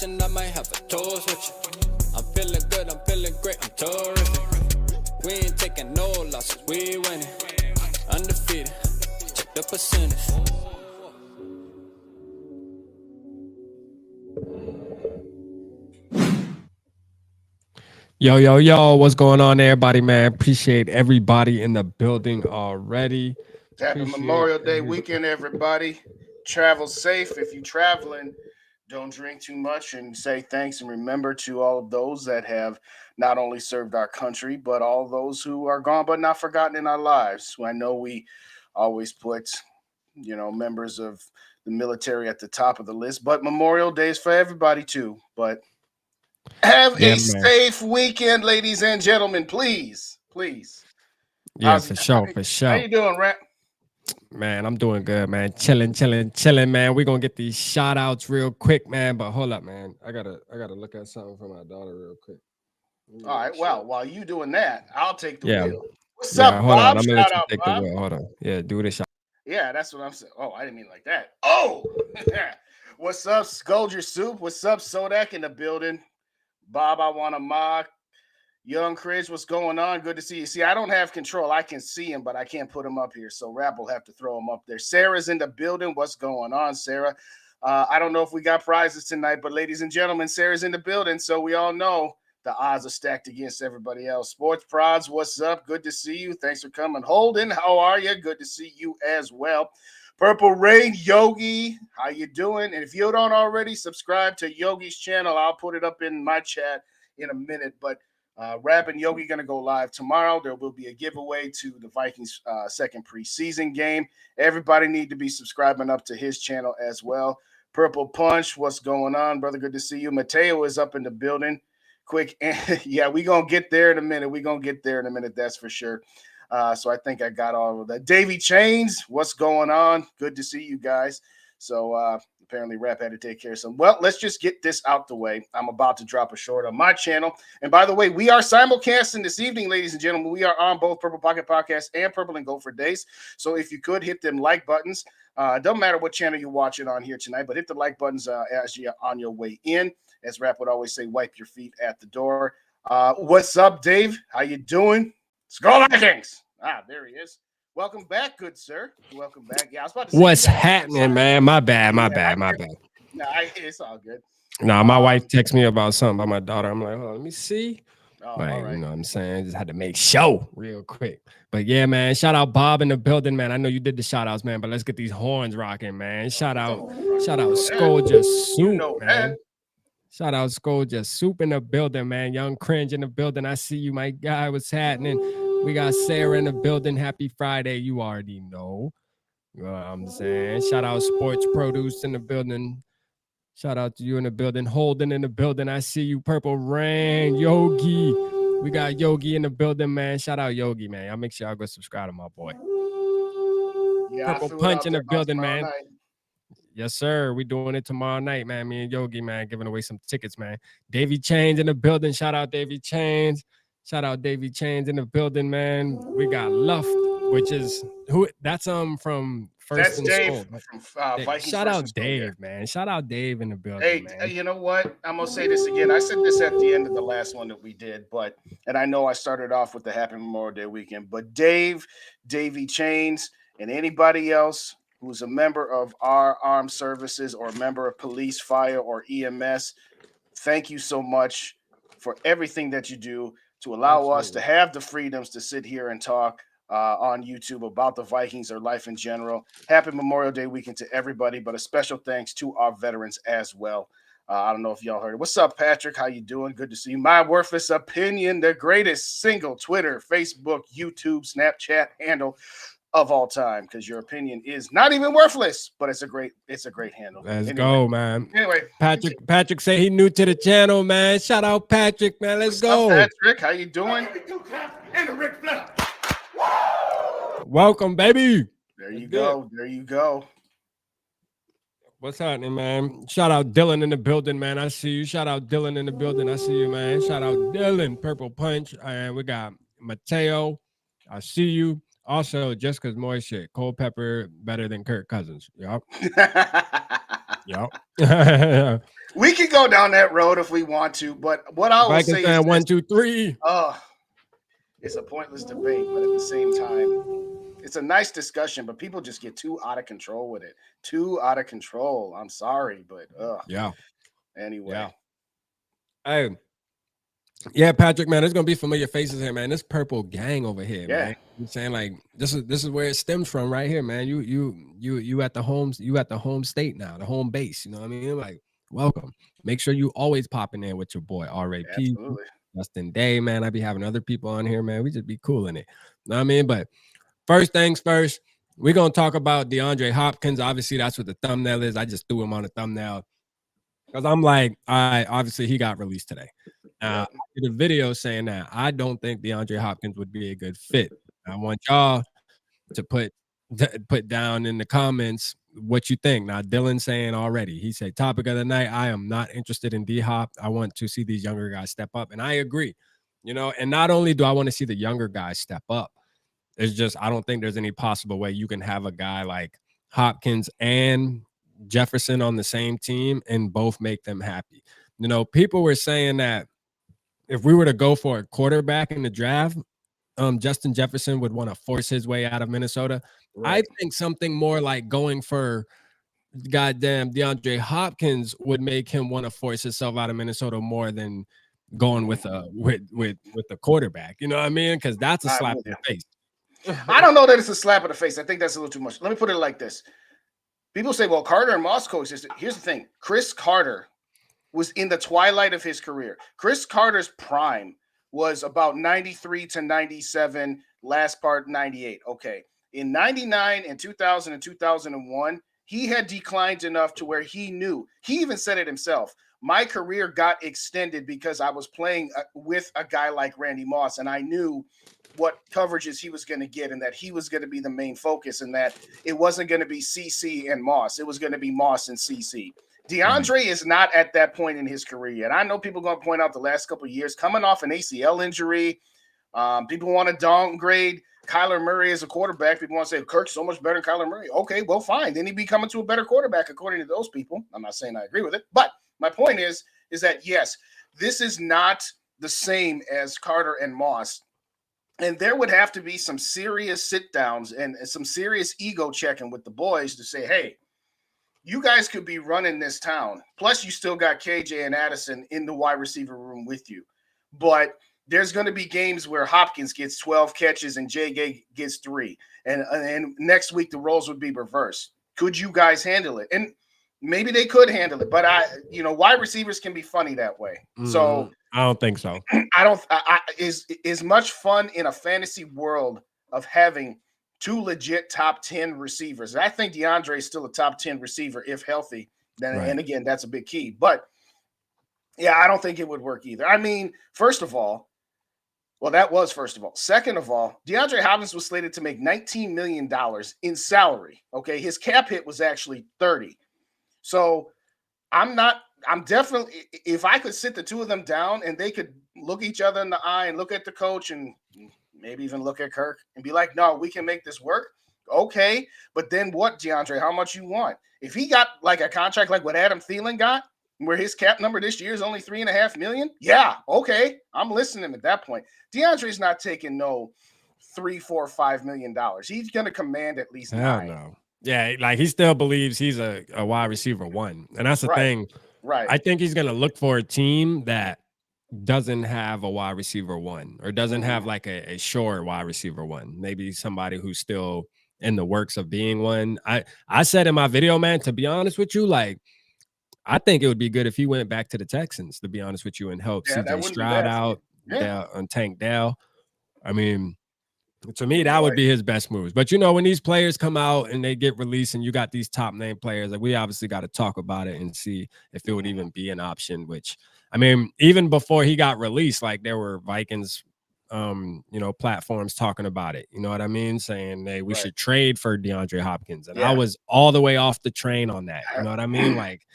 I might have a toast with you. I'm feeling good, I'm feeling great, I'm terrific. We ain't taking no losses, we winning. Undefeated, check the percentage. Yo, what's going on, everybody, man? Appreciate everybody in the building already. Happy Memorial Day weekend, everybody. Travel safe. If you're traveling, don't drink too much and say thanks and remember to all of those that have not only served our country, but all those who are gone but not forgotten in our lives. I know we always put, members of the military at the top of the list, but Memorial Day is for everybody too. But have a safe weekend, ladies and gentlemen, please. Yeah, for sure. How you doing, Rat? Man, I'm doing good, man. Chilling, man. We're gonna get these shout outs real quick, man. But hold up, man. I gotta look at something for my daughter real quick. All right. Well, while you doing that, I'll take the wheel. What's up, hold Bob? On. I'm gonna let you take the wheel. Hold on. Yeah, do this shot. Yeah, that's what I'm saying. Oh, I didn't mean like that. Oh, what's up, Skolger Soup? What's up, Sodak in the building? Bob, I want to mock. Young Chris, what's going on? Good to see you. See, I don't have control. I can see him, but I can't put him up here. So Rap will have to throw him up there. Sarah's in the building. What's going on, Sarah? I don't know if we got prizes tonight, but ladies and gentlemen, Sarah's in the building. So we all know the odds are stacked against everybody else. Sports Prods, what's up? Good to see you. Thanks for coming. Holden, how are you? Good to see you as well. Purple Rain, Yogi, how you doing? And if you don't already, subscribe to Yogi's channel. I'll put it up in my chat in a minute. But Rap and Yogi going to go live tomorrow. There will be a giveaway to the Vikings second preseason game. Everybody need to be subscribing up to his channel as well. Purple Punch, what's going on, brother? Good to see you. Mateo is up in the building. Quick, yeah, we're going to get there in a minute. That's for sure. So I think I got all of that. Davey Chains, what's going on? Good to see you guys. So apparently Rap had to take care of some. Well, let's just get this out the way. I'm about to drop a short on my channel. And by the way, we are simulcasting this evening, ladies and gentlemen. We are on both Purple Pocket Podcast and Purple and Gopher Days. So if you could hit them like buttons, it doesn't matter what channel you're watching on here tonight, but hit the like buttons as you're on your way in. As Rap would always say, wipe your feet at the door. What's up, Dave? How you doing? SKOL Vikings! Ah, there he is. Welcome back, good sir. Welcome back. Yeah, I was about to say. What's happening, man? My bad. Nah, it's all good. Nah, my wife texted me about something about my daughter. I'm like, oh, let me see. Oh, like, all right. You know what I'm saying? Just had to make show real quick. But yeah, man, shout out Bob in the building, man. I know you did the shout outs, man, but let's get these horns rocking, man. Shout out SKOL Soup, man. Shout out SKOL Soup in the building, man. Young Cringe in the building. I see you, my guy. What's happening? We got Sarah in the building. Happy Friday. You already know. You know what I'm saying? Shout out Sports Produce in the building. Shout out to you in the building. Holden in the building. I see you. Purple Rain. Yogi. We got Yogi in the building, man. Shout out Yogi, man. Y'all make sure y'all go subscribe to my boy. Yeah, Purple Punch in the building, man. Night. Yes, sir. We doing it tomorrow night, man. Me and Yogi, man, giving away some tickets, man. Davey Chains in the building. Shout out Davey Chains. Shout out Davey Chains in the building, man. We got Luft, which is who? That's from First and Dave from Vikings. Shout out Dave, man. Shout out Dave in the building. Hey, man. You know what? I'm gonna say this again. I said this at the end of the last one that we did, and I know I started off with the Happy Memorial Day weekend, but Davey Chains, and anybody else who's a member of our armed services or a member of police, fire, or EMS, thank you so much for everything that you do to allow us to have the freedoms to sit here and talk on YouTube about the Vikings or life in general. Happy Memorial Day weekend to everybody, but a special thanks to our veterans as well. I don't know if y'all heard it. What's up, Patrick? How you doing? Good to see you. My worthless opinion, the greatest single Twitter, Facebook, YouTube, Snapchat handle of all time, because your opinion is not even worthless, but it's a great handle. Let's go, man. Anyway, Patrick said he new to the channel, man. Shout out Patrick, man. Let's go. Patrick, how you doing? Welcome, baby. There you go. What's happening, man? Shout out Dylan in the building, man. I see you. Shout out Dylan in the building. I see you, man. Shout out Dylan, Purple Punch. And we got Mateo. I see you. Also, just because Moy shit, Cole Pepper better than Kirk Cousins. Yup. Yep. We can go down that road if we want to, but what I will say is 1, 2, 3. It's a pointless debate, but at the same time, it's a nice discussion, but people just get too out of control with it. Too out of control. I'm sorry, but Yeah. Anyway. Yeah. Hey. Yeah, Patrick, man, there's gonna be familiar faces here, man. This purple gang over here, man. I'm saying, like, this is where it stems from, right here, man. You at the home state now, the home base. You know what I mean? Like, welcome. Make sure you always popping in with your boy R.A.P. Justin Day, man. I be having other people on here, man. We just be cool in it. You know what I mean? But first things first, we're gonna talk about Deandre Hopkins. Obviously, that's what the thumbnail is. I just threw him on the thumbnail because I'm like, all right, obviously he got released today. I did a video saying that I don't think DeAndre Hopkins would be a good fit. I want y'all to put down in the comments what you think. Now, Dylan saying already, he said, topic of the night, I am not interested in D-Hop. I want to see these younger guys step up. And I agree, you know, and not only do I want to see the younger guys step up, it's just I don't think there's any possible way you can have a guy like Hopkins and Jefferson on the same team and both make them happy. You know, people were saying that if we were to go for a quarterback in the draft, Justin Jefferson would want to force his way out of Minnesota. Right. I think something more like going for goddamn DeAndre Hopkins would make him want to force himself out of Minnesota more than going with a quarterback. You know what I mean? Because that's a slap in the face. I don't know that it's a slap in the face. I think that's a little too much. Let me put it like this. People say, well, Carter and Moss coexisted. Here's the thing. Chris Carter was in the twilight of his career. Chris Carter's prime was about 93 to 97, last part 98. Okay. In 99 and 2000 and 2001, he had declined enough to where he knew. He even said it himself. My career got extended because I was playing with a guy like Randy Moss, and I knew what coverages he was going to get and that he was going to be the main focus and that it wasn't going to be CC and Moss. It was going to be Moss and CC. DeAndre is not at that point in his career yet. I know people are going to point out the last couple of years coming off an ACL injury. People want to downgrade Kyler Murray as a quarterback. People want to say Kirk's so much better than Kyler Murray. Okay, well, fine. Then he'd be coming to a better quarterback according to those people. I'm not saying I agree with it, but my point is that yes, this is not the same as Carter and Moss. And there would have to be some serious sit downs and some serious ego checking with the boys to say, hey, you guys could be running this town. Plus, you still got KJ and Addison in the wide receiver room with you. But there's going to be games where Hopkins gets 12 catches and J.G. gets 3. And next week, the roles would be reversed. Could you guys handle it? And maybe they could handle it. But, wide receivers can be funny that way. So I don't think so. Is much fun in a fantasy world of having two legit top 10 receivers. And I think DeAndre is still a top 10 receiver if healthy. And again, that's a big key. But yeah, I don't think it would work either. I mean, first of all, second of all, DeAndre Hopkins was slated to make $19 million in salary. Okay. His cap hit was actually 30. So I'm definitely, if I could sit the two of them down and they could look each other in the eye and look at the coach and maybe even look at Kirk and be like, no, we can make this work. Okay. But then what, DeAndre, how much you want? If he got like a contract like what Adam Thielen got, where his cap number this year is only $3.5 million. Yeah. Okay. I'm listening at that point. DeAndre's not taking no $3, $4, $5 million. He's going to command at least 9. No. Yeah. Like he still believes he's a wide receiver 1. And that's the thing. Right. I think he's going to look for a team that doesn't have a wide receiver 1 or doesn't have like a sure wide receiver 1. Maybe somebody who's still in the works of being one. I said in my video, man, to be honest with you, like, I think it would be good if he went back to the Texans, to be honest with you, and help CJ Stroud out on Tank Dell. I mean, to me, that would be his best moves. But, when these players come out and they get released and you got these top name players, like we obviously got to talk about it and see if it would even be an option, which, I mean, even before he got released, like there were Vikings, platforms talking about it. You know what I mean? Saying, hey, we should trade for DeAndre Hopkins. And I was all the way off the train on that. You know what I mean? Like,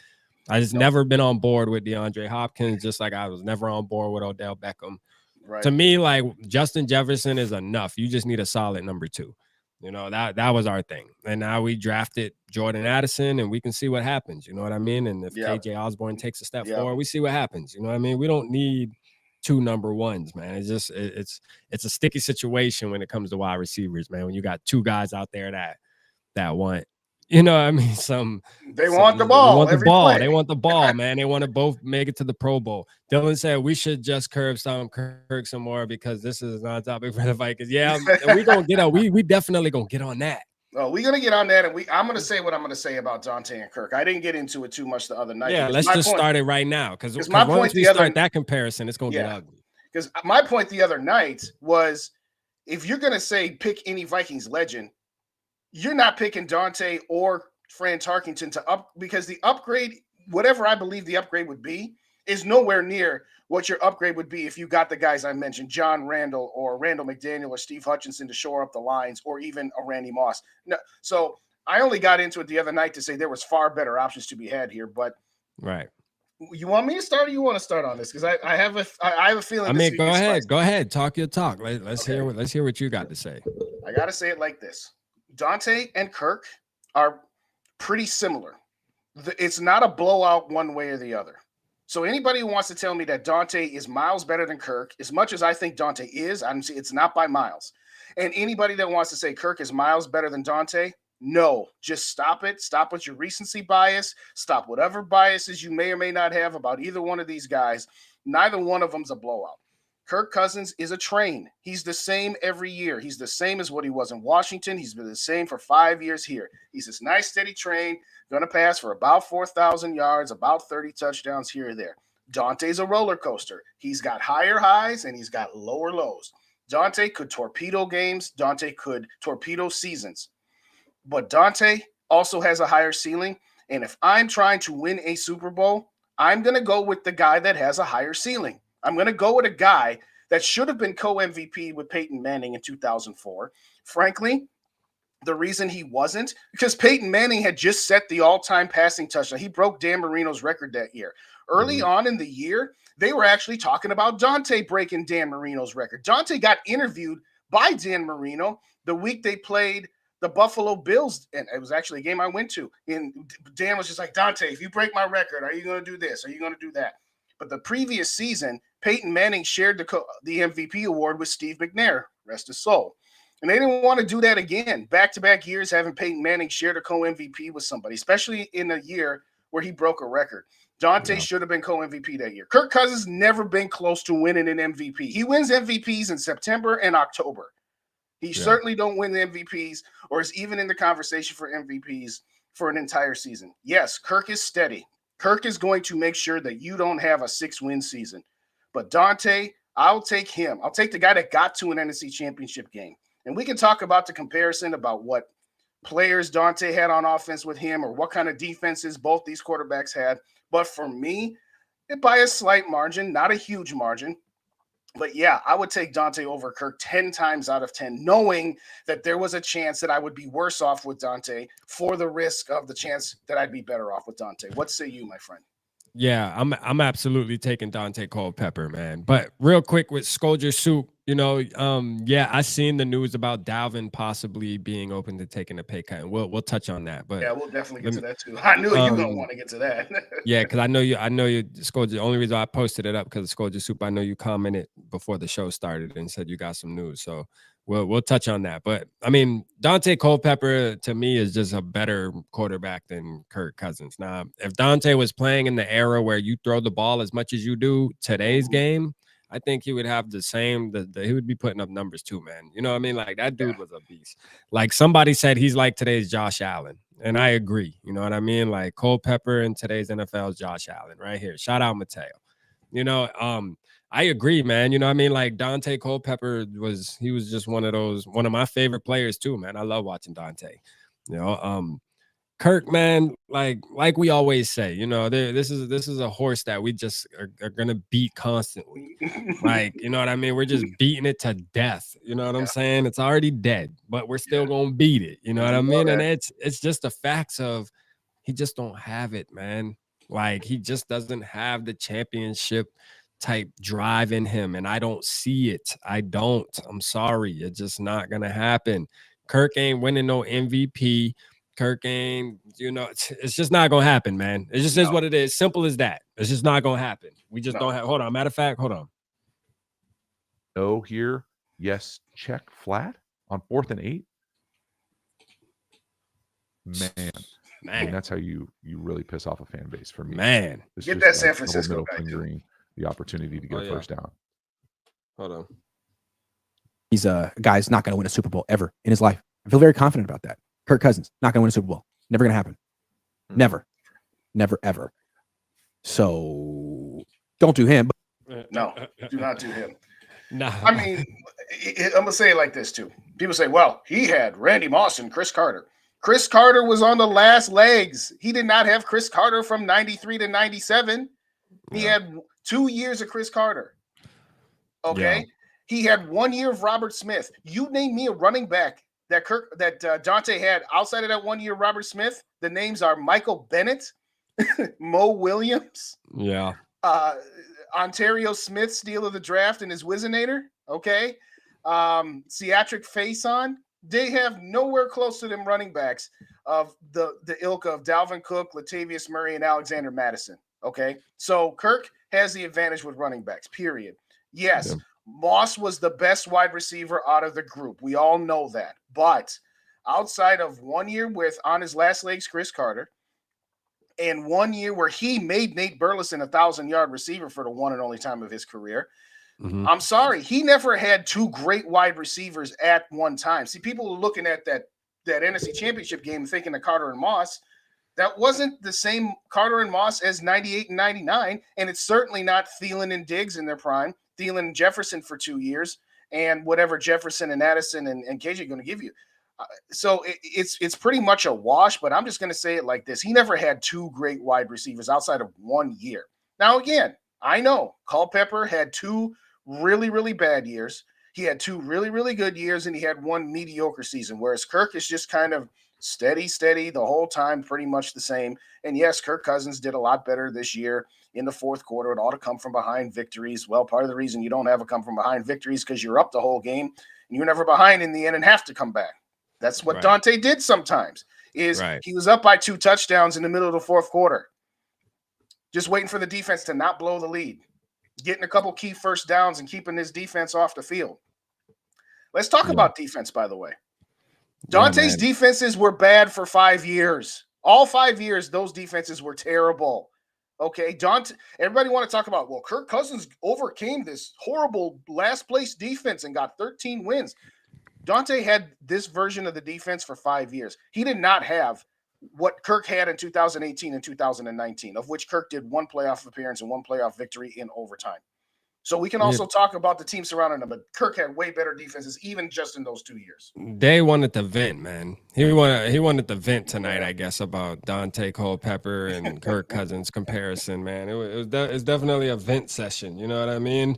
I just never been on board with DeAndre Hopkins, just like I was never on board with Odell Beckham. Right. To me, like Justin Jefferson is enough. You just need a solid number 2. You know, that was our thing. And now we drafted Jordan Addison, and we can see what happens. You know what I mean? And if KJ Osborne takes a step forward, we see what happens. You know what I mean? We don't need 2 number ones, man. It's just it's a sticky situation when it comes to wide receivers, man. When you got 2 guys out there that want, you know what I mean, they want the ball. They want the ball. Play. They want the ball, man. They want to both make it to the Pro Bowl. Dylan said we should just curb Kirk some more because this is not a topic for the Vikings. Yeah, we gonna get on. We definitely gonna get on that. Oh, we're gonna get on that, and I'm gonna say what I'm gonna say about Dante and Kirk. I didn't get into it too much the other night. Yeah, let's just start it right now because once we start that comparison, it's gonna get ugly. Because my point the other night was, if you're gonna say pick any Vikings legend, you're not picking Dante or Fran Tarkenton because the upgrade, whatever I believe the upgrade would be, is nowhere near what your upgrade would be if you got the guys I mentioned, John Randall or Randall McDaniel or Steve Hutchinson to shore up the lines, or even a Randy Moss. No, so I only got into it the other night to say there was far better options to be had here. But right, you want me to start, or you want to start on this? Because I have a feeling. I mean, go ahead, talk your talk. Let's hear what you got to say. I got to say it like this: Dante and Kirk are pretty similar. It's not a blowout one way or the other. So anybody who wants to tell me that Dante is miles better than Kirk, as much as I think Dante is, it's not by miles. And anybody that wants to say Kirk is miles better than Dante, no, just stop it. Stop with your recency bias. Stop whatever biases you may or may not have about either one of these guys. Neither one of them's a blowout. Kirk Cousins is a train. He's the same every year. He's the same as what he was in Washington. He's been the same for 5 years here. He's this nice, steady train, going to pass for about 4,000 yards, about 30 touchdowns here or there. Dante's a roller coaster. He's got higher highs and he's got lower lows. Dante could torpedo games. Dante could torpedo seasons. But Dante also has a higher ceiling. And if I'm trying to win a Super Bowl, I'm going to go with the guy that has a higher ceiling. I'm going to go with a guy that should have been co-MVP with Peyton Manning in 2004. Frankly, the reason he wasn't, because Peyton Manning had just set the all-time passing touchdown. He broke Dan Marino's record that year. Early on in the year, they were actually talking about Dante breaking Dan Marino's record. Dante got interviewed by Dan Marino the week they played the Buffalo Bills, and it was actually a game I went to. And Dan was just like, Dante, if you break my record, are you going to do this? Are you going to do that? But the previous season, Peyton Manning shared the MVP award with Steve McNair, rest his soul. And they didn't want to do that again. Back-to-back years having Peyton Manning share the co-MVP with somebody, especially in a year where he broke a record. Dante should have been co-MVP that year. Kirk Cousins never been close to winning an MVP. He wins MVPs in September and October. He certainly don't win the MVPs or is even in the conversation for MVPs for an entire season. Yes, Kirk is steady. Kirk is going to make sure that you don't have a 6-win season. But Dante, I'll take him. I'll take the guy that got to an NFC championship game. And we can talk about the comparison about what players Dante had on offense with him or what kind of defenses both these quarterbacks had. But for me, by a slight margin, not a huge margin. But yeah, I would take Dante over Kirk 10 times out of 10, knowing that there was a chance that I would be worse off with Dante for the risk of the chance that I'd be better off with Dante. What say you, my friend? Yeah, I'm absolutely taking Dante Culpepper, man. But real quick with Skolger Soup, you know, I seen the news about Dalvin possibly being open to taking a pay cut, and we'll touch on that. But yeah, we'll definitely get to that too. I knew you were gonna want to get to that. Yeah, because I know you, Skolger. The only reason I posted it up because Skolger Soup, I know you commented before the show started and said you got some news, so we'll touch on that. But I mean, Dante Culpepper to me is just a better quarterback than Kirk Cousins. Now, if Dante was playing in the era where you throw the ball as much as you do today's game, I think he would have the same. He would be putting up numbers too, man. You know what I mean? Like that dude was a beast. Like somebody said, he's like today's Josh Allen, and I agree. You know what I mean? Like Culpepper in today's NFL's Josh Allen, right here. Shout out Mateo. You know, I agree, man. You know what I mean? Like Dante Culpepper was just one of my favorite players too, man. I love watching Dante. You know, Kirk, man, like we always say, you know, this is a horse that we just are gonna beat constantly. Like, you know what I mean? We're just beating it to death. You know what I'm saying? It's already dead, but we're still gonna beat it. You know what I mean? And it's just the facts of he just don't have it, man. Like he just doesn't have the championship type drive in him, and I don't see it. I don't. I'm sorry. It's just not gonna happen. Kirk ain't winning no MVP. Kirk ain't, it's just not gonna happen, man. It just is what it is. Simple as that. It's just not gonna happen. We just don't have. Hold on. Matter of fact, hold on. No here. Yes, check flat on 4th and 8. Man, that's how you really piss off a fan base for me. Man, it's get just that San Francisco middle guy fingering the opportunity to get a first down. Hold on. He's a guy's not going to win a Super Bowl ever in his life. I feel very confident about that. Kirk Cousins not going to win a Super Bowl. Never going to happen. Never, ever. So don't do him. No, do not do him. No. I mean, I'm going to say it like this, too. People say, well, he had Randy Moss and Chris Carter. Chris Carter was on the last legs. He did not have Chris Carter from 93 to 97. He had 2 years of Chris Carter. Okay? Yeah. He had 1 year of Robert Smith. You name me a running back that Dante had outside of that 1 year Robert Smith. The names are Michael Bennett, Mo Williams. Yeah. Ontario Smith, steal of the draft, and his Wizinator. Okay. Theatric Faison. They have nowhere close to them running backs of the ilk of Dalvin Cook, Latavius Murray, and Alexander Madison. Okay. So Kirk has the advantage with running backs, period. Yes. Yeah. Moss was the best wide receiver out of the group. We all know that. But outside of 1 year with, on his last legs, Chris Carter, and 1 year where he made Nate Burleson a 1,000-yard receiver for the one and only time of his career, I'm sorry, he never had two great wide receivers at one time. See, people are looking at that NFC Championship game thinking of Carter and Moss. That wasn't the same Carter and Moss as 98 and 99, and it's certainly not Thielen and Diggs in their prime. Thielen and Jefferson for 2 years, and whatever Jefferson and Addison and KJ are going to give you. So it's pretty much a wash, but I'm just going to say it like this. He never had two great wide receivers outside of 1 year. Now, again, I know Culpepper had two really, really bad years. He had two really, really good years, and he had one mediocre season, whereas Kirk is just kind of steady the whole time, pretty much the same. And yes, Kirk Cousins did a lot better this year in the fourth quarter. It ought to come from behind victories. Well, part of the reason you don't have a come from behind victories because you're up the whole game and you're never behind in the end and have to come back. That's what Dante did sometimes. He was up by 2 touchdowns in the middle of the fourth quarter, just waiting for the defense to not blow the lead, getting a couple key first downs and keeping his defense off the field. Let's talk about defense, by the way. Dante's defenses were bad for 5 years. All 5 years, those defenses were terrible. Okay, everybody want to talk about, well, Kirk Cousins overcame this horrible last place defense and got 13 wins. Dante had this version of the defense for 5 years. He did not have what Kirk had in 2018 and 2019, of which Kirk did 1 playoff appearance and 1 playoff victory in overtime. So we can also talk about the team surrounding him, but Kirk had way better defenses, even just in those 2 years. They wanted to vent, man. He wanted to vent tonight, I guess, about Dante Culpepper and Kirk Cousins comparison, man. It's definitely a vent session. You know what I mean?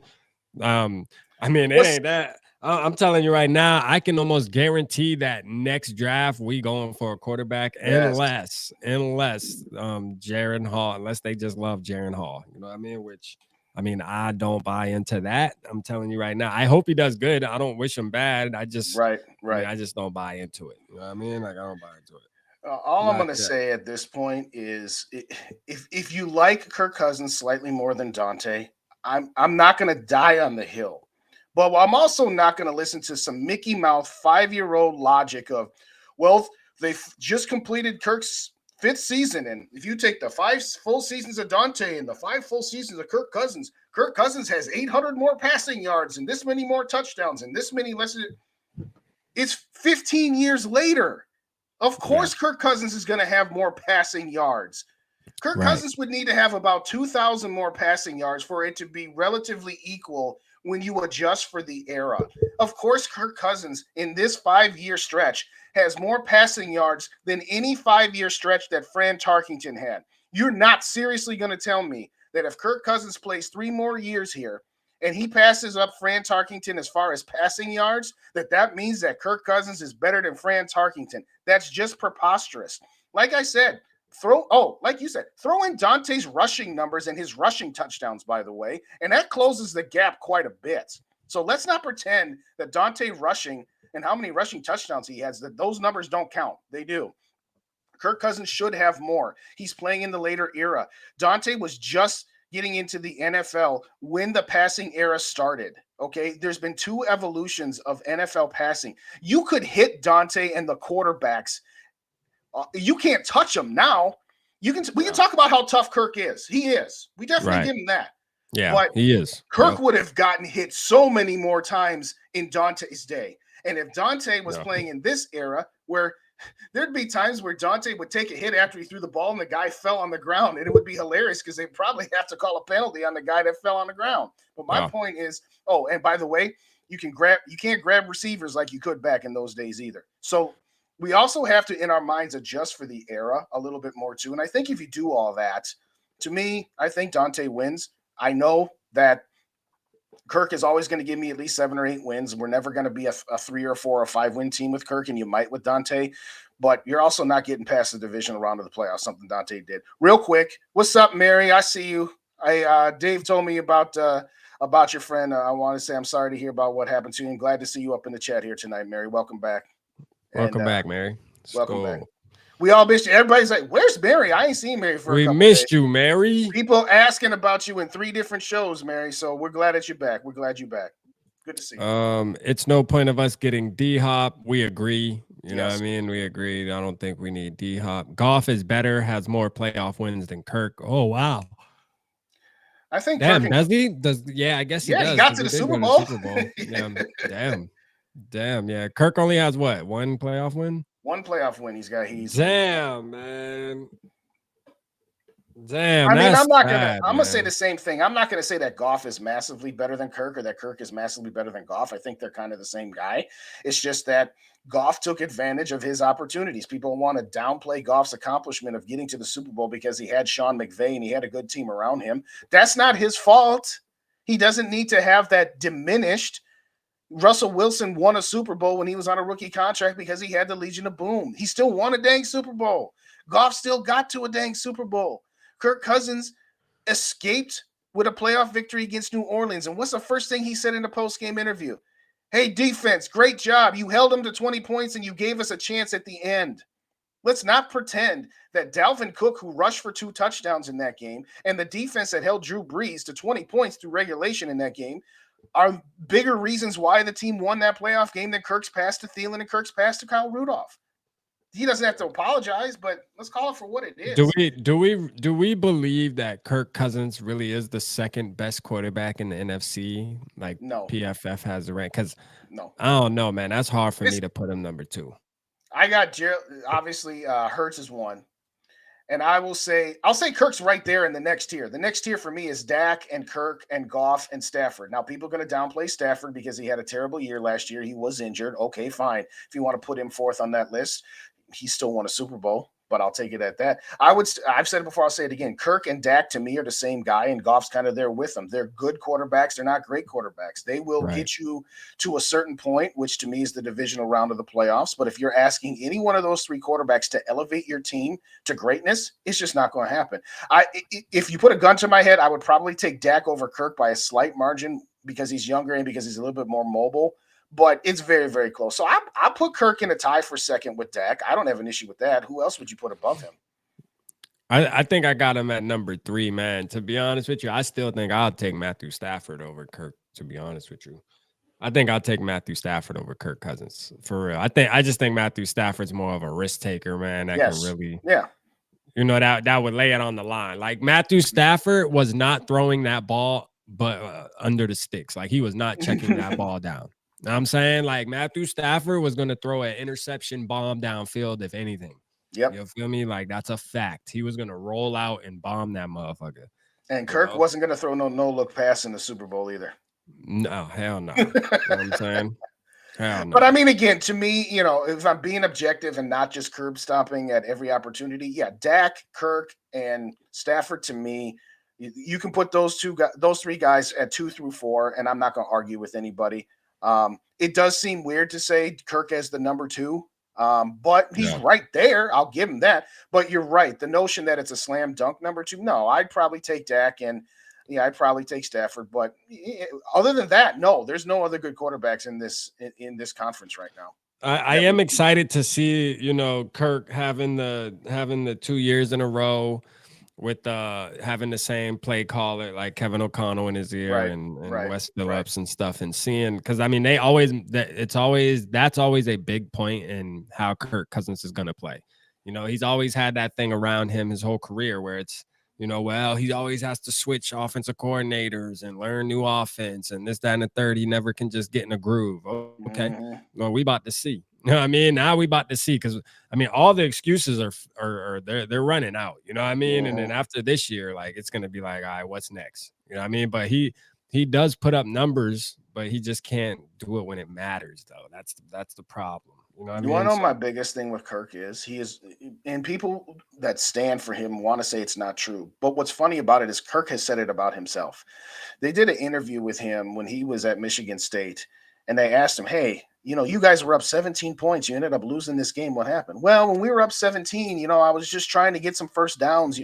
It ain't that. I'm telling you right now, I can almost guarantee that next draft we going for a quarterback, unless Jaron Hall, unless they just love Jaron Hall. You know what I mean? I don't buy into that. I'm telling you right now. I hope he does good. I don't wish him bad. I just I just don't buy into it. You know what I mean? Like, I don't buy into it. All I'm going to say at this point is, if you like Kirk Cousins slightly more than Dante, I'm not going to die on the hill. But I'm also not going to listen to some Mickey Mouse 5-year-old logic of, well, they've just completed Kirk's 5th season, and if you take the 5 full seasons of Dante and the 5 full seasons of Kirk Cousins has 800 more passing yards and this many more touchdowns and this many less. It's 15 years later. Of course, Kirk Cousins is going to have more passing yards. Kirk Cousins would need to have about 2,000 more passing yards for it to be relatively equal when you adjust for the era. Of course, Kirk Cousins in this 5-year stretch has more passing yards than any 5-year stretch that Fran Tarkenton had. You're not seriously going to tell me that if Kirk Cousins plays 3 more years here and he passes up Fran Tarkenton as far as passing yards, that means that Kirk Cousins is better than Fran Tarkenton. That's just preposterous. Like I said, like you said, throw in Dante's rushing numbers and his rushing touchdowns, by the way, and that closes the gap quite a bit. So let's not pretend that Dante rushing and how many rushing touchdowns he has, that those numbers don't count. They do. Kirk Cousins should have more. He's playing in the later era. Dante was just getting into the NFL when the passing era started. Okay, there's been 2 evolutions of NFL passing. You could hit Dante and the quarterbacks. You can't touch them now. We can talk about how tough Kirk is. He is. We definitely give him that. Yeah, but he is. Kirk would have gotten hit so many more times in Dante's day. And if Dante was playing in this era, where there'd be times where Dante would take a hit after he threw the ball and the guy fell on the ground, and it would be hilarious because they'd probably have to call a penalty on the guy that fell on the ground. But my point is, and by the way, you can't grab receivers like you could back in those days either. So we also have to, in our minds, adjust for the era a little bit more too. And I think if you do all that, to me, I think Dante wins. I know that Kirk is always going to give me at least 7 or 8 wins. We're never going to be a 3 or 4 or 5 win team with Kirk, and you might with Dante, but you're also not getting past the divisional round of the playoffs, something Dante did. Real quick, what's up, Mary? I see you. Dave told me about your friend. I want to say I'm sorry to hear about what happened to you, and glad to see you up in the chat here tonight, Mary. Welcome back. Welcome back, Mary. Welcome back. We all missed you. Everybody's like, "Where's Mary?" I ain't seen Mary for a couple missed days. You, Mary. People asking about you in 3 different shows, Mary. So we're glad that you're back. We're glad you're back. Good to see you. It's no point of us getting D-Hop. We agree. You know what I mean? We agree. I don't think we need D-Hop. Goff is better, has more playoff wins than Kirk. Oh, wow. I think does he? I guess he does. He got to the Super Bowl. Damn. Yeah. Kirk only has what? 1 playoff win? 1 playoff win. Damn, man. Damn. I mean, I'm gonna say the same thing. I'm not gonna say that Goff is massively better than Kirk or that Kirk is massively better than Goff. I think they're kind of the same guy. It's just that Goff took advantage of his opportunities. People want to downplay Goff's accomplishment of getting to the Super Bowl because he had Sean McVay and he had a good team around him. That's not his fault. He doesn't need to have that diminished. Russell Wilson won a Super Bowl when he was on a rookie contract because he had the Legion of Boom. He still won a dang Super Bowl. Goff still got to a dang Super Bowl. Kirk Cousins escaped with a playoff victory against New Orleans. And what's the first thing he said in the post-game interview? Hey, defense, great job. You held them to 20 points and you gave us a chance at the end. Let's not pretend that Dalvin Cook, who rushed for 2 touchdowns in that game, and the defense that held Drew Brees to 20 points through regulation in that game are bigger reasons why the team won that playoff game than Kirk's pass to Thielen and Kirk's pass to Kyle Rudolph. He doesn't have to apologize, but let's call it for what it is. Do we believe that Kirk Cousins really is the 2nd best quarterback in the NFC? Like, no. PFF has the rank? Because I don't know, man. That's hard for me to put him number 2. I got obviously Hurts is 1. And I'll say Kirk's right there in the next tier. The next tier for me is Dak and Kirk and Goff and Stafford. Now, people are going to downplay Stafford because he had a terrible year last year. He was injured. Okay, fine. If you want to put him 4th on that list, he still won a Super Bowl, but I'll take it at that. I've said it before. I'll say it again. Kirk and Dak to me are the same guy, and Goff's kind of there with them. They're good quarterbacks. They're not great quarterbacks. They will get you to a certain point, which to me is the divisional round of the playoffs. But if you're asking any one of those 3 quarterbacks to elevate your team to greatness, it's just not going to happen. If you put a gun to my head, I would probably take Dak over Kirk by a slight margin because he's younger and because he's a little bit more mobile. But it's very, very close. So I put Kirk in a tie for 2nd with Dak. I don't have an issue with that. Who else would you put above him? I think I got him at number 3, man. To be honest with you, I still think I'll take Matthew Stafford over Kirk, to be honest with you. I think I'll take Matthew Stafford over Kirk Cousins, for real. I just think Matthew Stafford's more of a risk taker, man. That can really, that would lay it on the line. Like, Matthew Stafford was not throwing that ball, but under the sticks. Like, he was not checking that ball down. Know what I'm saying? Like, Matthew Stafford was going to throw an interception bomb downfield, if anything. Yep. You feel me? Like, that's a fact. He was going to roll out and bomb that motherfucker. And Kirk wasn't going to throw no-look pass in the Super Bowl either. No, hell no. You know what I'm saying? Hell no. But, I mean, again, to me, if I'm being objective and not just curb stomping at every opportunity, Dak, Kirk, and Stafford, to me, you can put those 3 guys at 2 through 4, and I'm not going to argue with anybody. It does seem weird to say Kirk as the number 2, but he's right there. I'll give him that. But you're right. The notion that it's a slam dunk number 2, no, I'd probably take Dak. And yeah, I'd probably take Stafford. But other than that, no, there's no other good quarterbacks in this conference right now. I am excited to see, Kirk having the 2 years in a row with having the same play caller like Kevin O'Connell in his ear and Wes Phillips and stuff, and seeing, because I mean that's always a big point in how Kirk Cousins is gonna play. He's always had that thing around him his whole career where it's, well, he always has to switch offensive coordinators and learn new offense and this, that, and the third. He never can just get in a groove. Okay. Well, we about to see. You know what I mean? Now we about to see, because I mean, all the excuses are they're running out. You know what I mean? And then after this year, like, it's gonna be like, all right, what's next? You know what I mean? But he does put up numbers, but he just can't do it when it matters, though. That's the problem. You know what I mean? You want to know my biggest thing with Kirk is and people that stand for him want to say it's not true. But what's funny about it is Kirk has said it about himself. They did an interview with him when he was at Michigan State, and they asked him, hey, you guys were up 17 points. You ended up losing this game. What happened? Well, when we were up 17, I was just trying to get some first downs.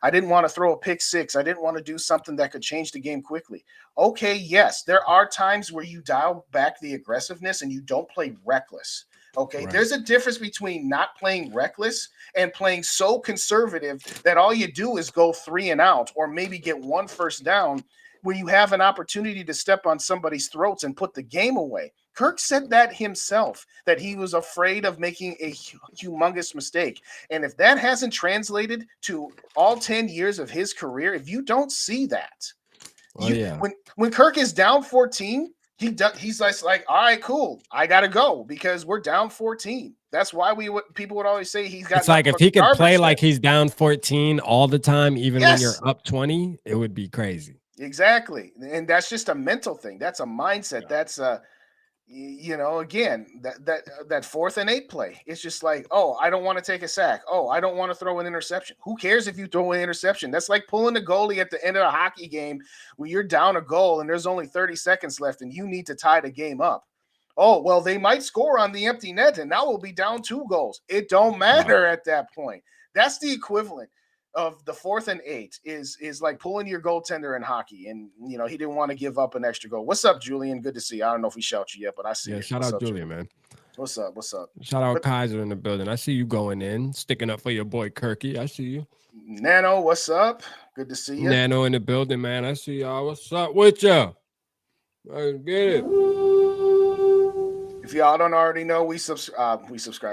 I didn't want to throw a pick six. I didn't want to do something that could change the game quickly. Okay, yes, there are times where you dial back the aggressiveness and you don't play reckless. Okay, right. There's a difference between not playing reckless and playing so conservative that all you do is go 3 and out, or maybe get 1 first down where you have an opportunity to step on somebody's throats and put the game away. Kirk said that himself, that he was afraid of making a humongous mistake. And if that hasn't translated to all 10 years of his career, if you don't see that, when Kirk is down 14, he's like, all right, cool, I gotta go because we're down 14. That's why people would always say he's got. It's like if he could play like he's down 14 all the time, even when you're up 20, it would be crazy. Exactly, and that's just a mental thing. That's a mindset. That's again, that 4th and 8 play. It's just like, oh, I don't want to take a sack. Oh, I don't want to throw an interception. Who cares if you throw an interception? That's like pulling the goalie at the end of a hockey game where you're down a goal and there's only 30 seconds left and you need to tie the game up. Oh, well, they might score on the empty net and now we'll be down 2 goals. It don't matter at that point. That's the equivalent of the 4th and 8 is like pulling your goaltender in hockey. And, he didn't want to give up an extra goal. What's up, Julian? Good to see you. I don't know if we shout you yet, but I see you. Yeah, shout out Julian, man. What's up? Shout out Kaiser in the building. I see you going in, sticking up for your boy Kirky. I see you. Nano, what's up? Good to see you. Nano in the building, man. I see y'all. What's up with y'all? Let's get it. If y'all don't already know, we subscribe.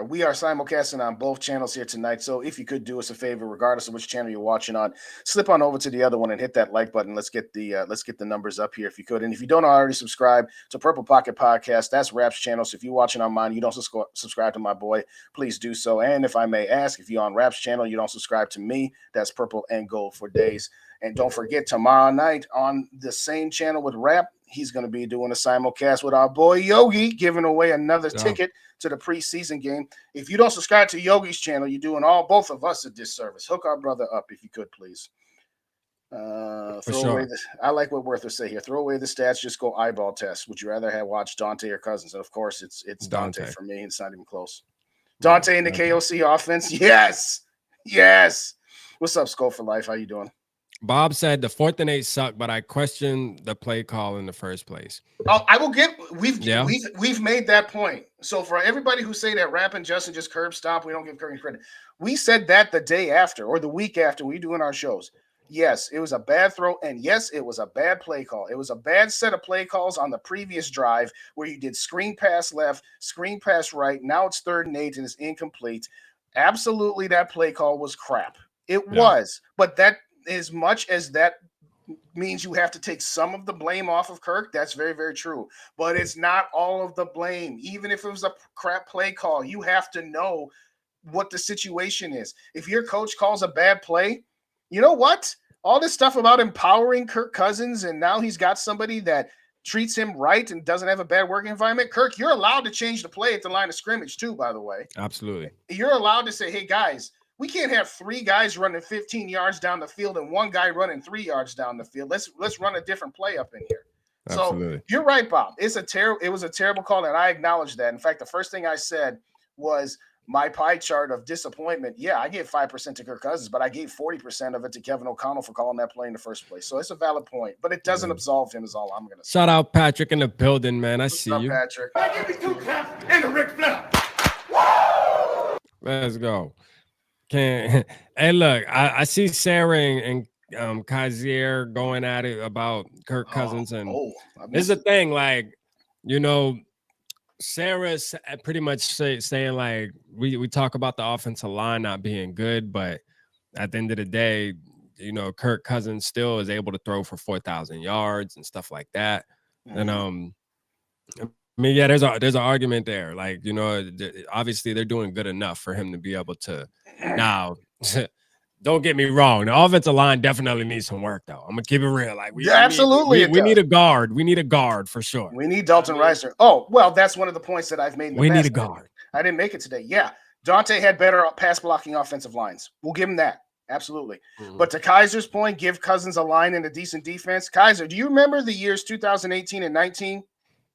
We are simulcasting on both channels here tonight. So if you could do us a favor, regardless of which channel you're watching on, slip on over to the other one and hit that like button. Let's get the numbers up here if you could. And if you don't already subscribe to Purple Pocket Podcast, that's Rap's channel. So if you're watching on mine, you don't subscribe to my boy, please do so. And if I may ask, if you're on Rap's channel, you don't subscribe to me, that's Purple and Gold for Days. And don't forget, tomorrow night on the same channel with Rap, he's going to be doing a simulcast with our boy Yogi, giving away another ticket to the preseason game. If you don't subscribe to Yogi's channel, you're doing both of us a disservice. Hook our brother up if you could, please. I like what Werther say here. Throw away the stats, just go eyeball test. Would you rather have watched Dante or Cousins? And of course, it's Dante for me. It's not even close. Dante in the KOC offense. Yes. What's up, SKOL for Life? How you doing? Bob said the 4th and 8 suck, but I question the play call in the first place. Oh, we've made that point. So for everybody who say that Rap and Justin just curb stomp, we don't give Kirk credit. We said that the day after or the week after we doing our shows. Yes, it was a bad throw, and yes, it was a bad play call. It was a bad set of play calls on the previous drive where you did screen pass left, screen pass right. Now it's 3rd and 8 and it's incomplete. Absolutely, that play call was crap. It was, but that. As much as that means you have to take some of the blame off of Kirk, that's very, very true. But it's not all of the blame. Even if it was a crap play call, you have to know what the situation is. If your coach calls a bad play, you know what? All this stuff about empowering Kirk Cousins and now he's got somebody that treats him right and doesn't have a bad working environment. Kirk, you're allowed to change the play at the line of scrimmage too, by the way. Absolutely. You're allowed to say, hey, guys, we can't have 3 guys running 15 yards down the field and 1 guy running 3 yards down the field. Let's run a different play up in here. Absolutely. So you're right, Bob. It was a terrible call, and I acknowledge that. In fact, the first thing I said was my pie chart of disappointment, yeah, I gave 5% to Kirk Cousins, but I gave 40% of it to Kevin O'Connell for calling that play in the first place. So it's a valid point, but it doesn't absolve him is all I'm going to say. Shout out Patrick in the building, man. I see you. Patrick. Give me 2 claps and a Ric Flair. Let's go. Hey, look, I see Sarah and Kaiser going at it about Kirk Cousins, and this is the thing, like, you know, Sarah's pretty much saying like we talk about the offensive line not being good, but at the end of the day, you know, Kirk Cousins still is able to throw for 4,000 yards and stuff like that. And I mean, yeah, there's an argument there. Like, you know, obviously they're doing good enough for him to be able to. Now, don't get me wrong, the offensive line definitely needs some work, though. I'm gonna keep it real. Like, we need a guard. We need a guard for sure. We need Dalton Reiser. Oh, well, that's one of the points that I've made. We need a guard. I didn't make it today. Yeah, Dante had better pass blocking offensive lines. We'll give him that. Absolutely. But to Kaiser's point, give Cousins a line and a decent defense. Kaiser, do you remember the years 2018 and 19?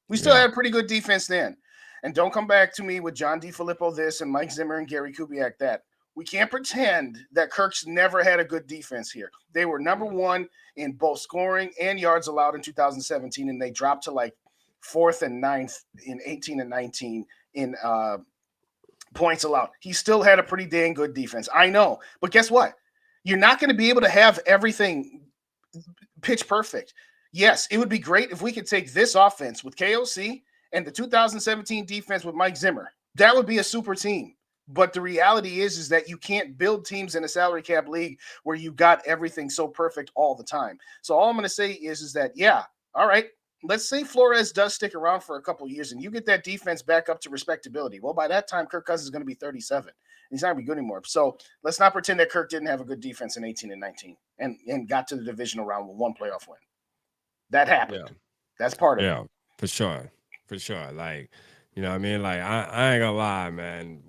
We still had a pretty good defense then. And don't come back to me with John DeFilippo this and Mike Zimmer and Gary Kubiak that. We can't pretend that Kirk's never had a good defense here. They were number one in both scoring and yards allowed in 2017, and they dropped to like 4th and 9th in 18 and 19 in points allowed. He still had a pretty dang good defense. I know. But guess what? You're not going to be able to have everything pitch perfect. Yes, it would be great if we could take this offense with KOC and the 2017 defense with Mike Zimmer. That would be a super team. But the reality is that you can't build teams in a salary cap league where you got everything so perfect all the time. So all I'm going to say is that, yeah, all right, let's say Flores does stick around for a couple of years and you get that defense back up to respectability. Well, by that time, Kirk Cousins is going to be 37. He's not going to be good anymore. So let's not pretend that Kirk didn't have a good defense in 18 and 19 and got to the divisional round with 1 playoff win. That happened. Yeah. That's part of it. Yeah, for sure. For sure. Like, you know what I mean? Like, I ain't gonna lie, man.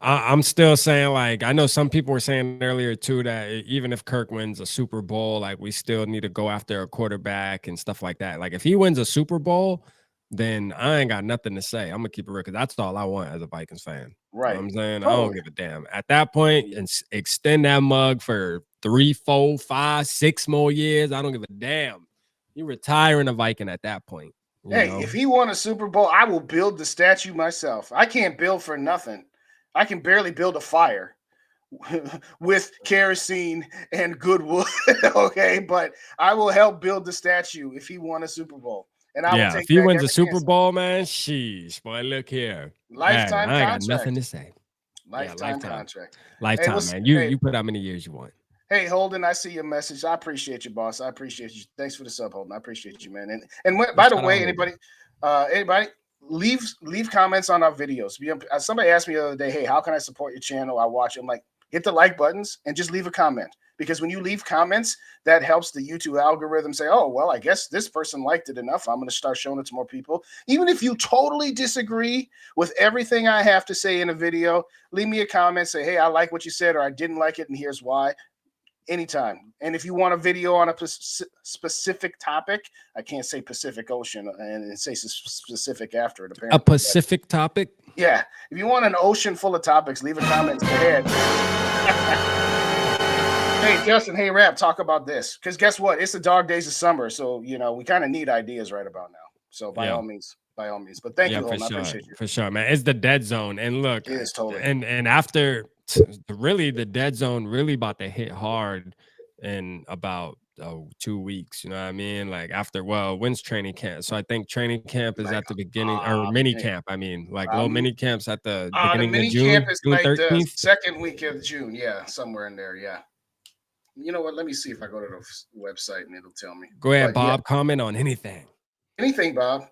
I'm still saying, like, I know some people were saying earlier too that even if Kirk wins a Super Bowl, like, we still need to go after a quarterback and stuff like that. Like, if he wins a Super Bowl, then I ain't got nothing to say. I'm gonna keep it real because that's all I want as a Vikings fan. Right. You know what I'm saying? I don't give a damn. At that point, and extend that mug for 3, 4, 5, 6 more years. I don't give a damn. You retiring a Viking at that point. Hey, if he won a Super Bowl, I will build the statue myself. I can't build for nothing. I can barely build a fire with kerosene and good wood. Okay, but I will help build the statue if he won a Super Bowl. And I will take if he wins a Super Bowl, man, sheesh, boy, look here. Lifetime man, I contract. Got nothing to say. Lifetime contract. Lifetime, man. You put how many years you want. Hey, Holden, I see your message. I appreciate you, boss. I appreciate you. Thanks for the sub, Holden. I appreciate you, man. And by the way, anybody leave comments on our videos. Somebody asked me the other day, hey, how can I support your channel? I watch it. I'm like, hit the like buttons and just leave a comment. Because when you leave comments, that helps the YouTube algorithm say, oh, well, I guess this person liked it enough. I'm going to start showing it to more people. Even if you totally disagree with everything I have to say in a video, leave me a comment. Say, hey, I like what you said, or I didn't like it, and here's why. Anytime. And if you want a video on a specific topic, I can't say Pacific Ocean and say specific after it. Apparently. A Pacific topic? Yeah. If you want an ocean full of topics, leave a comment. Go ahead. Hey, Justin. Hey, Rap. Talk about this. Because guess what? It's the dog days of summer. So, you know, we kind of need ideas right about now. So by all means. But thank you, Holden. I appreciate you. For sure, man. It's the dead zone. And look, it is totally. And after really the dead zone really about to hit hard in about 2 weeks. You know what I mean? Like after, when's training camp? So I think training camp is at the beginning or mini camp. I mean, like little mini camps at the beginning of June. Camp is June like 13th? the second week of June. Yeah, somewhere in there. Yeah. You know what? Let me see if I go to the website and it'll tell me. Go ahead, Bob. Comment on anything. Anything, Bob.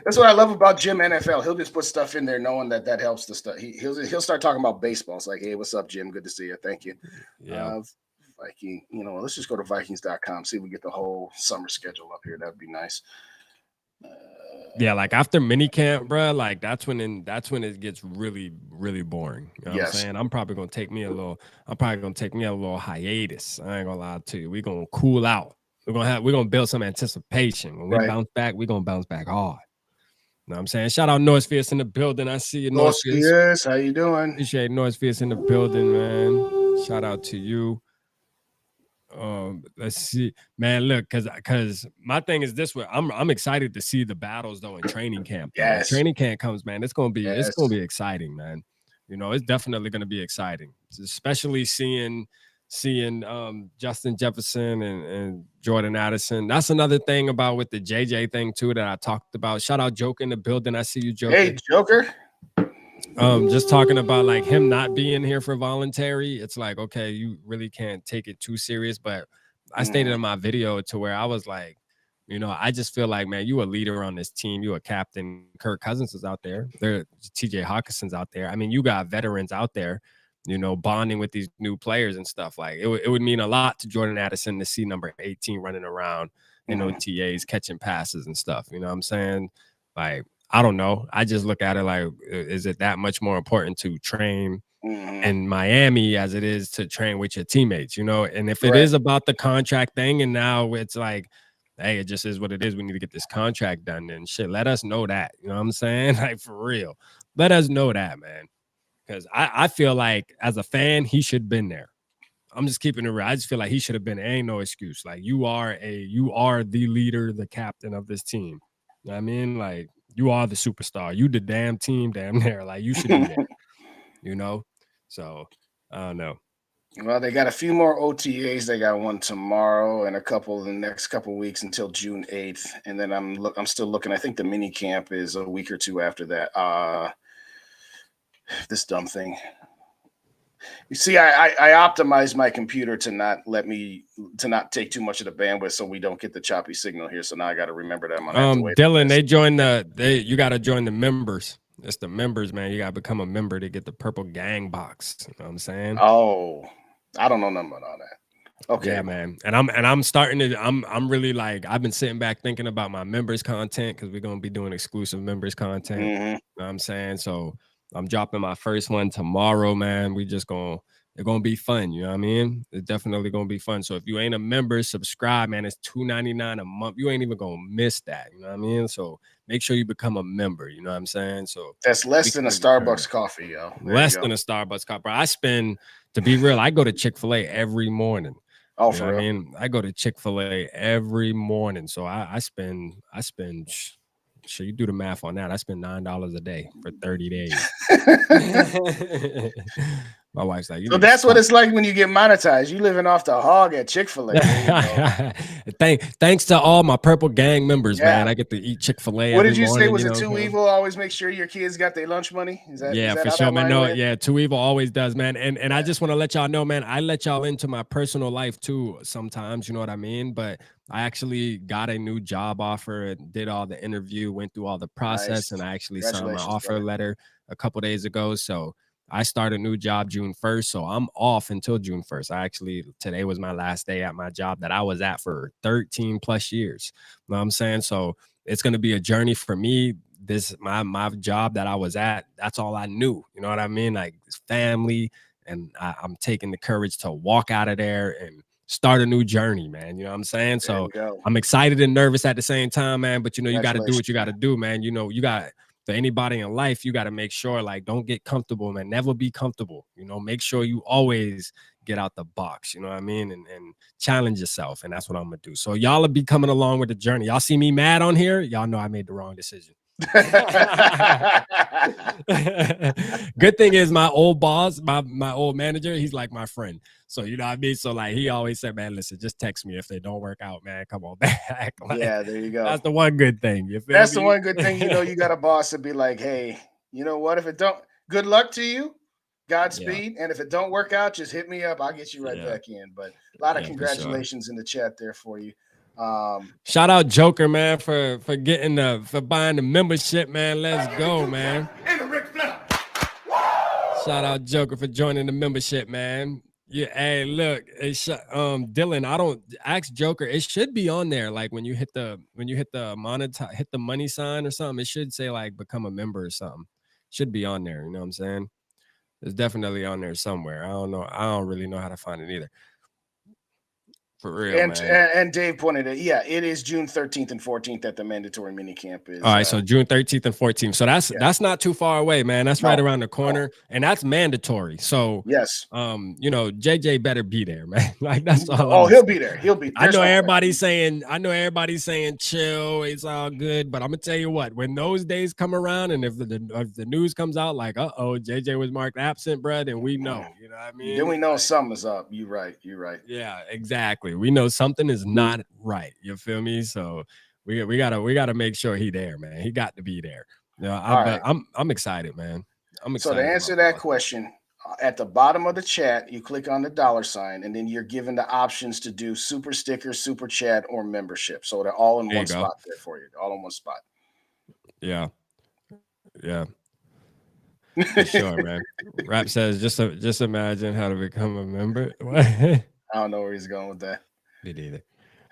That's what I love about Jim NFL. He'll just put stuff in there knowing that helps the stuff. He'll start talking about baseball. It's like, hey, what's up, Jim? Good to see you. Thank you. Yeah. Viking, let's just go to Vikings.com. See if we get the whole summer schedule up here. That'd be nice. Yeah, like after minicamp, bro, like that's when it gets really, really boring. You know what I'm saying? I'm probably gonna take me a little hiatus. I ain't gonna lie to you. We're gonna cool out. We're gonna build some anticipation. When we bounce back, we're gonna bounce back hard. know what I'm saying? Shout out North Fierce in the building. I see you, North Fierce. Yes, how you doing? Appreciate North Fierce in the building, man. Shout out to you. Let's see, man. Look, because my thing is this way. I'm excited to see the battles though in training camp. Though. When training camp comes, man, it's gonna be exciting, man. You know, it's definitely gonna be exciting, especially seeing Justin Jefferson and Jordan Addison. That's another thing about with the JJ thing too that I talked about. Shout out Joker in the building. I see you, Joker. Hey, Joker. Just talking about like him not being here for voluntary. It's like, okay, you really can't take it too serious. But I stated in my video to where I was like, you know, I just feel like, man, you a leader on this team. You a captain. Kirk Cousins is out there. TJ Hawkinson's out there. I mean, you got veterans out there, you know, bonding with these new players and stuff. Like it would mean a lot to Jordan Addison to see number 18 running around, you know, OTAs, catching passes and stuff. You know what I'm saying? Like, I don't know. I just look at it like, is it that much more important to train in Miami as it is to train with your teammates, you know? And if it is about the contract thing and now it's like, hey, it just is what it is. We need to get this contract done, then shit, let us know that. You know what I'm saying? Like, for real. Let us know that, man. Because I feel like as a fan, he should have been there. I'm just keeping it real. I just feel like he should have been there. Ain't no excuse. Like, you are the leader, the captain of this team. You know what I mean? Like, you are the superstar. You the damn team damn there. Like, you should be there. You know? So, I don't know. Well, they got a few more OTAs. They got one tomorrow and a couple the next couple weeks until June 8th. And then I'm still looking. I think the mini camp is a week or two after that. This dumb thing. You see, I optimized my computer to not take too much of the bandwidth so we don't get the choppy signal here. So now I got to remember that. Dylan, you got to join the members. It's the members, man. You got to become a member to get the purple gang box. You know what I'm saying? Oh, I don't know nothing about all that. Okay. Yeah, man. And I'm starting to, I'm really like, I've been sitting back thinking about my members content because we're going to be doing exclusive members content. You know what I'm saying? So I'm dropping my first one tomorrow, man. It's gonna be fun, you know what I mean? It's definitely gonna be fun. So if you ain't a member, subscribe, man. It's $2.99 a month. You ain't even gonna miss that, you know what I mean? So make sure you become a member, you know what I'm saying? So that's less than a Starbucks coffee, yo. Less than a Starbucks coffee. To be real, I go to Chick-fil-A every morning. Oh, for real? I mean, I go to Chick-fil-A every morning. So I spend sure, you do the math on that. I spend $9 a day for 30 days. My wife's like, so that's what it's like when you get monetized. You living off the hog at Chick-fil-A. Thanks to all my Purple Gang members, man. I get to eat Chick-fil-A. What did you say? Was it Too Evil? Always make sure your kids got their lunch money. Is that for sure, man? No, yeah, Too Evil always does, man. And I just want to let y'all know, man. I let y'all into my personal life too sometimes. You know what I mean? But I actually got a new job offer and did all the interview, went through all the process, and I actually signed my offer letter a couple days ago. So I start a new job June 1st. So I'm off until June 1st. Today was my last day at my job that I was at for 13 plus years. You know what I'm saying? So it's going to be a journey for me. My job that I was at, that's all I knew. You know what I mean? Like, family. And I'm taking the courage to walk out of there and start a new journey, man. You know what I'm saying? So I'm excited and nervous at the same time, man. But, you know, you got to do what you got to do, man. You know, for anybody in life, you got to make sure, like, don't get comfortable, man. Never be comfortable. You know, make sure you always get out the box, you know what I mean? And challenge yourself. And that's what I'm going to do. So y'all will be coming along with the journey. Y'all see me mad on here? Y'all know I made the wrong decision. Good thing is my old boss, my old manager, he's like my friend. So you know what I mean? So like he always said, man, listen, just text me if they don't work out, man. Come on back. Like, yeah, there you go. That's the one good thing. That's the one good thing. You know, you got a boss to be like, hey, you know what? If it don't, good luck to you. Godspeed. And if it don't work out, just hit me up. I'll get you right back in. But a lot of congratulations in the chat there for you. Shout out Joker, man, for buying the membership, man. Let's go, man. Shout out Joker for joining the membership, man. Yeah, hey, look, Dylan, I don't ask Joker. It should be on there. Like when you hit the money sign or something, it should say like become a member or something. Should be on there. You know what I'm saying? It's definitely on there somewhere. I don't know. I don't really know how to find it either. For real, man. And Dave pointed it. Yeah, it is June 13th and 14th that the mandatory minicamp is. All right, so June 13th and 14th. So that's not too far away, man. That's right around the corner, and that's mandatory. So yes, JJ better be there, man. Like that's all. Oh, he'll be there. He'll be. I know everybody's saying chill, it's all good, but I'm gonna tell you what, when those days come around, and if the news comes out like, JJ was marked absent, bro, then we know. You know what I mean? Then we know something's up. You're right. Yeah, exactly. We know something is not right. You feel me? So we gotta make sure he there, man. He got to be there. I'm excited, man. I'm excited. So to answer that question, at the bottom of the chat, you click on the $, and then you're given the options to do super sticker, super chat, or membership. So they're all in one spot there for you. All in one spot. Yeah. For sure, man. Rap says just imagine how to become a member. I don't know where he's going with that. Me neither.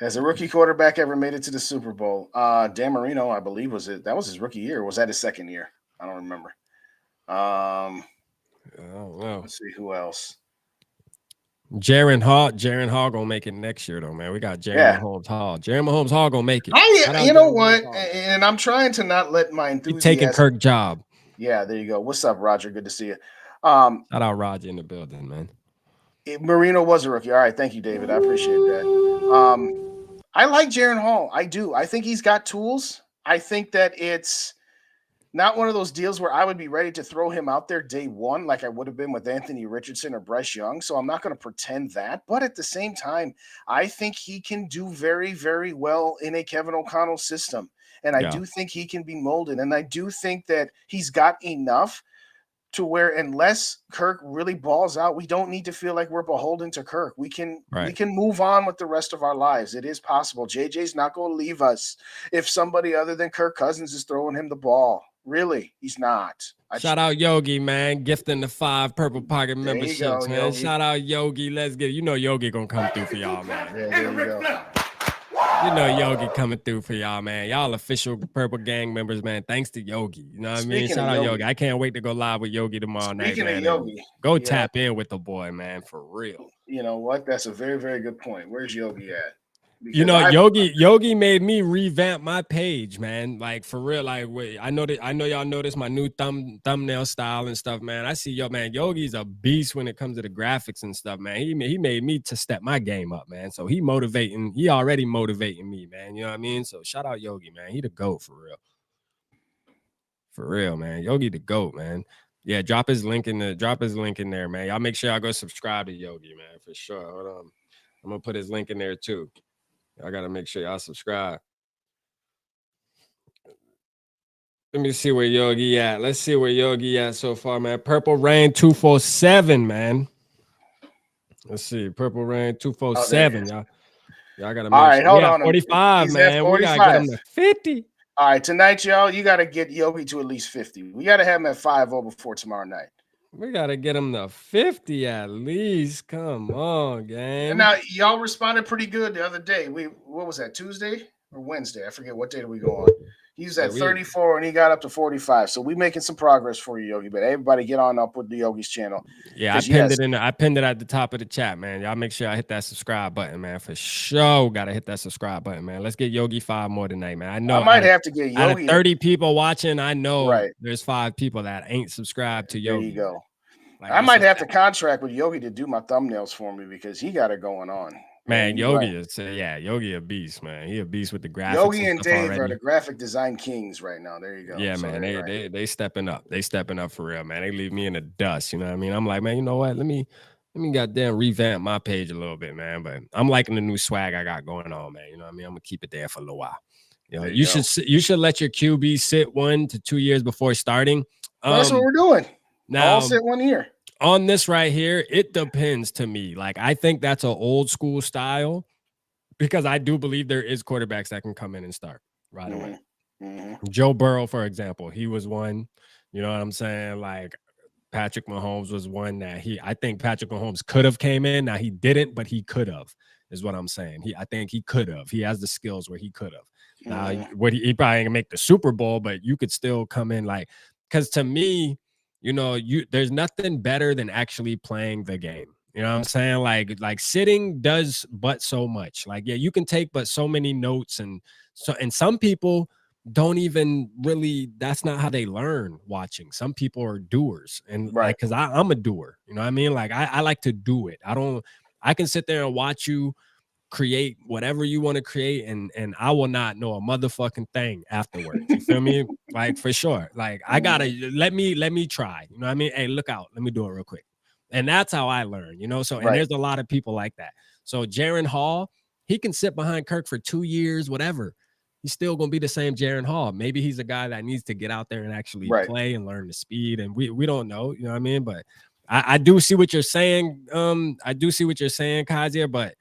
Has a rookie quarterback ever made it to the Super Bowl? Dan Marino, I believe, that was his rookie year. Or was that his second year? I don't remember. Let's see who else. Jaron Hall gonna make it next year though, man. We got Jaron Mahomes Hall. Jaron Mahomes Hall gonna make it. You know what? And I'm trying to not let my enthusiasm. He's taking Kirk job. Yeah, there you go. What's up, Roger? Good to see you. Shout out Roger in the building, man. Marino was a rookie. All right, thank you, David. I appreciate that. I like Jaron Hall. I do. I think he's got tools. I think that it's not one of those deals where I would be ready to throw him out there day one like I would have been with Anthony Richardson or Bryce Young. So I'm not going to pretend that. But at the same time, I think he can do very, very well in a Kevin O'Connell system. And I do think he can be molded. And I do think that he's got enough to where unless Kirk really balls out, we don't need to feel like we're beholden to Kirk. We can move on with the rest of our lives. It is possible. JJ's not going to leave us if somebody other than Kirk Cousins is throwing him the ball. Really, he's not. Shout out Yogi, man, gifting the 5 Purple Pocket memberships, man. Yogi. Shout out Yogi. Let's get it. You know Yogi gonna come through for y'all, man. Yeah, there you go. You know Yogi coming through for y'all, man. Y'all official Purple Gang members, man. Thanks to Yogi. You know what I mean? Shout out Yogi. I can't wait to go live with Yogi tomorrow night, man. Speaking of Yogi, go tap in with the boy, man, for real. You know what? That's a very, very good point. Where's Yogi at? Because Yogi made me revamp my page, man. Like for real. Like I know y'all noticed my new thumbnail style and stuff, man. I see man. Yogi's a beast when it comes to the graphics and stuff, man. He made me to step my game up, man. So he already motivating me, man. You know what I mean? So shout out Yogi, man. He the GOAT for real. For real, man. Yogi the GOAT, man. Yeah, drop his link in there, man. Y'all make sure y'all go subscribe to Yogi, man, for sure. Hold on. I'm gonna put his link in there too. I gotta make sure y'all subscribe. Let me see where Yogi at. Let's see where Yogi at so far, man. Purple Rain 247, man. Let's see. Purple Rain 247. Y'all gotta make all right, sure. Hold on. 45, man. 45. We gotta get him to 50. All right, tonight, y'all, you gotta get Yogi to at least 50. We gotta have him at 5-0 before tomorrow night. We gotta get him to 50 at least. Come on, gang. Now y'all responded pretty good the other day. What was that, Tuesday or Wednesday? I forget what day did we go on. He was at 34 and he got up to 45. So we making some progress for you, Yogi. But everybody get on up with the Yogi's channel. Yeah, I pinned it at the top of the chat, man. Y'all make sure I hit that subscribe button, man. For sure. Gotta hit that subscribe button, man. Let's get Yogi 5 more tonight, man. I know I might have to get Yogi. Out of 30 people watching, I know there's 5 people that ain't subscribed to Yogi. There you go. Like, I might have to contract with Yogi to do my thumbnails for me because he got it going on. Man, Yogi Yogi a beast, man. He a beast with the graphics. Yogi and Dave are the graphic design kings right now. There you go. Yeah, man. They stepping up. They stepping up for real, man. They leave me in the dust. You know what I mean? I'm like, man, you know what? Let me goddamn revamp my page a little bit, man. But I'm liking the new swag I got going on, man. You know what I mean? I'm gonna keep it there for a little while. You know, you should let your QB sit 1 to 2 years before starting. That's what we're doing. Now, all sit 1 year. On this right here, it depends to me. Like, I think that's an old school style because I do believe there is quarterbacks that can come in and start right away. Mm-hmm. Joe Burrow, for example, he was one. You know what I'm saying? Like, Patrick Mahomes was one that I think Patrick Mahomes could have came in. Now, he didn't, but he could have, is what I'm saying. I think he could have. He has the skills where he could have. Now, he probably ain't gonna make the Super Bowl, but you could still come in because to me, you know, there's nothing better than actually playing the game. You You know what I'm saying? Like sitting does but so much. Like, yeah, you can take but so many notes, and some people don't even really, that's not how they learn watching. Some people are doers, and Right. like, because I'm a doer, you know what I mean? Like I like to do it. I can sit there and watch you create whatever you want to create, and I will not know a motherfucking thing afterwards. You feel me? Like, for sure. Like, I gotta let me try. You know what I mean? Hey, look out, let me do it real quick. And that's how I learn, you know. So, and Right. there's a lot of people like that. So Jaron Hall, he can sit behind Kirk for 2 years, whatever. He's still gonna be the same Jaron Hall. Maybe he's a guy that needs to get out there and actually Right. play and learn the speed. And we don't know, you know what I mean? But I do see what you're saying. I do see what you're saying, Kazir, but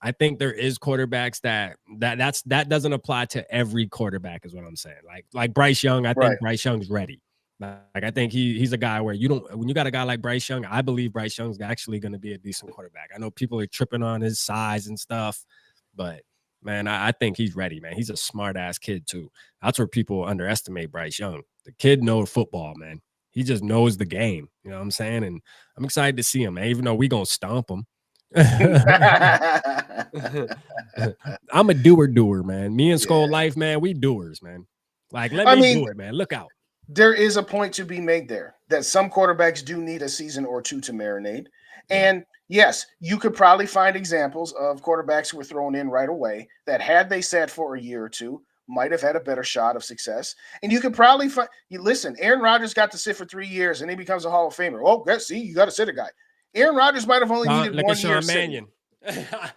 I think there is quarterbacks that doesn't apply to every quarterback, is what I'm saying. Like Bryce Young, I think Bryce Young's ready. Like, I think he's a guy where when you got a guy like Bryce Young, I believe Bryce Young's actually going to be a decent quarterback. I know people are tripping on his size and stuff, but man, I think he's ready, man. He's a smart ass kid too. That's where people underestimate Bryce Young. The kid knows football, man. He just knows the game. You know what I'm saying? And I'm excited to see him, man, even though we gonna stomp him. I'm a doer, man. Me and SKOL Life, man, we doers, man. Like, let me do it, man. Look out. There is a point to be made there that some quarterbacks do need a season or two to marinate. And yes, you could probably find examples of quarterbacks who were thrown in right away that, had they sat for a year or two, might have had a better shot of success. And you could probably find, listen, Aaron Rodgers got to sit for 3 years and he becomes a Hall of Famer. Oh, see, you got to sit a guy. Aaron Rodgers might have only needed 1 year. Mannion.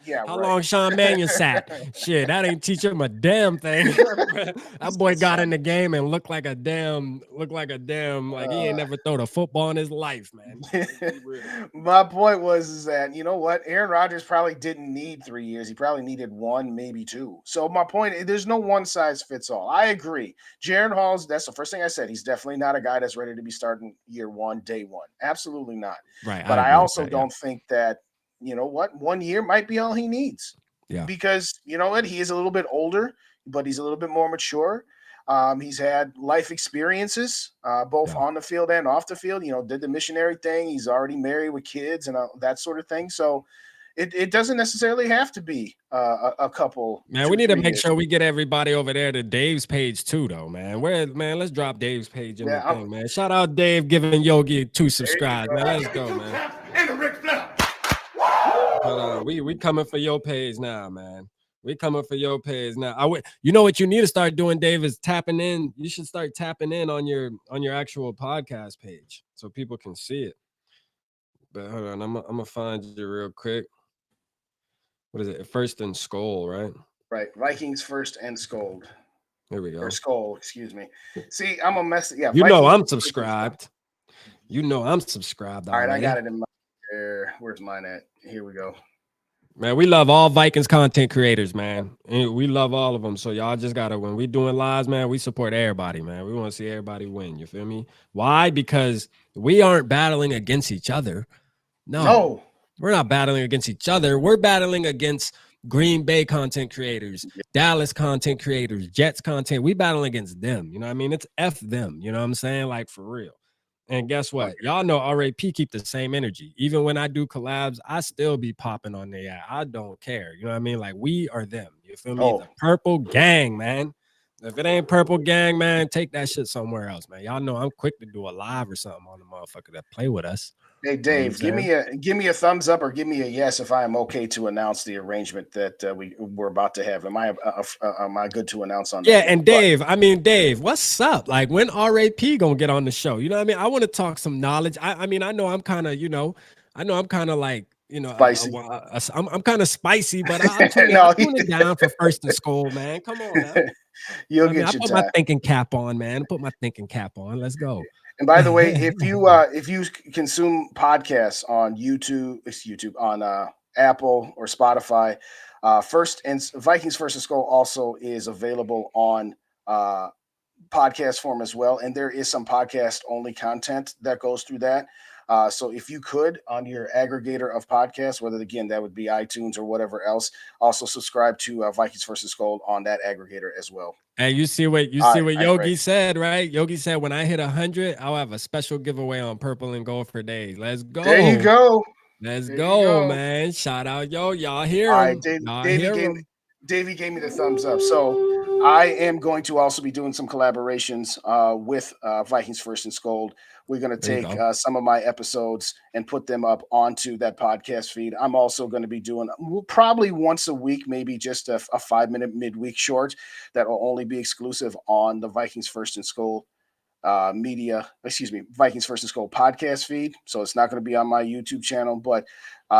Yeah, how long Sean Mannion sat? Shit, that ain't teach him a damn thing. That boy got in the game and looked like a damn, like he ain't never thrown a football in his life, man. My point was that, you know what, Aaron Rodgers probably didn't need 3 years. He probably needed 1, maybe 2. So my point, there's no one size fits all. I agree. Jaron Hall's, that's the first thing I said. He's definitely not a guy that's ready to be starting year 1, day 1. Absolutely not. Right. But I also don't think that, you know what, 1 year might be all he needs. Yeah. Because, you know what, he is a little bit older, but he's a little bit more mature. He's had life experiences, both on the field and off the field. You know, did the missionary thing. He's already married with kids and that sort of thing. So it doesn't necessarily have to be a couple. Man, we need to make sure we get everybody over there to Dave's page too, though, man. Let's drop Dave's page in the thing, man. Shout out Dave giving Yogi 2 subscribes, man. Let's go, man. And the Ric Flair. We coming for your page now, man. We coming for your page now. You know what you need to start doing, Dave, is tapping in. You should start tapping in on your actual podcast page so people can see it. But hold on, I'm gonna find you real quick. What is it? First and SKOL, right? Right. Vikings First and SKOL. There we go. Or SKOL, excuse me. See, I'm a mess. Yeah. You know I'm subscribed. You know I'm subscribed. All right, I got it in my there. Where's mine at? Here we go. Man, we love all Vikings content creators, man. And we love all of them. So y'all just gotta, when we doing lives, man, we support everybody, man. We want to see everybody win. You feel me? Why? Because we aren't battling against each other. No, we're not battling against each other. We're battling against Green Bay content creators, Dallas content creators, Jets content. We battling against them. You know what I mean? It's F them. You know what I'm saying? Like, for real. And guess what? Y'all know RAP keep the same energy. Even when I do collabs, I still be popping on their ass. I don't care. You know what I mean? Like, we are them. You feel me? The Purple Gang, man. If it ain't Purple Gang, man, take that shit somewhere else, man. Y'all know I'm quick to do a live or something on the motherfucker that play with us. Hey, Dave, give me a thumbs up or give me a yes if I am okay to announce the arrangement that we're about to have. Am I good to announce on that? Yeah, and Dave, what's up? Like, when RAP gonna get on the show? You know what I mean? I want to talk some knowledge. I mean, I know I'm kind of, like, spicy. I'm kind of spicy, but I'm tuning it down for First and SKOL, man. Come on now. I put my thinking cap on, man. Put my thinking cap on. Let's go. And by the way, if you consume podcasts on YouTube, on Apple or Spotify, Vikings First and SKOL also is available on podcast form as well. And there is some podcast only content that goes through that. So if you could, on your aggregator of podcasts, whether again that would be iTunes or whatever else, also subscribe to Vikings First and SKOL on that aggregator as well. And you see what Yogi said, right? Yogi said, when I hit 100, I'll have a special giveaway on Purple and Gold for days. Let's go. There you go. Let's There you go, man. Shout out, yo. Y'all hear All him. right, Y'all hear him. Davey gave me the thumbs up. So I am going to also be doing some collaborations with Vikings First and Scold. We're going to There you take go. some of my episodes and put them up onto that podcast feed. I'm also going to be doing probably once a week, maybe just a 5-minute midweek short that will only be exclusive on the Vikings First and Scold Vikings First and Scold podcast feed. So it's not going to be on my YouTube channel, but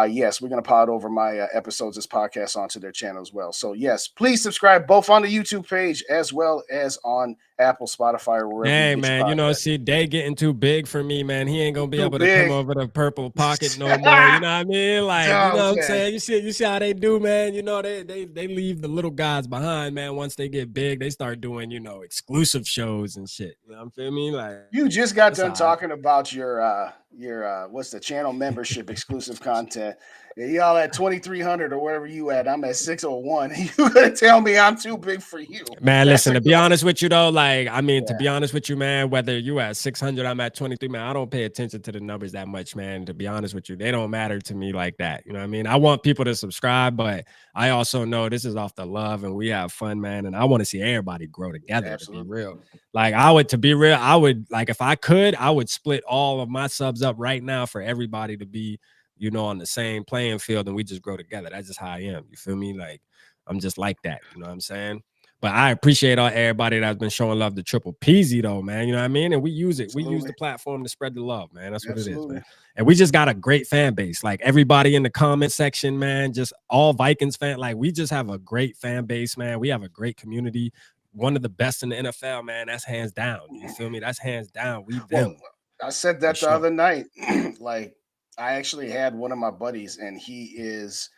yes, we're going to pod over my episodes as podcasts onto their channel as well. So yes, please subscribe both on the YouTube page as well as on Apple, Spotify, or wherever. Hey, you get man, your podcast. see, they getting too big for me, man. He ain't gonna be Too able big. to come over the purple pocket no more. You know what I mean? Like, you know what I'm Okay. saying? You see how they do, man. You know, they leave the little guys behind, man. Once they get big, they start doing, you know, exclusive shows and shit. You know what I'm feel me? Like, You just got that's done all right. talking about your what's the channel membership exclusive content. Y'all at 2,300 or wherever you at. I'm at 601. You gonna tell me I'm too big for you? Man, That's listen, a to be good- honest with you though, like, I mean, to Yeah. be honest with you, man, whether you at 600, I'm at 23, man, I don't pay attention to the numbers that much, man. To be honest with you, they don't matter to me like that. You know what I mean? I want people to subscribe, but I also know this is off the love and we have fun, man. And I want to see everybody grow together, Absolutely. to be real. Like, I would, like, if I could, I would split all of my subs up right now for everybody to be, you know, on the same playing field and we just grow together. That's just how I am. You feel me? Like, I'm just like that. You know what I'm saying? But I appreciate everybody that's been showing love to Triple Peasy, though, man. You know what I mean? And we use it. Absolutely. We use the platform to spread the love, man. That's what it is, Absolutely. man. And we just got a great fan base. Like, everybody in the comment section, man, just all Vikings fan. Like, we just have a great fan base, man. We have a great community. One of the best in the NFL, man. That's hands down. You feel me? That's hands down. We them. Well, I said that For the sure. other night. Like, I actually had one of my buddies, and he's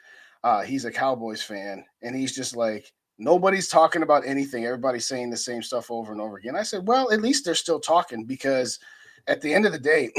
a Cowboys fan, and he's just like, nobody's talking about anything. Everybody's saying the same stuff over and over again. I said, well, at least they're still talking, because at the end of the day,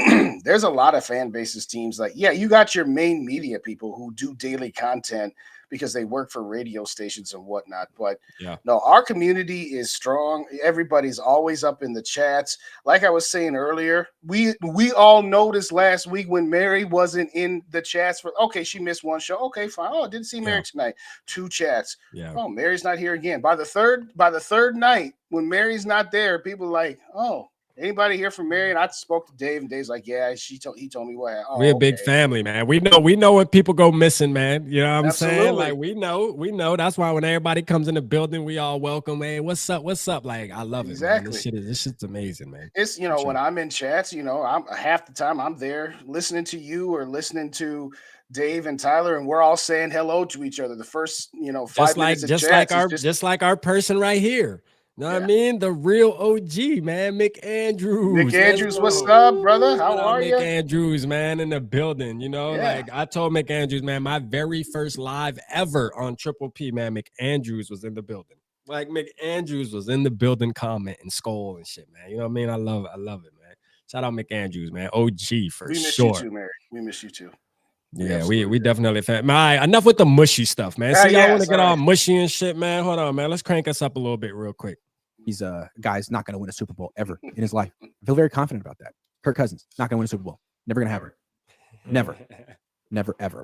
there's a lot of fan bases, teams like, yeah, you got your main media people who do daily content because they work for radio stations and whatnot. But Yeah. no, our community is strong. Everybody's always up in the chats. Like I was saying earlier, we all noticed last week when Mary wasn't in the chats for, okay, she missed one show. Okay, fine. Oh, didn't see Mary tonight. 2 chats. Yeah. Oh, Mary's not here again. By the third night, when Mary's not there, people are like, oh, anybody here from Mary? And I spoke to Dave, and Dave's like, yeah, he told me what. Oh, We're a big family, man. We know when people go missing, man. You know what I'm saying? Absolutely. Like, we know. That's why when everybody comes in the building, we all welcome, man. What's up? Like, I love it, man. This shit's amazing, man. It's, you know, when I'm in chats, you know, I'm half the time I'm there listening to you or listening to Dave and Tyler, and we're all saying hello to each other. The first, you know, 5 minutes of chats just like our person right here. You know what I mean? The real OG, man. Mick Andrews. Mick Andrews, what's up, brother? How are you? Mick Andrews, man, in the building. You know, Yeah. like I told Mick Andrews, man, my very first live ever on Triple P, man, Mick Andrews was in the building. Like, Mick Andrews was in the building commenting SKOL and shit, man. You know what I mean? I love it, man. Shout out Mick Andrews, man. OG for sure. We miss you too, Mary. We miss you too. Yeah, we definitely fan. All right, enough with the mushy stuff, man. See, y'all want to get all mushy and shit, man. Hold on, man. Let's crank us up a little bit real quick. He's a guy's not going to win a Super Bowl ever in his life. I feel very confident about that. Kirk Cousins not going to win a Super Bowl. Never going to happen. Never, ever.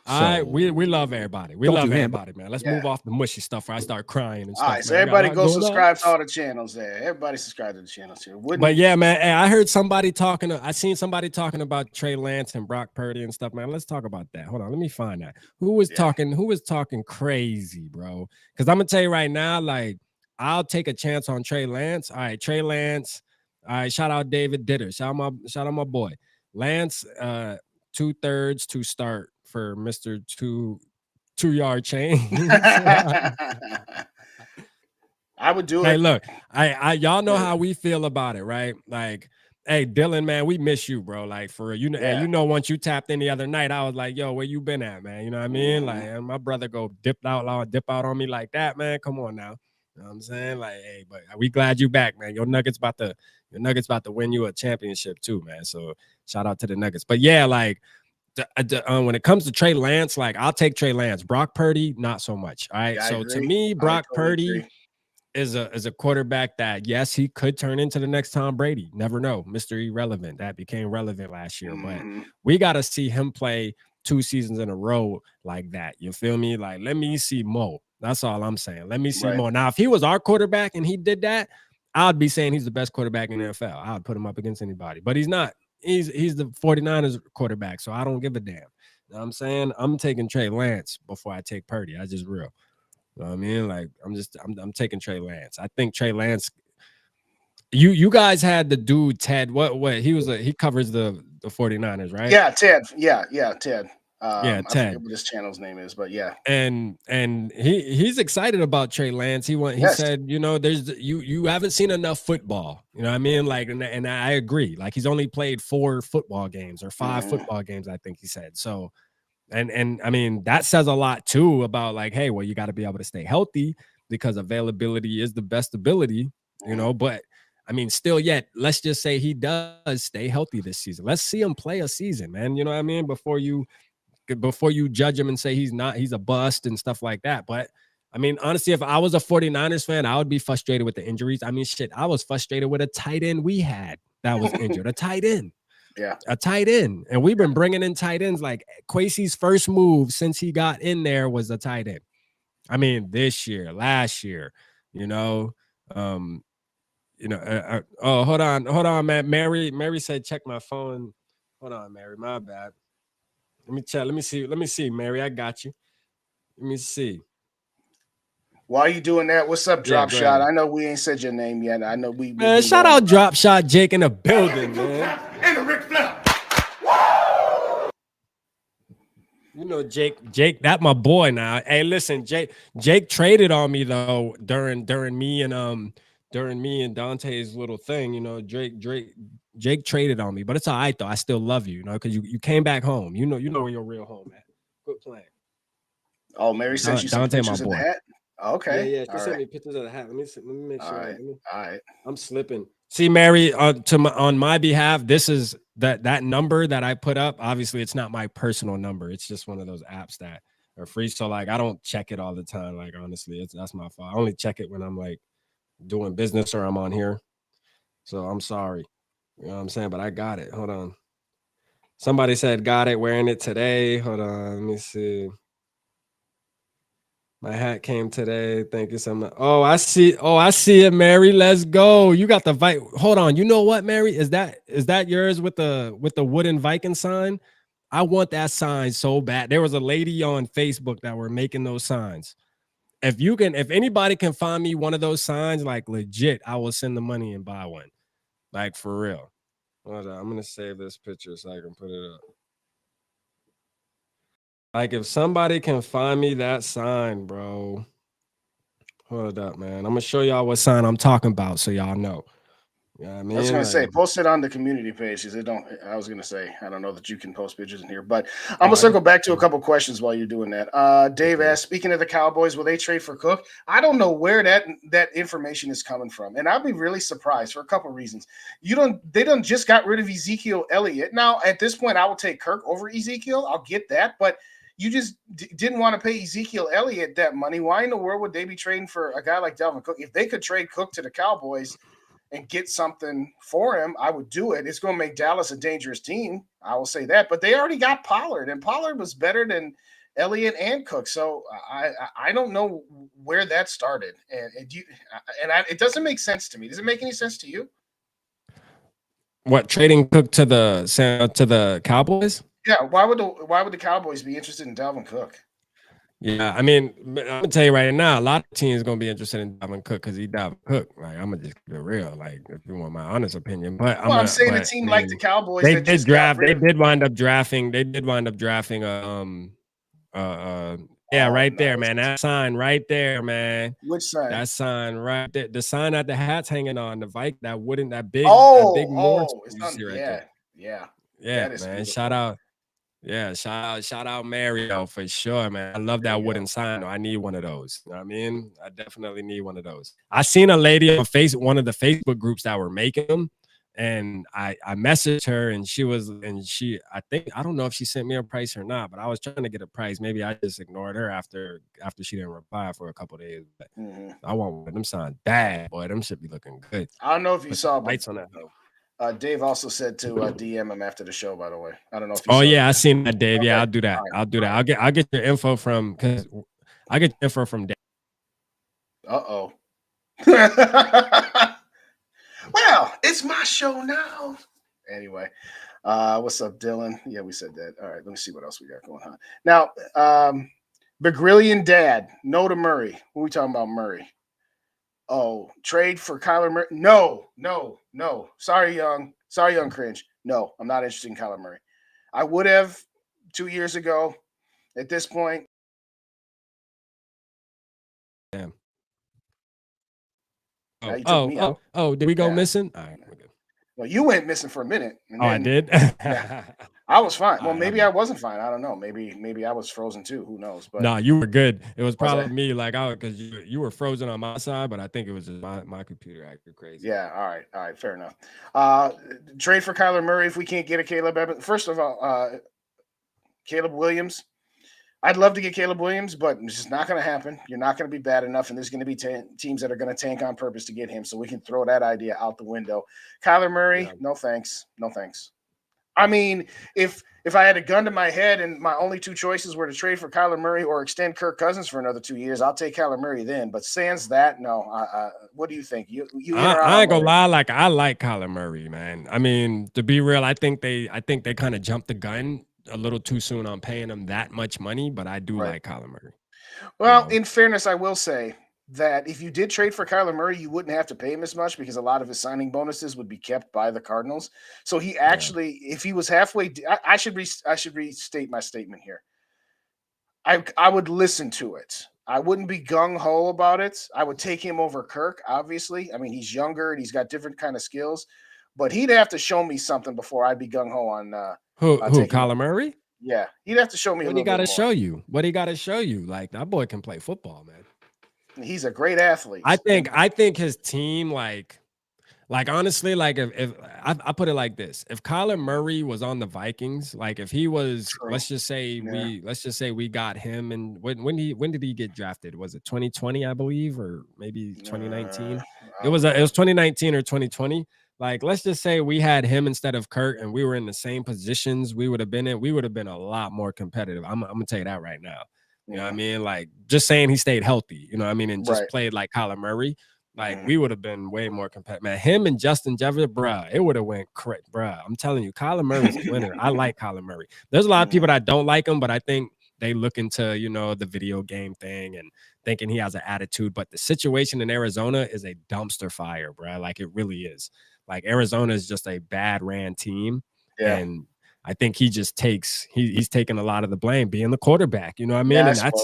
All right, we love everybody. We love everybody, man. Let's move off the mushy stuff where I start crying and stuff. All right, so everybody go subscribe to all the channels there. Everybody subscribe to the channels here. But yeah, man, hey, I heard somebody talking. I seen somebody talking about Trey Lance and Brock Purdy and stuff, man. Let's talk about that. Hold on, let me find that. Who was talking crazy, bro? Because I'm gonna tell you right now, like, I'll take a chance on Trey Lance. All right, Trey Lance. All right, shout out David Ditter. Shout out my boy Lance. 2/3 to start for Mr. 2-yard chain. I would do it. Hey, look, I y'all know how we feel about it, right? Like, hey, Dylan, man, we miss you, bro. Like, for real. And you know, once you tapped in the other night, I was like, yo, where you been at, man? You know what I mean? Like, and my brother go dip out on me like that, man. Come on now. You know what I'm saying? Like, hey, but we glad you back, man. Your Nuggets about to win you a championship too, man. So shout out to the Nuggets. But yeah, like, when it comes to Trey Lance, like, I'll take Trey Lance. Brock Purdy, not so much. All right. Yeah, so to me, Brock Purdy. is a quarterback that, yes, he could turn into the next Tom Brady. Never know. Mr. Irrelevant. That became relevant last year. But we got to see him play 2 seasons in a row like that. You feel me? Like, let me see more. That's all I'm saying. Let me see more. Now, if he was our quarterback and he did that, I'd be saying he's the best quarterback in the NFL. I would put him up against anybody. But he's not. He's the 49ers quarterback, so I don't give a damn. You know what I'm saying? I'm taking Trey Lance before I take Purdy. That's just real. You know what I mean? Like, I'm taking Trey Lance. I think Trey Lance. You guys had the dude Ted. What he covers the 49ers, right? Yeah, Ted. Yeah, Ted. Ted. I forget what his channel's name is, but yeah. And he's excited about Trey Lance. He said, you know, there's you haven't seen enough football. You know what I mean? Like, and I agree. Like, he's only played 4 football games or 5 football games, I think he said. So. And I mean, that says a lot too about like, hey, well, you got to be able to stay healthy because availability is the best ability, you know. But I mean, still yet, let's just say he does stay healthy this season. Let's see him play a season, man. You know what I mean? Before you judge him and say he's a bust and stuff like that. But I mean, honestly, if I was a 49ers fan, I would be frustrated with the injuries. I mean, shit, I was frustrated with a tight end we had that was injured, a tight end. Yeah, a tight end. And we've been bringing in tight ends. Like, Kwesi's first move since he got in there was a tight end. I mean, this year, last year, you know. Oh, hold on, man. Mary said, check my phone. Hold on, Mary, my bad. Let me check. Let me see, Mary. I got you. Let me see. While you doing that, what's up, Drop Shot? I know we ain't said your name yet. I know man, shout out Drop Shot Jake in the building, man. And the Ric Flair. You know, Jake, that my boy now. Hey, listen, Jake traded on me though during me and Dante's little thing. You know, Jake traded on me, but it's all right though. I still love you, you know, because you came back home. You know where your real home at. Quit playing. Oh, Mary sent you some pictures of the hat. Okay. Yeah. She sent me pictures of the hat. Let me make sure. All right. I'm slipping. See, Mary, on my behalf, this is that number that I put up. Obviously, it's not my personal number. It's just one of those apps that are free. So, like, I don't check it all the time. Like, honestly, that's my fault. I only check it when I'm like doing business or I'm on here. So I'm sorry. You know what I'm saying? But I got it. Hold on. Somebody said got it. Wearing it today. Hold on. Let me see. My hat came today. Thank you so much. Oh, I see it, Mary. Let's go. You got the Hold on. You know what, Mary? Is that yours with the wooden Viking sign? I want that sign so bad. There was a lady on Facebook that were making those signs. If anybody can find me one of those signs, like legit, I will send the money and buy one. Like for real. Hold on. I'm gonna save this picture so I can put it up. Like, if somebody can find me that sign, bro. Hold up, man. I'm going to show y'all what sign I'm talking about so y'all know. You know what I mean? I was going to say, post it on the community page because I was going to say, I don't know that you can post pictures in here, but I'm going to circle back to a couple questions while you're doing that. Dave asked, speaking of the Cowboys, will they trade for Cook? I don't know where that information is coming from, and I'll be really surprised for a couple reasons. They just got rid of Ezekiel Elliott. Now, at this point, I will take Kirk over Ezekiel. I'll get that, but you just didn't want to pay Ezekiel Elliott that money. Why in the world would they be trading for a guy like Dalvin Cook? If they could trade Cook to the Cowboys and get something for him, I would do it. It's going to make Dallas a dangerous team. I will say that. But they already got Pollard, and Pollard was better than Elliott and Cook. So I don't know where that started. It doesn't make sense to me. Does it make any sense to you? What, trading Cook to the Cowboys? Yeah, why would the Cowboys be interested in Dalvin Cook? Yeah, I mean, I'm gonna tell you right now, a lot of teams gonna be interested in Dalvin Cook because he's Dalvin Cook. Like, I'm gonna just be real, like, if you want my honest opinion. But I'm saying a team like the Cowboys, they did wind up drafting. Yeah, right there, man. That sign right there, man. Which sign? That sign right there. The sign that the hat's hanging on, the Viking, that big Morris. Yeah, man. Shout out. Yeah, shout out Mario for sure, man. I love that wooden sign. I need one of those. You know what I mean? I definitely need one of those. I seen a lady on one of the Facebook groups that were making them. And I messaged her, and I think, I don't know if she sent me a price or not, but I was trying to get a price. Maybe I just ignored her after she didn't reply for a couple of days. But I want one of them signs bad, boy. Them should be looking good. I don't know if you saw, but lights on that though. Dave also said to DM him after the show, by the way. I don't know if you Oh saw yeah, that. I seen that, Dave. Yeah, Okay. I'll do that. All right. I'll do that. I'll get your info from, because I get your info from Dave. Uh-oh. Well, it's my show now. Anyway, what's up, Dylan? Yeah, we said that. All right, let me see what else we got going on. Now, Begrillion Dad, no to Murray. What are we talking about, Murray? Oh, trade for Kyler Murray? No. Sorry, Young Cringe. No, I'm not interested in Kyler Murray. I would have 2 years ago. At this point, Damn. now you took me out. Oh, did we go missing? All right, we're good. Well, you went missing for a minute. And I did. Yeah, I was fine. Well, All maybe right. I wasn't fine. I don't know. Maybe I was frozen too. Who knows? But No, you were good. It was probably I? me, like, because you were frozen on my side, but I think it was just my computer acted crazy. Yeah. All right. Fair enough. Trade for Kyler Murray if we can't get a Caleb Evans. First of all, Caleb Williams. I'd love to get Caleb Williams, but it's just not going to happen. You're not going to be bad enough, and there's going to be teams that are going to tank on purpose to get him, so we can throw that idea out the window. Kyler Murray, no thanks. No thanks. I mean, if I had a gun to my head and my only two choices were to trade for Kyler Murray or extend Kirk Cousins for another 2 years, I'll take Kyler Murray then. But sans that, no. What do you think? I ain't gonna lie, like, I like Kyler Murray, man. I mean, to be real, I think they kind of jumped the gun a little too soon on paying him that much money, but I do like Kyler Murray. Well, in fairness, I will say that if you did trade for Kyler Murray, you wouldn't have to pay him as much because a lot of his signing bonuses would be kept by the Cardinals. So he actually, if he was halfway, I should restate my statement here. I would listen to it. I wouldn't be gung-ho about it. I would take him over Kirk, obviously. I mean, he's younger and he's got different kind of skills, but he'd have to show me something before I'd be gung-ho on who Kyler Murray? Yeah, he'd have to show me. What he got to show you? What he got to show you? Like, that boy can play football, man. He's a great athlete. I think his team, like honestly, like if I put it like this: if Kyler Murray was on the Vikings, like if he was, let's just say we got him, and when did he get drafted? Was it 2020, I believe, or maybe 2019? It was 2019 or 2020. Like, let's just say we had him instead of Kirk, and we were in the same positions we would have been a lot more competitive. I'm gonna tell you that right now. You know what I mean? Like, just saying he stayed healthy, you know what I mean, and just played like Kyler Murray, like we would have been way more competitive. Man, him and Justin Jefferson, bruh, it would have went crazy, bruh. I'm telling you, Kyler Murray's a winner. I like Kyler Murray. There's a lot of people that don't like him, but I think they look into, the video game thing and thinking he has an attitude. But the situation in Arizona is a dumpster fire, bruh. Like, it really is. Like, Arizona is just a bad ran team. Yeah. And I think he just he's taking a lot of the blame being the quarterback. You know what I mean? Yeah, and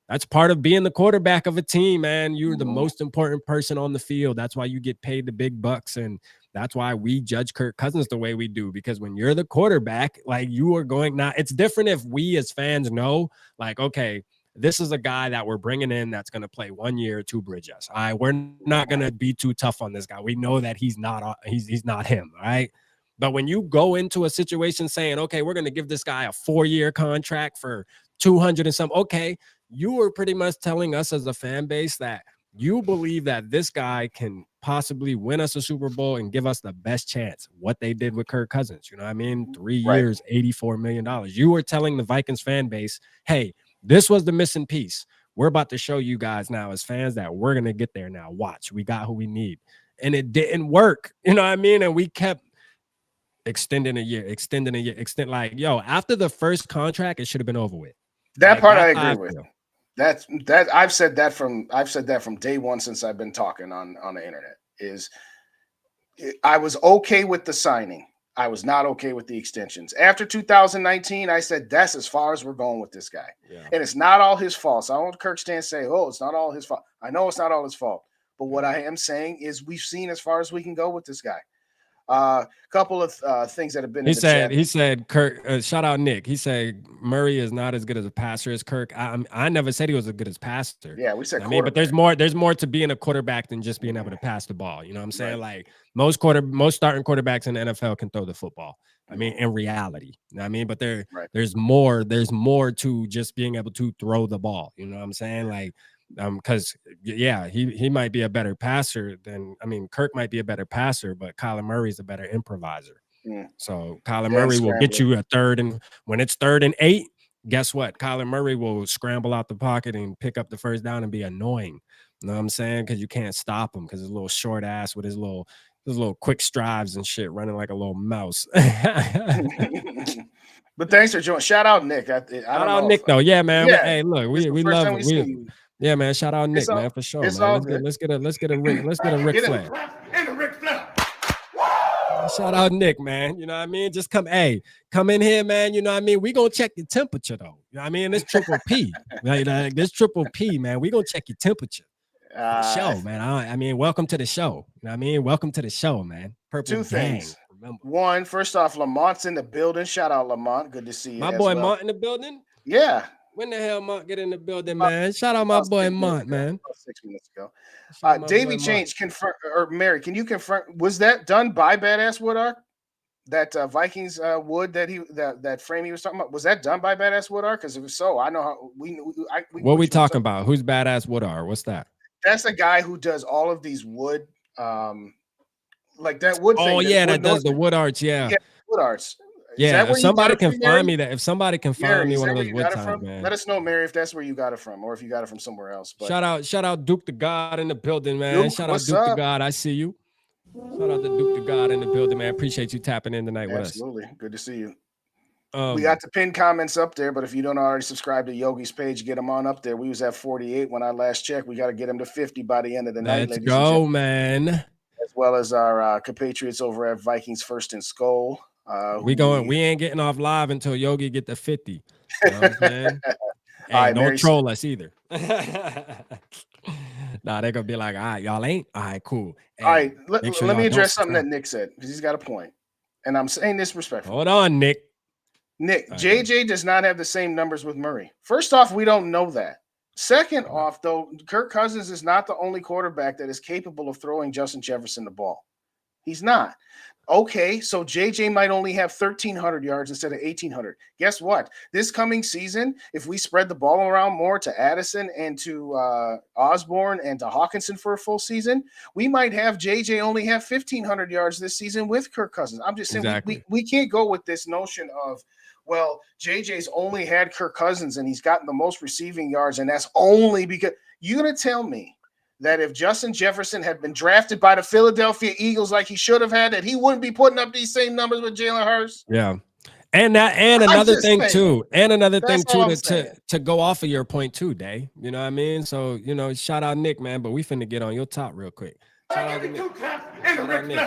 that's part of being the quarterback of a team, man. You're the most important person on the field. That's why you get paid the big bucks. And that's why we judge Kirk Cousins the way we do, because when you're the quarterback, like, you are going, now it's different if we as fans know, like, okay, this is a guy that we're bringing in that's going to play 1 year to bridge us. All right, we're not going to be too tough on this guy. We know that he's not him, all right? But when you go into a situation saying, okay, we're going to give this guy a 4-year contract for 200 and some, okay, you are pretty much telling us as a fan base that you believe that this guy can possibly win us a Super Bowl and give us the best chance. What they did with Kirk Cousins, you know what I mean? 3 years, $84 million. You were telling the Vikings fan base, hey, this was the missing piece. We're about to show you guys now as fans that we're going to get there now. Watch, we got who we need. And it didn't work, you know what I mean? And we kept extending a year, like, yo, after the first contract, it should have been over with. That part I agree with. That I've said that from day one since I've been talking on the internet. Is I was okay with the signing. I was not okay with the extensions. After 2019, I said that's as far as we're going with this guy. Yeah. And it's not all his fault. So I don't want Kirk Stan say, oh, it's not all his fault. I know it's not all his fault. But what I am saying is we've seen as far as we can go with this guy. Couple of things that have been He in the said, chat. he said, Kirk, shout out Nick. He said Murray is not as good as a passer as Kirk. I never said he was as good as passer. Yeah, we said I mean, but there's more to being a quarterback than just being able to pass the ball. You know what I'm saying? Like most starting quarterbacks in the NFL can throw the football. I mean, in reality, you know what I mean, but there's more to just being able to throw the ball. You know what I'm saying? Like, because he might be a better passer than, I mean, Kirk might be a better passer, but Kyler Murray's a better improviser. So Kyler Murray will get you a third, and when it's 3rd and 8, guess what? Kyler Murray will scramble out the pocket and pick up the first down and be annoying. You know what I'm saying? Because you can't stop him because his little short ass with his little quick strides and shit, running like a little mouse. But thanks for joining. Shout out Nick. Shout out Nick though. Yeah, man. Yeah. Hey, look, we love it. Yeah, man. Shout out Nick, man, for sure. Man. Let's get a Ric Flair. Shout out Nick, man. You know what I mean? Just come in here, man. You know what I mean? We gonna check your temperature though. You know what I mean? This triple P. This triple P, man. We gonna check your temperature. The show, man. I mean, welcome to the show. You know what I mean? Welcome to the show, man. Purple 2 things. Remember. One, first off, Lamont's in the building. Shout out Lamont. Good to see you. My boy Mont in the building? Yeah. When the hell Mont get in the building, man? Shout out my boy Mont, man. 6 minutes ago. Davey Change, confirm, or Mary, can you confirm, was that done by Badass Woodard? That Vikings wood that frame he was talking about, was that done by Badass Woodard? Because if so, I know how what we talking about? Who's Badass Woodard? What's that? That's a guy who does all of these wood, like that wood thing. Oh yeah, that does the wood arts. Yeah, wood arts. Yeah, if somebody can find me that, if somebody can find me one of those wood times, man. Let us know, Mary, if that's where you got it from, or if you got it from somewhere else. But shout out Duke the God in the building, man. Shout out Duke the God. I see you. Shout out to Duke the God in the building, man. Appreciate you tapping in tonight with us. Absolutely, good to see you. We got the pinned comments up there, but if you don't already subscribe to Yogi's page, get them on up there. We was at 48 when I last checked. We got to get them to 50 by the end of the night. Let's go, man. As well as our compatriots over at Vikings First and SKOL. We ain't getting off live until Yogi get to 50. You know what I'm saying? Hey, don't troll us either. Nah, they're gonna be like, all right, y'all ain't. All right, cool. Hey, all right, let me address something that Nick said, because he's got a point. And I'm saying this respectfully. Hold on, Nick. JJ does not have the same numbers with Murray. First off, we don't know that. Second off, though, Kirk Cousins is not the only quarterback that is capable of throwing Justin Jefferson the ball. He's not. Okay, so JJ might only have 1,300 yards instead of 1,800. Guess what? This coming season, if we spread the ball around more to Addison and to Osborne and to Hawkinson for a full season, we might have JJ only have 1,500 yards this season with Kirk Cousins. I'm just saying we can't go with this notion of, well, JJ's only had Kirk Cousins and he's gotten the most receiving yards, and that's only because you're going to tell me that if Justin Jefferson had been drafted by the Philadelphia Eagles like he should have had, that he wouldn't be putting up these same numbers with Jalen Hurts. Yeah. And another thing too, to go off of your point too, Day. You know what I mean? So, you know, shout out Nick, man, but we finna get on your top real quick. Shout out to Nick.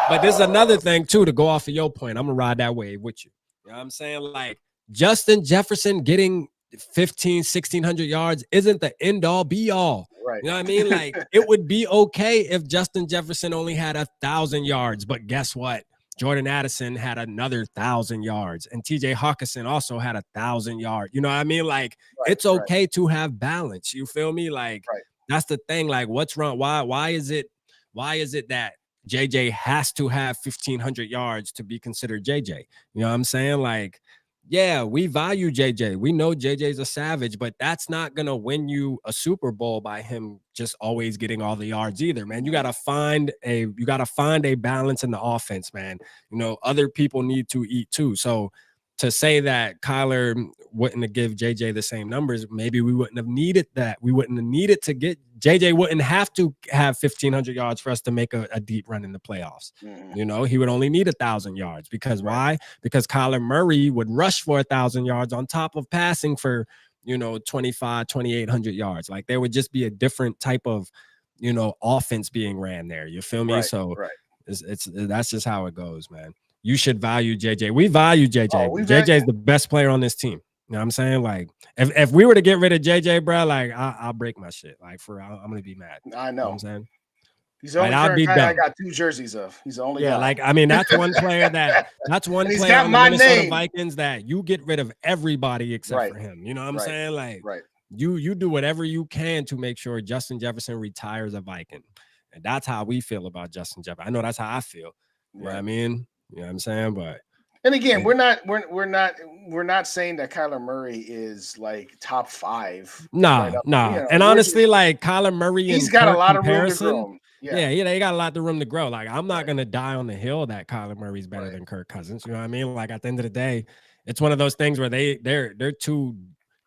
But this is another thing too, to go off of your point. I'm gonna ride that wave with you. You know what I'm saying? Like Justin Jefferson getting 1,600 yards isn't the end all be all. Right. You know what I mean? Like it would be okay if Justin Jefferson only had 1,000 yards, but guess what? Jordan Addison had another 1,000 yards, and TJ Hawkinson also had 1,000 yards. You know what I mean? Like it's okay to have balance. You feel me? Like that's the thing. Like what's wrong? Why is it that JJ has to have 1,500 yards to be considered JJ? You know what I'm saying? Like, yeah, we value JJ. We know JJ's a savage, but that's not going to win you a Super Bowl by him just always getting all the yards either, man. You got to find a balance in the offense, man. You know, other people need to eat too. So to say that Kyler wouldn't have give JJ the same numbers, maybe we wouldn't have needed that. We wouldn't have needed to get JJ wouldn't have to have 1,500 yards for us to make a deep run in the playoffs. You know, he would only need 1,000 yards because why? Because Kyler Murray would rush for 1,000 yards on top of passing for, 2,800 yards. Like there would just be a different type of, offense being ran there. You feel me? That's just how it goes, man. You should value JJ. We value JJ. JJ is the best player on this team. You know what I'm saying? Like, if we were to get rid of JJ, bro, like, I'll break my shit. Like, I'm going to be mad. I know. You know what I'm saying? He's the only I'd current be guy I dumb. got 2 jerseys of. He's the only guy. Like, I mean, that's one player that's one And he's player got on the my Minnesota name. Vikings that you get rid of everybody except Right. for him. You know what I'm Right. saying? Like, Right. you do whatever you can to make sure Justin Jefferson retires a Viking. And that's how we feel about Justin Jefferson. I know that's how I feel. You know what I mean? You know what I'm saying? But and again, we're not saying that Kyler Murray is like top 5. Nah. Right you know, and honestly, like Kyler Murray, he's got a lot of room to grow. Yeah, they got a lot of room to grow. Like, I'm not gonna die on the hill that Kyler Murray's better than Kirk Cousins. You know what I mean? Like, at the end of the day, it's one of those things where they're two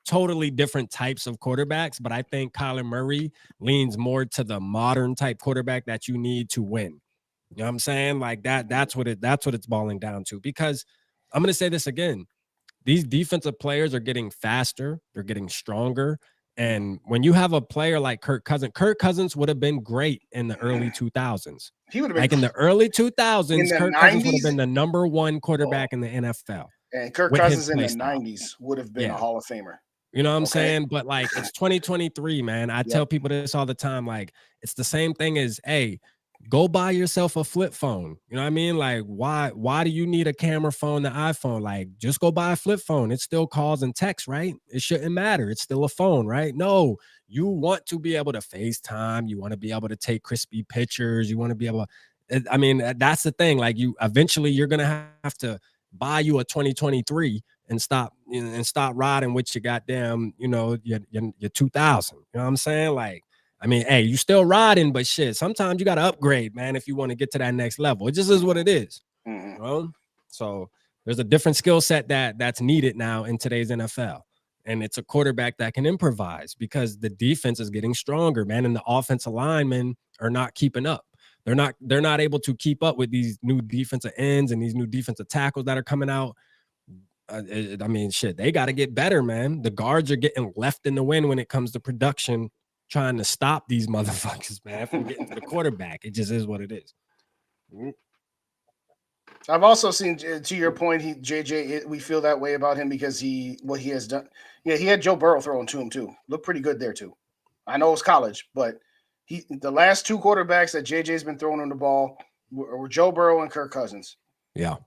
totally different types of quarterbacks. But I think Kyler Murray leans more to the modern type quarterback that you need to win. You know what I'm saying? Like that's what it's boiling down to. Because I'm gonna say this again. These defensive players are getting faster, they're getting stronger. And when you have a player like Kirk Cousins would have been great in the early 2000s. He would have been like in the early 2000s, in the Kirk 90s? Cousins would have been the number 1 quarterback in the NFL. And Kirk Cousins in the 90s would have been a Hall of Famer. You know what I'm saying? But like, it's 2023, man. I tell people this all the time. Like, it's the same thing as, hey, go buy yourself a flip phone. You know what I mean? Like, why do you need a camera phone, the iPhone? Like, just go buy a flip phone. It still calls and texts, right? It shouldn't matter. It's still a phone, right? No, you want to be able to FaceTime. You want to be able to take crispy pictures. You want to be able to, I mean, that's the thing. Like, eventually you're going to have to buy you a 2023 and stop riding with your goddamn, your 2000. You know what I'm saying? Like, I mean, hey, you still riding, but shit, sometimes you got to upgrade, man, if you want to get to that next level. It just is what it is. You know? So there's a different skill set that's needed now in today's NFL. And it's a quarterback that can improvise because the defense is getting stronger, man, and the offensive linemen are not keeping up. They're not able to keep up with these new defensive ends and these new defensive tackles that are coming out. I mean, shit, they got to get better, man. The guards are getting left in the wind when it comes to production, trying to stop these motherfuckers, man, from getting to the quarterback. It just is what it is. I've also seen, to your point, JJ, we feel that way about him because what he has done. Yeah, he had Joe Burrow throwing to him too. Looked pretty good there too. I know it's college, but the last 2 quarterbacks that JJ's been throwing him the ball were Joe Burrow and Kirk Cousins. Yeah.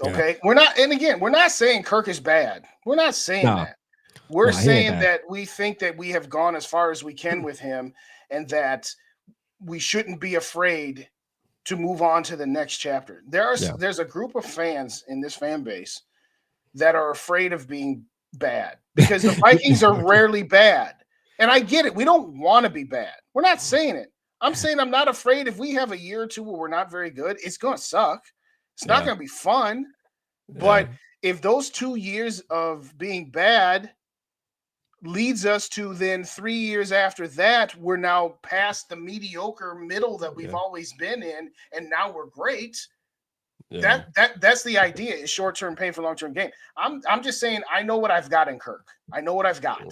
Okay. We're not saying Kirk is bad. We're not saying that. We're saying that we think that we have gone as far as we can with him and that we shouldn't be afraid to move on to the next chapter. There's a group of fans in this fan base that are afraid of being bad because the Vikings are rarely bad. And I get it. We don't want to be bad. We're not saying it. I'm saying I'm not afraid if we have a year or 2 where we're not very good. It's going to suck. It's not going to be fun. But if those 2 years of being bad leads us to then 3 years after that, we're now past the middle that we've always been in, and now we're great. That's the idea, is short-term pain for long-term gain. I'm just saying I know what I've got in Kirk. I know what I've got.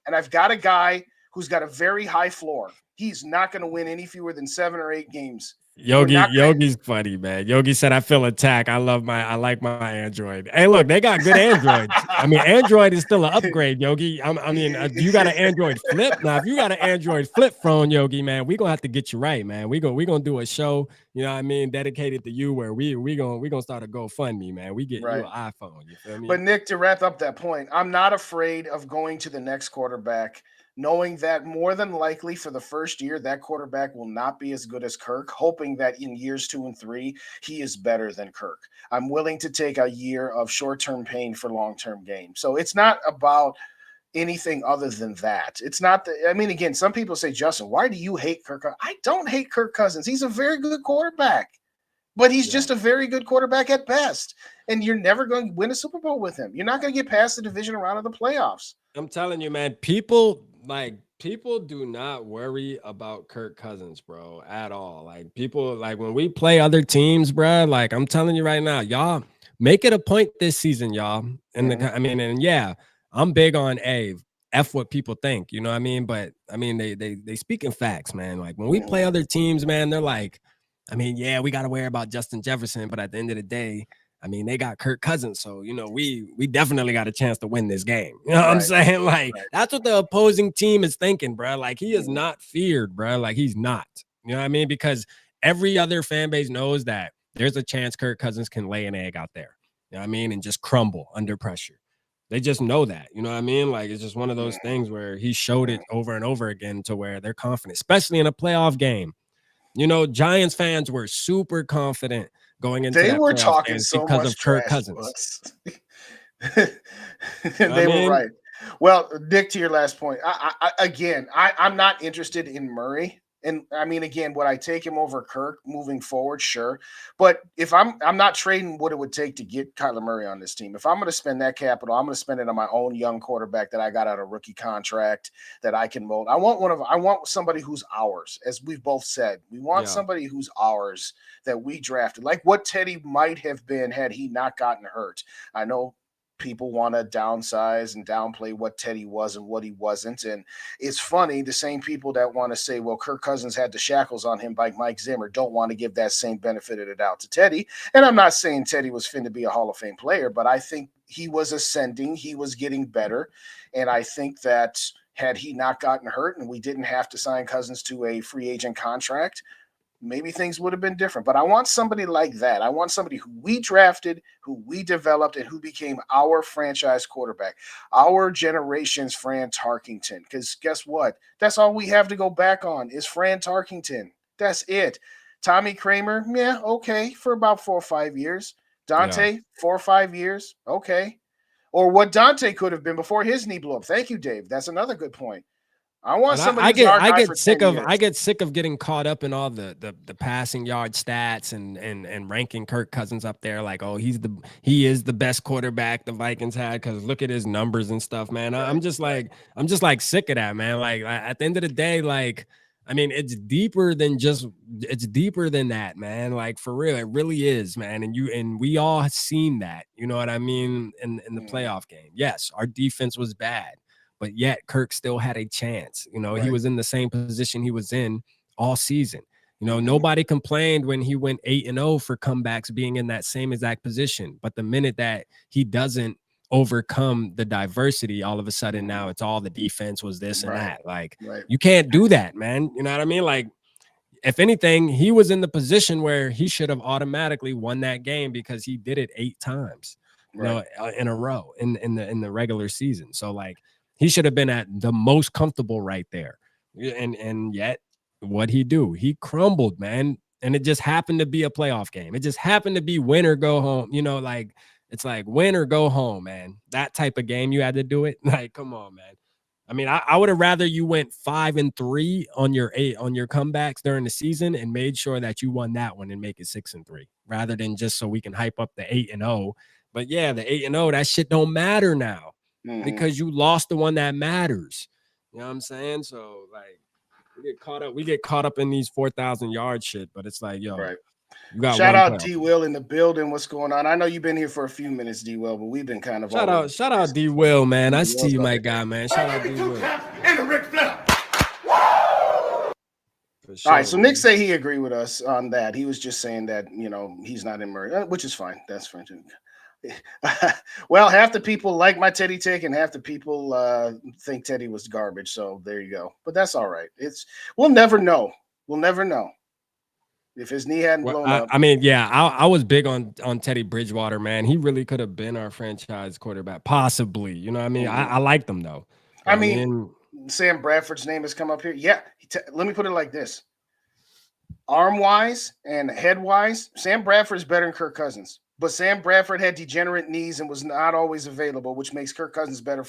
And I've got a guy who's got a very high floor. He's not going to win any fewer than 7 or 8 games. Yogi's funny, man. Yogi said, I feel attacked. I like my Android. Hey, look, they got good Androids. I mean, Android is still an upgrade, Yogi. You got an Android flip. Now, if you got an Android flip phone, Yogi, man, we're going to have to get you right, man. We're going to do a show, you know what I mean, dedicated to you where we going to start a GoFundMe, man. We get you an iPhone, you feel me? But Nick, to wrap up that point, I'm not afraid of going to the next quarterback, knowing that more than likely for the first year, that quarterback will not be as good as Kirk, hoping that in years 2 and 3, he is better than Kirk. I'm willing to take a year of short-term pain for long-term gain. So it's not about anything other than that. It's not again, some people say, Justin, why do you hate Kirk? I don't hate Kirk Cousins. He's a very good quarterback, but he's just a very good quarterback at best. And you're never going to win a Super Bowl with him. You're not going to get past the divisional round of the playoffs. I'm telling you, man, people do not worry about Kirk Cousins, bro, at all. Like, people, like, when we play other teams, bro, like, I'm telling you right now, y'all make it a point this season, y'all. And I'm big on F what people think, you know what I mean? But I mean, they speak in facts, man. Like, when we play other teams, man, they're like, we got to worry about Justin Jefferson, but at the end of the day, they got Kirk Cousins, so we definitely got a chance to win this game. You know what I'm saying? Like, that's what the opposing team is thinking, bro. Like, he is not feared, bro. Like, he's not. You know what I mean? Because every other fan base knows that there's a chance Kirk Cousins can lay an egg out there. You know what I mean? And just crumble under pressure. They just know that. You know what I mean? Like, it's just one of those things where he showed it over and over again to where they're confident, especially in a playoff game. You know, Giants fans were super confident going into They that were playoff talking game so because much of Kirk trash, Cousins. They were right. Well, Nick, to your last point, I'm not interested in Murray. And I mean, again, would I take him over Kirk moving forward? Sure. But if I'm not trading what it would take to get Kyler Murray on this team. If I'm going to spend that capital, I'm going to spend it on my own young quarterback that I got out of rookie contract that I can mold. I want somebody who's ours, as we've both said. We want somebody who's ours that we drafted, like what Teddy might have been had he not gotten hurt. I know people want to downsize and downplay what Teddy was and what he wasn't. And it's funny, the same people that want to say, well, Kirk Cousins had the shackles on him by Mike Zimmer don't want to give that same benefit of the doubt to Teddy. And I'm not saying Teddy was finna be a Hall of Fame player, but I think he was ascending. He was getting better. And I think that had he not gotten hurt and we didn't have to sign Cousins to a free agent contract, maybe things would have been different. But I want somebody like that. I want somebody who we drafted, who we developed, and who became our franchise quarterback, our generation's Fran Tarkington. Because guess what? That's all we have to go back on is Fran Tarkington. That's it. Tommy Kramer, yeah, okay, for about 4 or 5 years. Dante, 4 or 5 years, okay. Or what Dante could have been before his knee blew up. Thank you, Dave. That's another good point. I want somebody. I get sick of getting caught up in all the passing yard stats and ranking Kirk Cousins up there like, oh, he is the best quarterback the Vikings had because look at his numbers and stuff, man. I'm just like sick of that, man. Like at the end of the day, like I mean, it's deeper than that, man. Like for real, it really is, man. And we all have seen that, you know what I mean, in the playoff game. Yes, our defense was bad. But yet Kirk still had a chance. You know, he was in the same position he was in all season. You know, nobody complained when he went 8-0 for comebacks being in that same exact position. But the minute that he doesn't overcome the diversity, all of a sudden now it's all the defense was this and that. Like you can't do that, man. You know what I mean? Like if anything, he was in the position where he should have automatically won that game because he did it 8 times, you know, in a row in the regular season. So like, he should have been at the most comfortable right there. And yet, what'd he do? He crumbled, man. And it just happened to be a playoff game. It just happened to be win or go home. You know, like, it's like win or go home, man. That type of game, you had to do it. Like, come on, man. I mean, I would have rather you went 5-3 on your comebacks during the season and made sure that you won that one and make it 6-3 rather than just so we can hype up the 8-0. But yeah, the 8-0, that shit don't matter now. Because you lost the one that matters. You know what I'm saying? So like we get caught up in these 4,000 yard shit, but it's like, yo, you got shout out D Will in the building. What's going on? I know you've been here for a few minutes, D Will, but we've been kind of shout out D Will, man. I see you, my guy, man. Shout out D Will. And the Ric Flair. All right, so Nick say he agreed with us on that. He was just saying that, you know, he's not in Murray, which is fine. That's fine too. Well, half the people like my Teddy take, and half the people think Teddy was garbage. So there you go. But that's all right. We'll never know. We'll never know if his knee hadn't blown up. I mean, yeah, I was big on Teddy Bridgewater, man. He really could have been our franchise quarterback, possibly. You know what I mean? I liked him though. I mean, Sam Bradford's name has come up here. Yeah, let me put it like this: arm wise and head wise, Sam Bradford is better than Kirk Cousins. But Sam Bradford had degenerate knees and was not always available, which makes Kirk Cousins better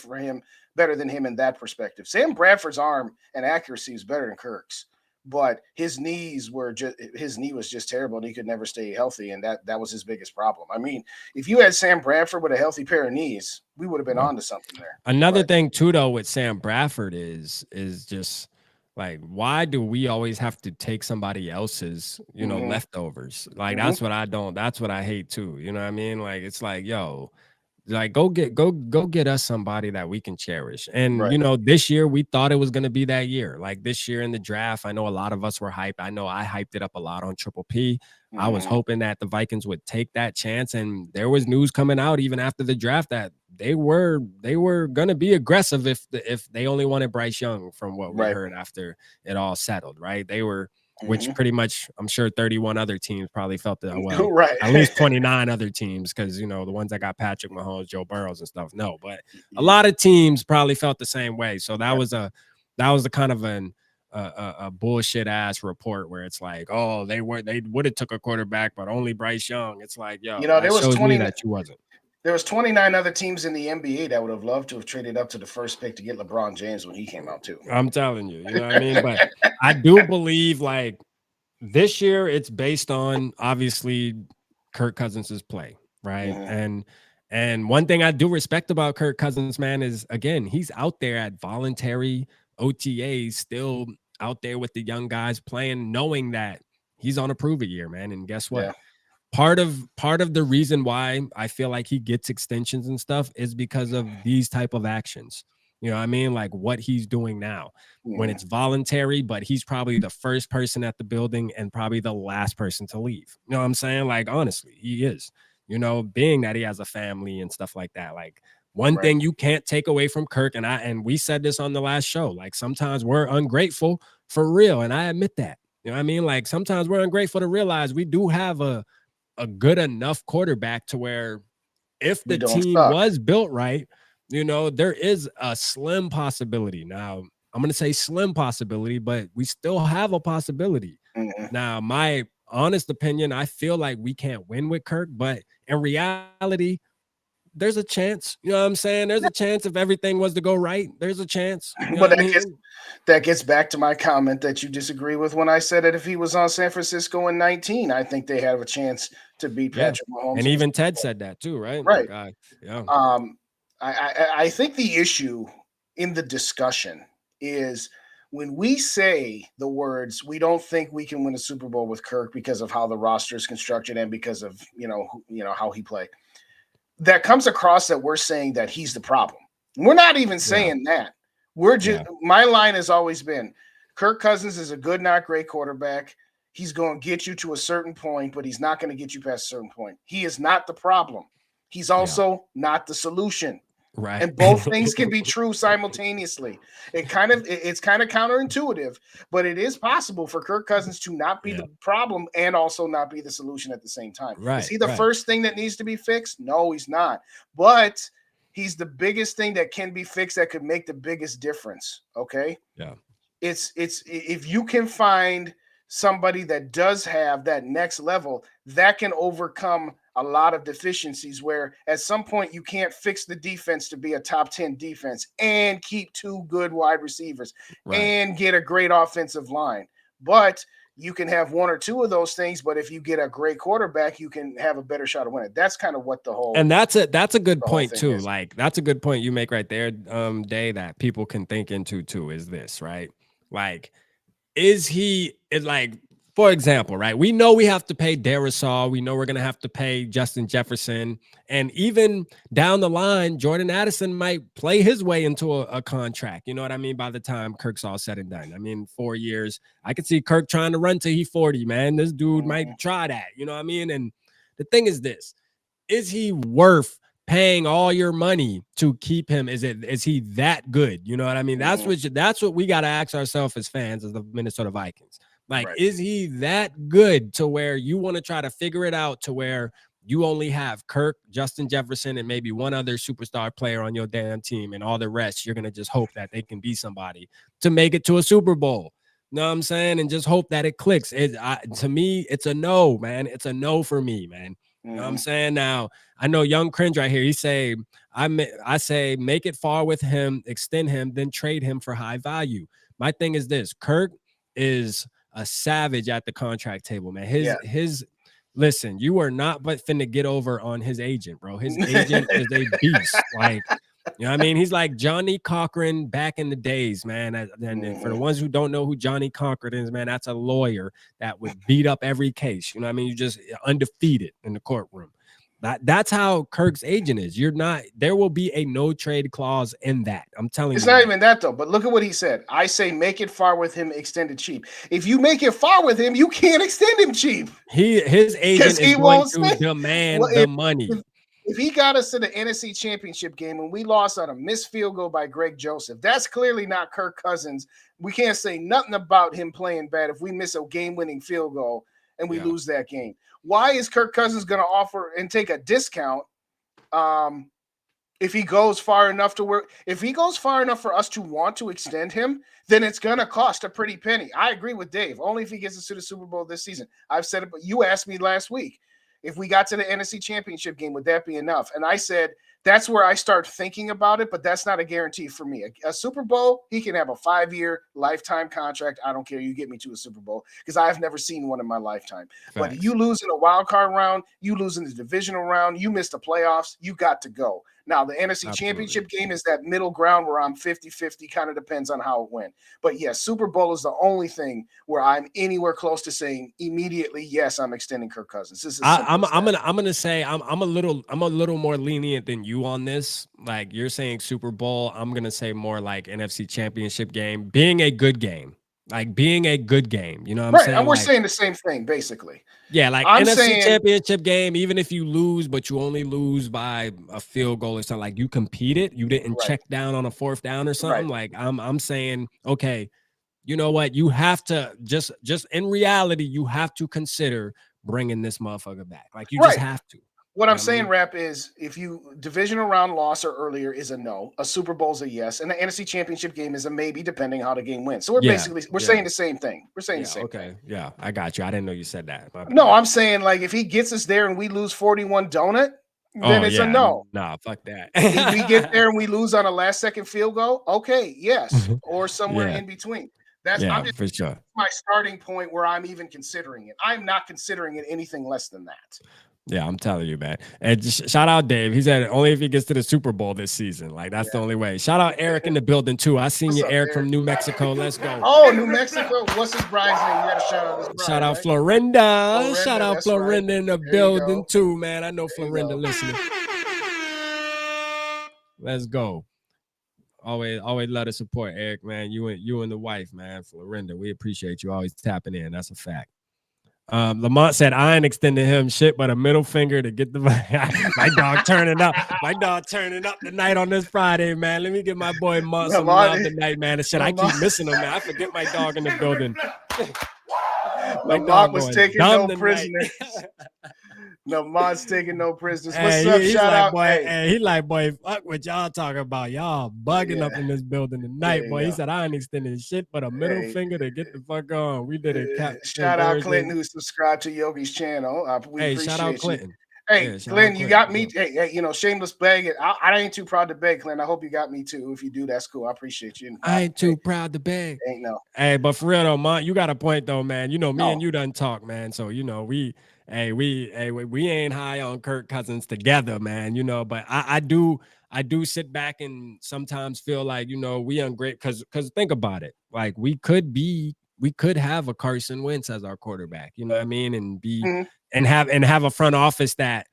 than him in that perspective. Sam Bradford's arm and accuracy is better than Kirk's, but his knee was just terrible and he could never stay healthy, and that was his biggest problem. I mean, if you had Sam Bradford with a healthy pair of knees, we would have been on to something there. Another thing too, though, with Sam Bradford is just like, why do we always have to take somebody else's, you know, leftovers? Like, that's what I hate too. You know what I mean? Like, it's like, yo, like go get us somebody that we can cherish. And, you know, this year we thought it was going to be that year. Like this year in the draft, I know a lot of us were hyped. I know I hyped it up a lot on Triple P. I was hoping that the Vikings would take that chance. And there was news coming out even after the draft that they were going to be aggressive if they only wanted Bryce Young, from what we heard after it all settled, right? They were which pretty much I'm sure 31 other teams probably felt that. Well, Right. at least 29 other teams, because the ones that got Patrick Mahomes, Joe Burrows, and stuff. No, but a lot of teams probably felt the same way. So that was a kind of a bullshit ass report where it's like, oh, they would have took a quarterback, but only Bryce Young. It's like, yo, there was shows 20 me that you wasn't. There was 29 other teams in the NBA that would have loved to have traded up to the first pick to get LeBron James when he came out too. I'm telling you, you know what I mean? But I do believe like this year it's based on obviously Kirk Cousins' play, right? And one thing I do respect about Kirk Cousins, man, is again, he's out there at voluntary OTAs, still out there with the young guys playing, knowing that he's on a prove it year, man. And guess what? Yeah. Part of the reason why I feel like he gets extensions and stuff is because of these type of actions. You know what I mean? Like what he's doing now when it's voluntary, but he's probably the first person at the building and probably the last person to leave. You know what I'm saying? Like, honestly, he is, being that he has a family and stuff like that. Like one thing you can't take away from Kirk, and we said this on the last show, like sometimes we're ungrateful for real. And I admit that, you know what I mean? Like sometimes we're ungrateful to realize we do have a good enough quarterback to where if the team was built right, there is a slim possibility. Now, I'm going to say slim possibility, but we still have a possibility. Now, my honest opinion, I feel like we can't win with Kirk, but in reality, there's a chance. You know what I'm saying? There's a chance if everything was to go right. There's a chance. But that gets back to my comment that you disagree with when I said that if he was on San Francisco in 19, I think they have a chance to beat Patrick Mahomes. And even Ted said that too, right? Right. Yeah. I think the issue in the discussion is when we say the words, we don't think we can win a Super Bowl with Kirk because of how the roster is constructed and because of, how he played. That comes across that we're saying that he's the problem. We're not even saying that. We're just my line has always been Kirk Cousins is a good, not great quarterback. He's going to get you to a certain point, but he's not going to get you past a certain point. He is not the problem. He's also not the solution. Right. And both things can be true simultaneously. It's kind of counterintuitive, but it is possible for Kirk Cousins to not be the problem and also not be the solution at the same time. Right. Is he the first thing that needs to be fixed? No, he's not. But he's the biggest thing that can be fixed that could make the biggest difference. Okay. Yeah. It's if you can find somebody that does have that next level that can overcome a lot of deficiencies where at some point you can't fix the defense to be a top 10 defense and keep two good wide receivers and get a great offensive line. But you can have one or two of those things, but if you get a great quarterback, you can have a better shot of winning. That's kind of what the whole and that's a good point too. Is. Like that's a good point you make right there, Day, that people can think into too is this, right? Like, for example, right? We know we have to pay Darisaw. We know we're going to have to pay Justin Jefferson. And even down the line, Jordan Addison might play his way into a contract. You know what I mean? By the time Kirk's all said and done. I mean, 4 years. I could see Kirk trying to run till he's 40, man. This dude might try that. You know what I mean? And the thing is this. Is he worth paying all your money to keep him? Is he that good? You know what I mean? That's what we got to ask ourselves as fans of the Minnesota Vikings. Like, is he that good to where you want to try to figure it out to where you only have Kirk, Justin Jefferson, and maybe one other superstar player on your damn team, and all the rest, you're going to just hope that they can be somebody to make it to a Super Bowl. You know what I'm saying? And just hope that it clicks. To me, it's a no, man. It's a no for me, man. You know what I'm saying? Now, I know Young Cringe right here. He say, I say, make it far with him, extend him, then trade him for high value. My thing is this. Kirk is a savage at the contract table, man. His listen, you are not but finna get over on his agent, bro. His agent is a beast. Like, you know what I mean? He's like Johnny Cochran back in the days, man. And for the ones who don't know who Johnny Cochran is, man, that's a lawyer that would beat up every case. You know what I mean? You just undefeated in the courtroom. That's how Kirk's agent is. There will be a no trade clause in that. I'm telling you. It's not even that though, but look at what he said. I say make it far with him, extend it cheap. If you make it far with him, you can't extend him cheap. His agent is going to demand the money. if he got us to the NFC Championship game and we lost on a missed field goal by Greg Joseph, that's clearly not Kirk Cousins. We can't say nothing about him playing bad if we miss a game-winning field goal and we lose that game. Why is Kirk Cousins going to offer and take a discount if he goes far enough if he goes far enough for us to want to extend him, then it's going to cost a pretty penny. I agree with Dave. Only if he gets us to the Super Bowl this season. I've said it, but you asked me last week, if we got to the NFC Championship game, would that be enough? And I said, that's where I start thinking about it, but that's not a guarantee for me. A Super Bowl, he can have a 5-year lifetime contract. I don't care. You get me to a Super Bowl because I've never seen one in my lifetime. Facts. But you lose in a wild card round, you lose in the divisional round, you miss the playoffs, you got to go. Now, the NFC Championship game is that middle ground where I'm 50-50, kind of depends on how it went. But yes, Super Bowl is the only thing where I'm anywhere close to saying immediately, yes, I'm extending Kirk Cousins. This is I'm gonna say I'm a little more lenient than you on this. Like you're saying Super Bowl, I'm gonna say more like NFC Championship game, being a good game. Like being a good game, you know what I'm saying? And we're saying the same thing, basically. Yeah, like NFC Championship game, even if you lose, but you only lose by a field goal or something, like you competed, you didn't check down on a 4th down or something. Like I'm saying, okay, you know what? You have to just in reality, you have to consider bringing this motherfucker back. Like you just have to. What I'm saying, Rap, is if you divisional round loss or earlier is a no, a Super Bowl's a yes, and the NFC Championship game is a maybe, depending how the game wins. So we're saying the same thing. We're saying the same thing. Okay, yeah, I got you. I didn't know you said that. No, I'm saying like if he gets us there and we lose 41 donut, then it's a no. Nah, fuck that. If we get there and we lose on a last-second field goal, okay, yes, or somewhere in between. That's for sure. My starting point where I'm even considering it. I'm not considering it anything less than that. Yeah, I'm telling you, man. And shout out Dave. He said only if he gets to the Super Bowl this season. Like that's the only way. Shout out Eric in the building too. I seen you, Eric from New Mexico. Let's go. Oh, New Mexico. What's his bride's name? You got to shout out his bride. Shout out Florinda. Shout out Florinda in the building too, man. I know Florinda listening. Let's go. Always love to support Eric, man. You and the wife, man. Florinda, we appreciate you always tapping in. That's a fact. Lamont said I ain't extending him shit but a middle finger to get the my dog turning up. My dog turning up tonight on this Friday, man. Let me give my boy Mont some love tonight, man. And shit, I keep missing him, man. I forget my dog in the building. My dog was taking no prisoners. No, Mont's taking no prisoners. What's up? Shout out, boy. Hey, he like, boy, fuck what y'all talking about. Y'all bugging up in this building tonight, boy. He said I ain't extending shit but a middle finger to get the fuck on. We did it. Shout out Clinton who subscribed to Yogi's channel. We shout out Clinton. Hey, Clinton, you got me. Hey, you know, shameless bag. I ain't too proud to beg, Clinton. I hope you got me too. If you do, that's cool. I appreciate you. I ain't too proud to beg. Ain't no. Hey, but for real though, Mont, you got a point though, man. You know, me and you done talk, man. So you know, we ain't high on Kirk Cousins together, man. You know, but I do sit back and sometimes feel like, you know, we ungrateful because think about it. Like we could have a Carson Wentz as our quarterback, you know what I mean? And be and have a front office that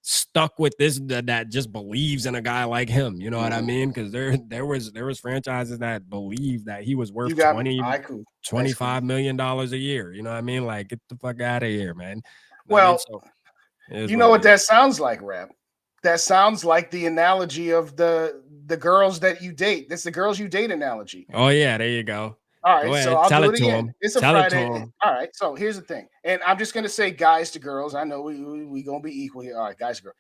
stuck with this that just believes in a guy like him, you know what I mean? Because there was franchises that believed that he was worth $25 million a year, you know what I mean? Like get the fuck out of here, man. Well, you know what that sounds like, Rap? That sounds like the analogy of the girls that you date. That's the girls you date analogy. Oh yeah, there you go. All right, so I'll do it again. It's a Friday. All right, so here's the thing, and I'm just gonna say guys to girls. I know we gonna be equal here. All right, guys to girls.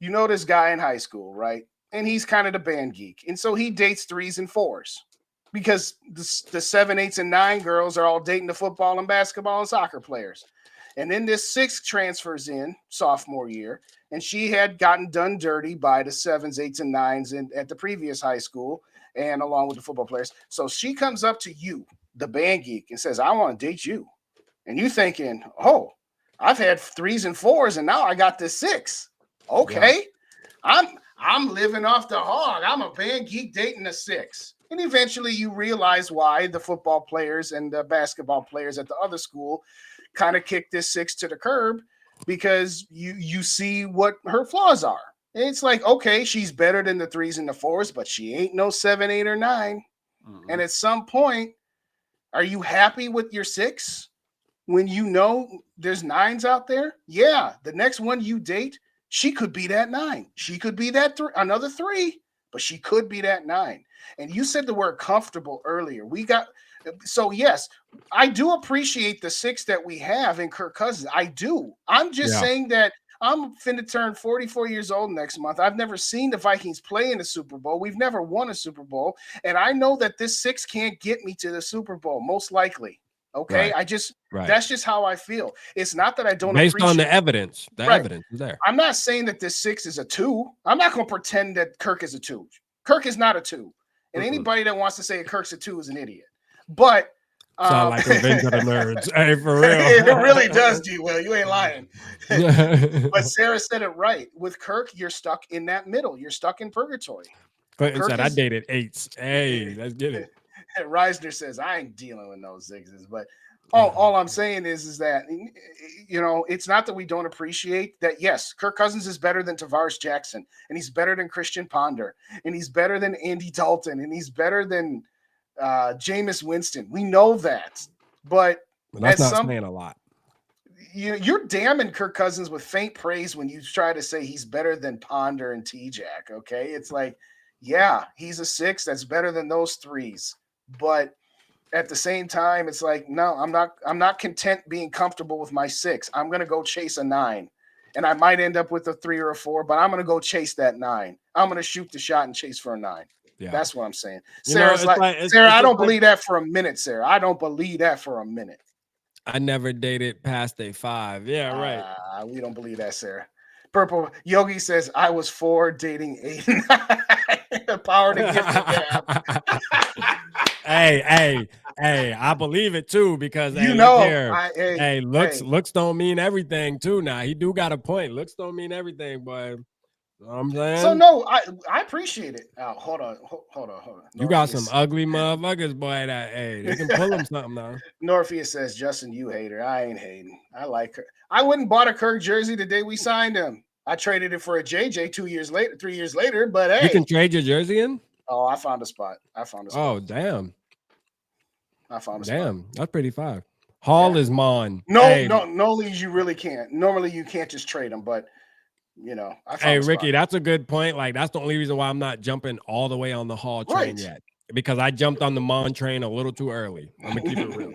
You know this guy in high school, right? And he's kind of the band geek, and so he dates 3s and 4s because the 7, 8s, and 9 girls are all dating the football and basketball and soccer players. And then this 6 transfers in sophomore year, and she had gotten done dirty by the 7s, 8s, and 9s at the previous high school, and along with the football players. So she comes up to you, the band geek, and says, I want to date you. And you thinking, oh, I've had 3s and 4s, and now I got this 6. Okay. Yeah. I'm living off the hog. I'm a band geek dating a 6. And eventually you realize why the football players and the basketball players at the other school kind of kicked this 6 to the curb because you see what her flaws are. It's like, okay, she's better than the 3s and the 4s, but she ain't no 7, 8, or 9. Mm-hmm. And at some point, are you happy with your 6 when you know there's 9s out there? Yeah, the next one you date, She could be that 9. She could be that another 3, but she could be that 9. And you said the word comfortable earlier. So yes, I do appreciate the 6 that we have in Kirk Cousins. I do. I'm just saying that I'm finna turn 44 years old next month. I've never seen the Vikings play in the Super Bowl. We've never won a Super Bowl. And I know that this 6 can't get me to the Super Bowl, most likely. Okay. Right. That's just how I feel. It's not that I don't based appreciate on the evidence. The evidence is there. I'm not saying that this 6 is a 2. I'm not going to pretend that Kirk is a 2. Kirk is not a 2. And anybody that wants to say Kirk's a 2 is an idiot. But sound like Revenge of the Nerds. Hey, for real. It really does, D-Will. You ain't lying. But Sarah said it right. With Kirk, you're stuck in that middle. You're stuck in purgatory. Clinton said, I dated 8s. Hey, let's get it. Reisner says, I ain't dealing with no 6s. But all I'm saying is that, it's not that we don't appreciate that. Yes, Kirk Cousins is better than Tavares Jackson, and he's better than Christian Ponder, and he's better than Andy Dalton, and he's better than Jameis Winston. We know that, but that's not saying a lot. You're damning Kirk Cousins with faint praise when you try to say he's better than Ponder and T-Jack. Okay, it's like, yeah, he's a 6 that's better than those 3s, but at the same time, it's like, no, I'm not content being comfortable with my 6. I'm gonna go chase a 9, and I might end up with a 3 or a 4, but I'm gonna go chase that 9. I'm gonna shoot the shot and chase for a 9. Yeah. That's what I'm saying. Sarah's Sarah, I don't believe that for a minute, Sarah. I don't believe that for a minute. I never dated past a 5. Yeah, right. We don't believe that, Sarah. Purple Yogi says, I was 4 dating 8. The power to give the gap. Hey, I believe it too, because looks don't mean everything too. Now he do got a point. Looks don't mean everything, but I'm saying. So no, I appreciate it. Oh, hold on. You got some ugly motherfuckers, boy. That they can pull them something now. Norpheus says, Justin, you hater. I ain't hating. I like her. I wouldn't bought a Kirk jersey the day we signed him. I traded it for a JJ 3 years later. But hey, you can trade your jersey in. Oh, I found a spot. Oh, damn. I found a spot. Damn, that's pretty fine. Hall is mine. No leagues you really can't. Normally you can't just trade them, but I found Ricky, that's a good point. Like, that's the only reason why I'm not jumping all the way on the Hall train yet, because I jumped on the Mon train a little too early. I'm gonna keep it real.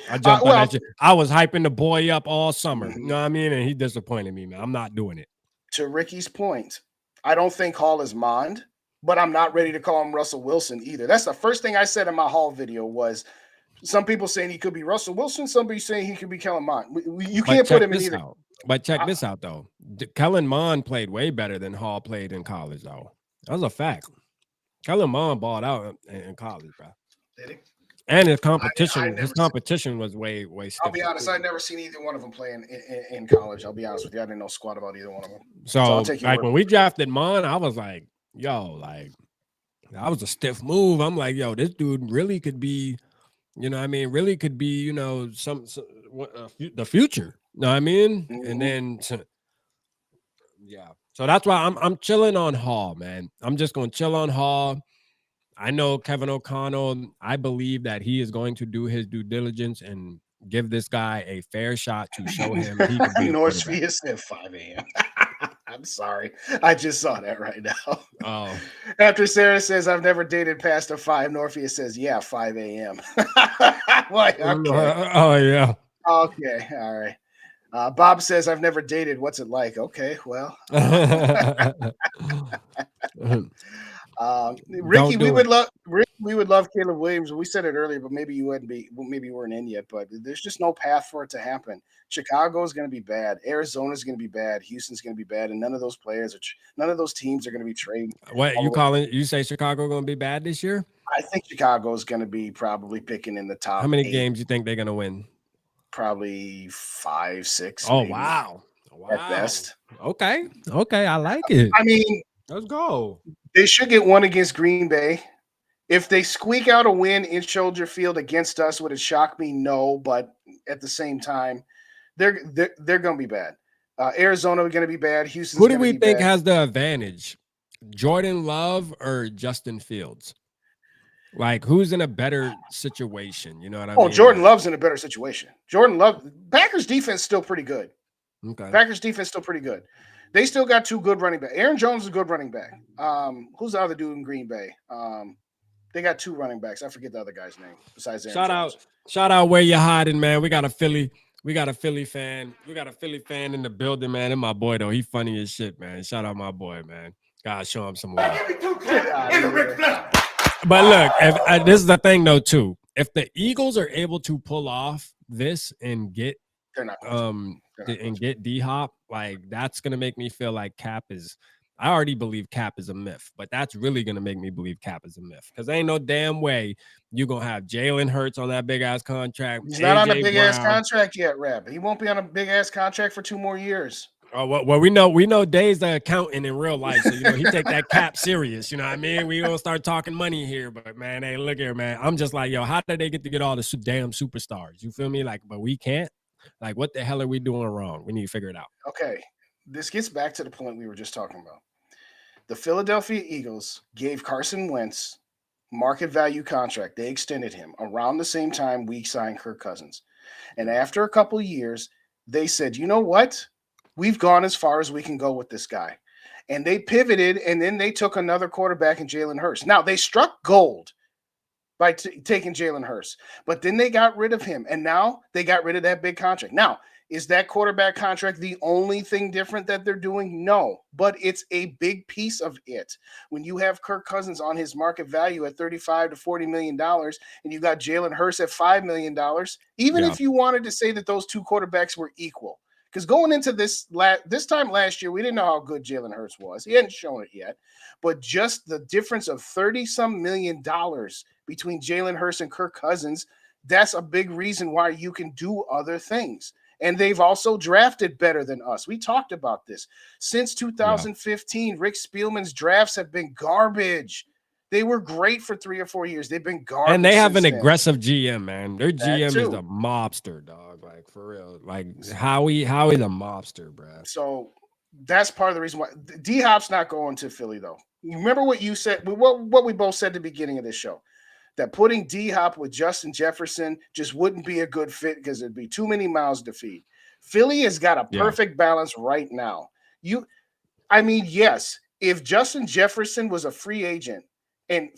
I jumped on that shit. I was hyping the boy up all summer. You know what I mean? And he disappointed me, man. I'm not doing it. To Ricky's point, I don't think Hall is Mond, but I'm not ready to call him Russell Wilson either. That's the first thing I said in my Hall video was some people saying he could be Russell Wilson, somebody saying he could be Kellen Mond. You can't put him in either. But check this out, though. Kellen Mond played way better than Hall played in college, though. That was a fact. Kellen Mond balled out in college, bro. Did he? And his competition was way stiff. I'll be honest, I've never seen either one of them play in college. I'll be honest with you. I didn't know squat about either one of them. So when we drafted Mond, I was like, yo, like, that was a stiff move. I'm like, yo, this dude really could be, really could be, the future. You know what I mean? Mm-hmm. And then, so that's why I'm chilling on Hall, man. I'm just going to chill on Hall. I know Kevin O'Connell. I believe that he is going to do his due diligence and give this guy a fair shot to show him he can be Northfield said 5 a.m. I'm sorry. I just saw that right now. Oh. After Sarah says, I've never dated past a 5, Northfield says, yeah, 5 a.m. Like, okay. Oh, yeah. Okay. All right. Bob says, I've never dated. What's it like? Okay, well. Ricky, we would love Caleb Williams. We said it earlier, but maybe you weren't in yet. But there's just no path for it to happen. Chicago is going to be bad. Arizona is going to be bad. Houston's going to be bad, and none of those teams are going to be traded. What you calling? You say Chicago going to be bad this year? I think Chicago is going to be probably picking in the top. How many 8. games you think they're going to win? Probably 5, 6. Oh, maybe, wow. at best. Okay, I like it. I mean, let's go. They should get one against Green Bay. If they squeak out a win in Soldier Field against us, would it shock me? No, but at the same time, they're going to be bad. Arizona are going to be bad. Houston's Who do we think has the advantage? Jordan Love or Justin Fields? Like, who's in a better situation? You know what I mean? Oh, Jordan Love's in a better situation. Packers defense still pretty good. Okay. Packers defense still pretty good. They still got two good running backs. Aaron Jones is a good running back. Who's the other dude in Green Bay? They got two running backs. I forget the other guy's name besides Aaron Jones. Shout out where you're hiding, man. We got a Philly fan. We got a Philly fan in the building, man. And my boy, though, he funny as shit, man. Shout out my boy, man. God, show him some love. But look, this is the thing, though, too. If the Eagles are able to pull off this and get get D-Hop, like that's gonna make me feel like Cap is. I already believe Cap is a myth, but that's really gonna make me believe Cap is a myth because ain't no damn way you gonna have Jalen Hurts on that big ass contract. He's not on a big ass contract yet, Reb. He won't be on a big ass contract for 2 more years. Oh well, we know Dave's the accountant in real life, so he take that cap serious. You know what I mean? We gonna start talking money here, but man, hey, look here, man. I'm just like, yo, how did they get all the damn superstars? You feel me? Like, but we can't. Like, what the hell are we doing wrong? We need to figure it out. Okay, this gets back to the point we were just talking about. The Philadelphia Eagles gave Carson Wentz market value contract. They extended him around the same time we signed Kirk Cousins, and after a couple of years, they said, you know what? We've gone as far as we can go with this guy. And they pivoted, and then they took another quarterback in Jalen Hurts. Now, they struck gold by taking Jalen Hurts, but then they got rid of him, and now they got rid of that big contract. Now, is that quarterback contract the only thing different that they're doing? No, but it's a big piece of it. When you have Kirk Cousins on his market value at $35 to $40 million, and you got Jalen Hurts at $5 million, even if you wanted to say that those two quarterbacks were equal, because going into this time last year, we didn't know how good Jalen Hurts was. He hadn't shown it yet. But just the difference of $30-some million between Jalen Hurts and Kirk Cousins, that's a big reason why you can do other things. And they've also drafted better than us. We talked about this. Since 2015, Rick Spielman's drafts have been garbage. They were great for 3 or 4 years. They've been garbage. And they have an aggressive GM, man. Their GM is a mobster, dog. Like, for real. Like, Howie a mobster, bro. So that's part of the reason why. D-Hop's not going to Philly, though. You remember what you said, what we both said at the beginning of this show, that putting D-Hop with Justin Jefferson just wouldn't be a good fit because it'd be too many mouths to feed. Philly has got a perfect balance right now. Yes, if Justin Jefferson was a free agent, and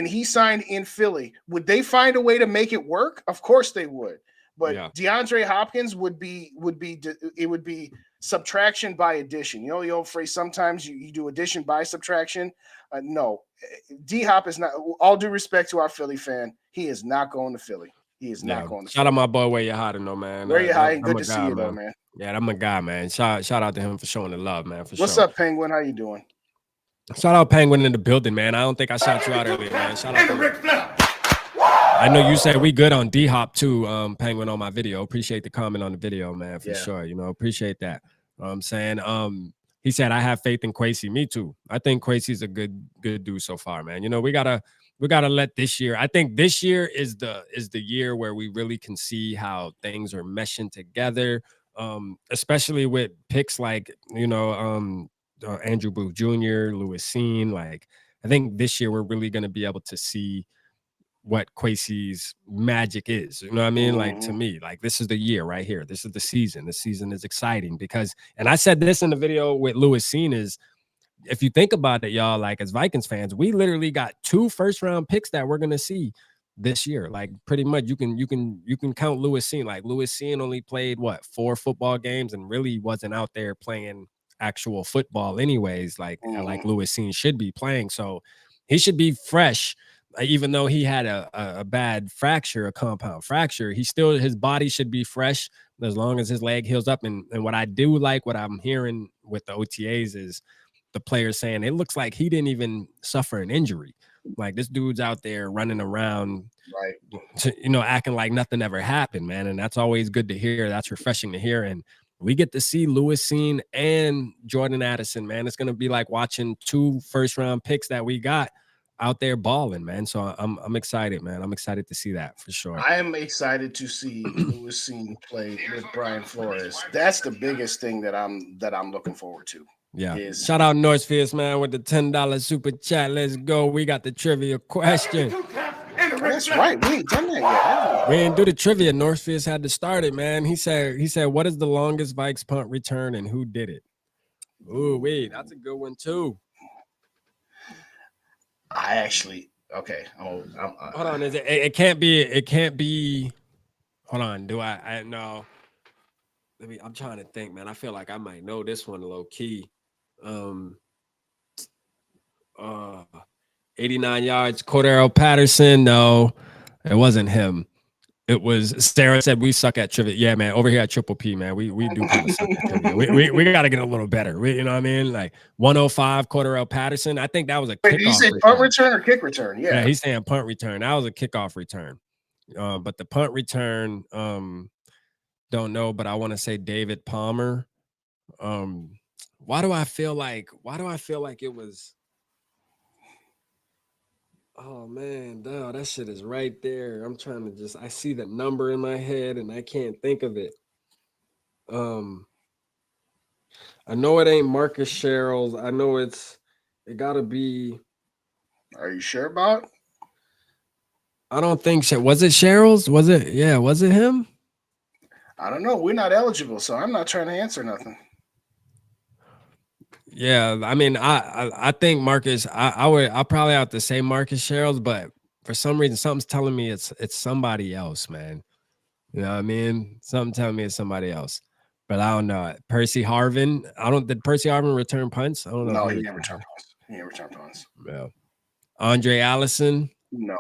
he signed in Philly, would they find a way to make it work? Of course they would. But DeAndre Hopkins would be subtraction by addition. You know the old phrase, sometimes you do addition by subtraction. No, D-Hop is not, all due respect to our Philly fan, he is not going to Philly. He is not going to Shout out my boy where you're hiding, though, man. Where you're hiding. Good to see you, though, man. Yeah, I'm a guy, man. Shout out to him for showing the love, man. What's up, Penguin? How you doing? Shout out Penguin in the building, man. I don't think I shot you out earlier, man. Shout out to I know you said we good on D-Hop too, Penguin, on my video. Appreciate the comment on the video, man, for sure. Appreciate that. I'm saying, he said, I have faith in Kwesi. Me too. I think Kwesi's a good dude so far, man. We gotta let this year. I think this year is the year where we really can see how things are meshing together, especially with picks like, Andrew Booth Jr., Lewis Cine. Like, I think this year we're really going to be able to see what Kwesi's magic is. You know what I mean? Like, to me, like, this is the year right here. This is the season. This season is exciting because, and I said this in the video with Lewis Cine, is if you think about it, y'all, like, as Vikings fans, we literally got 2 first-round picks that we're going to see this year. Like, pretty much you can count Lewis Cine. Like, Lewis Cine only played 4 football games and really wasn't out there playing actual football anyways, like Lewis Cine should be playing. So he should be fresh, even though he had a bad fracture, a compound fracture. His body should be fresh as long as his leg heals up. And what I do like, what I'm hearing with the OTAs, is the players saying it looks like he didn't even suffer an injury. Like, this dude's out there running around, acting like nothing ever happened, man. And that's always good to hear. That's refreshing to hear. And we get to see Lewis Cine and Jordan Addison, man. It's going to be like watching 2 first-round picks that we got out there balling, man. So I'm excited, man. I'm excited to see that for sure. I am excited to see Lewis Cine play with Brian Flores. That's the biggest thing that I'm looking forward to. Yeah. Shout out Northfields, man, with the $10 super chat. Let's go. We got the trivia question. That's right. We ain't done that yet. We didn't do the trivia. Northfields had to start it, man. He said, what is the longest Vikes punt return and who did it? Ooh, wait, that's a good one too. I actually Hold on, is it? It can't be. It can't be. Hold on. Do I no? Let me. I'm trying to think, man. I feel like I might know this one low key. 89 yards. Cordero Patterson. No, it wasn't him. It was Sarah said we suck at trivia. Yeah, man. Over here at Triple P, man, we do kind of suck at trivia. We got to get a little better. You know what I mean? Like 105 Cordero Patterson. I think that was a kickoff. Did you say punt return or kick return? Yeah, he's saying punt return. That was a kickoff return. But the punt return, don't know, but I want to say David Palmer. Why do I feel like it was? Oh man, no, that shit is right there. I'm trying to I see the number in my head and I can't think of it. I know it ain't Marcus Sherrills. I know it gotta be. Are you sure about it? I don't think so. Was it Sherrills? Was it? Yeah, was it him? I don't know. We're not eligible, so I'm not trying to answer nothing. Yeah, I mean, I think Marcus. I'll probably have to say Marcus Sherrills, but for some reason, something's telling me it's somebody else, man. You know what I mean? Something telling me it's somebody else, but I don't know. Percy Harvin. Did Percy Harvin return punts? I don't know. No, he didn't return punts. He didn't return punts. Yeah. Andre Allison. No.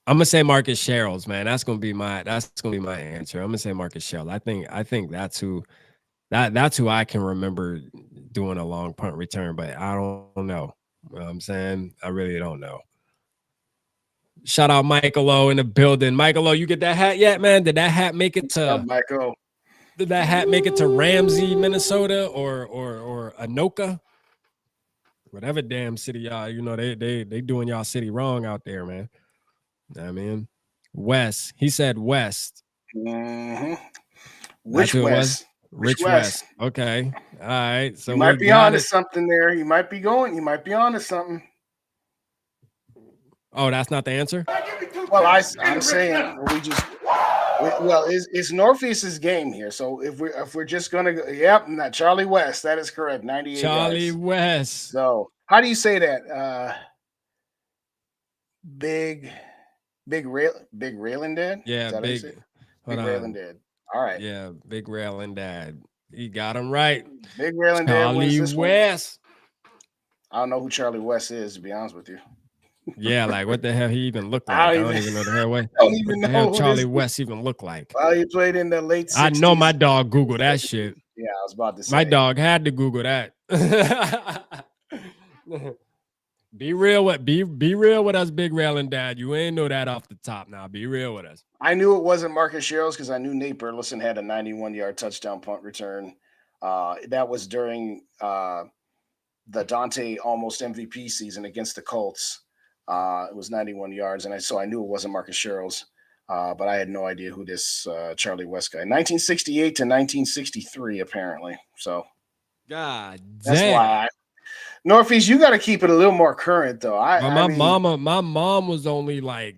I'm gonna say Marcus Sherrills, man. That's gonna be my answer. I'm gonna say Marcus Sherrills. I think that's who I can remember doing a long punt return, but I don't know. You know what I'm saying? I really don't know. Shout out Michael O in the building. Michael O, you get that hat yet, man? Did that hat make it to Michael? Did that hat make it to Ramsey, Minnesota, or Anoka? Whatever damn city y'all, you know, they doing y'all city wrong out there, man. You know what I mean? West. He said West. Mm-hmm. Which West? Rich West. Okay. All right. So you might be onto something there. You might be onto something. Oh, that's not the answer? Well, I'm saying it's Northeast's game here. So if we're just gonna go, not Charlie West. That is correct. 98 Charlie yards. West. So how do you say that? Big Railing Dad? Yeah, big Railing Dad. All right. Yeah, Big Railing Dad. He got him right. Big Railing Dad wins this West. One. I don't know who Charlie West is, to be honest with you. Yeah, like what the hell he even looked like? I don't even know the hell way. I don't even know what Charlie West even looked like. Well, he played in the late 60s. I know my dog Googled that shit. Yeah, I was about to say. My dog had to Google that. Be real with us, Big Railing Dad. You ain't know that off the top now. Be real with us. I knew it wasn't Marcus Sherrills because I knew Nate Burleson had a 91-yard touchdown punt return. That was during the Dante almost MVP season against the Colts. It was 91 yards, and so I knew it wasn't Marcus Sherrills, but I had no idea who this Charlie West guy. 1968 to 1963, apparently. So, God that's damn. why. Northeast, you got to keep it a little more current, though. My mom was only like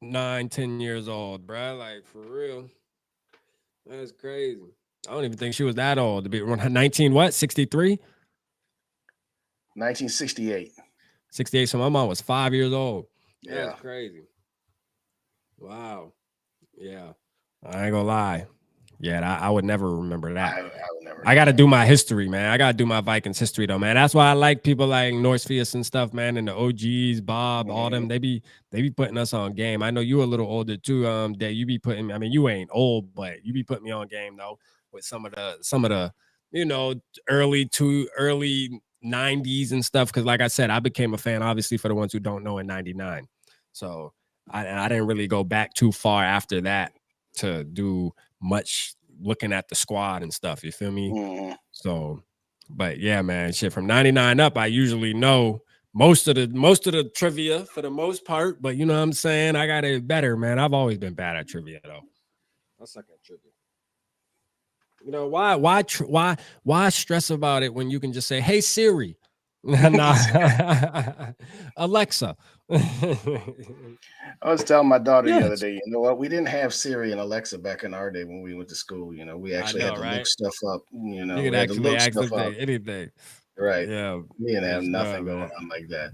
9-10 years old, bro. Like for real, that's crazy. I don't even think she was that old to be 19. What 63? 1968. 68. So my mom was 5 years old. Yeah, that's crazy. Wow. Yeah, I ain't gonna lie. Yeah, I would never remember that. I would never. I got to do my history, man. I got to do my Vikings history, though, man. That's why I like people like Northfield and stuff, man, and the OGs, Bob, all them. They be putting us on game. I know you a little older too, Dave. You be putting me. I mean, you ain't old, but you be putting me on game though with some of the you know early 90s and stuff. Because like I said, I became a fan, obviously, for the ones who don't know, in 99. So I didn't really go back too far after that to do much looking at the squad and stuff, you feel me? So, but yeah, man, shit, from 99 up, I usually know most of the trivia for the most part, but you know what I'm saying? I got it better, man. I've always been bad at trivia though. I suck at trivia. You know, why stress about it when you can just say, "Hey Siri," nah. Alexa. I was telling my daughter the other Yes. day, you know what? We didn't have Siri and Alexa back in our day when we went to school. You know, we I actually had know, to look right? stuff up. You know, You could we had to actually look ask stuff them up. anything. Right. Yeah, We didn't have for sure, nothing going man. on like that.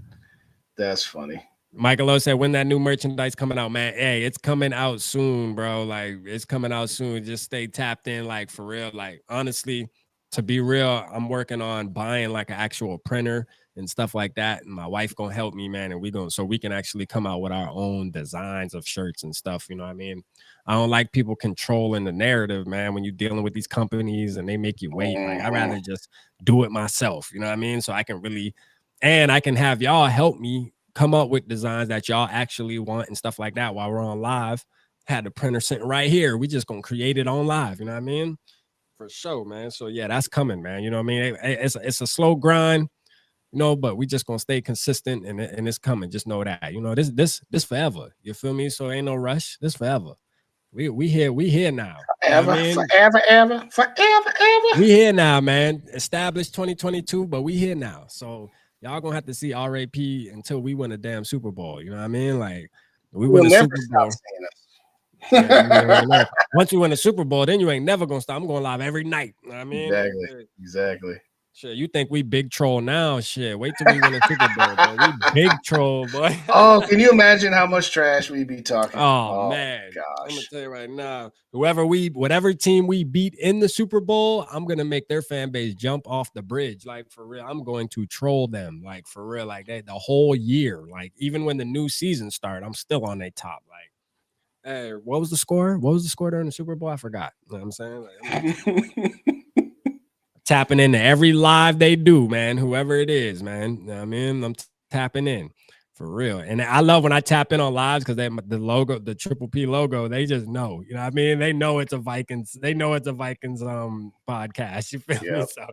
That's funny. Michael O said, when that new merchandise coming out, man. Hey, it's coming out soon, bro. Like, it's coming out soon. Just stay tapped in, like, for real. Like, honestly, to be real, I'm working on buying like an actual printer and stuff like that. And my wife gonna help me, man. And so we can actually come out with our own designs of shirts and stuff. You know what I mean? I don't like people controlling the narrative, man, when you're dealing with these companies and they make you wait. Like, I'd rather just do it myself. You know what I mean? So I can really, and I can have y'all help me come up with designs that y'all actually want and stuff like that while we're on live. Had the printer sitting right here. We just gonna create it on live. You know what I mean? For sure, man. So yeah, that's coming, man. You know what I mean? It's a slow grind, you know, but we just gonna stay consistent and it's coming. Just know that. You know, this forever. You feel me? So ain't no rush. This forever. We here now. You know what I mean? Forever. We here now, man. Established 2022, but we here now. So y'all gonna have to see RAP until we win a damn Super Bowl. You know what I mean? Like we win a We'll never Super stop Bowl. saying this. Yeah, you already know. Once you win a Super Bowl, then you ain't never gonna stop. I'm going live every night. You know what I mean? Exactly. Shit, you think we big troll now? Shit, wait till we win a Super Bowl, boy. We big troll, boy. Oh, can you imagine how much trash we be talking? Oh man, I'm gonna tell you right now, whatever team we beat in the Super Bowl, I'm gonna make their fan base jump off the bridge. Like for real, I'm going to troll them. Like for real, like that the whole year. Like even when the new season started, I'm still on their top. Like, hey, what was the score? What was the score during the Super Bowl? I forgot. You know what I'm saying? Like, tapping into every live they do, man. Whoever it is, man. You know what I mean? I'm tapping in. For real. And I love when I tap in on lives because the logo, the Triple P logo, they just know. You know what I mean? They know it's a Vikings. They know it's a Vikings podcast. You feel me? So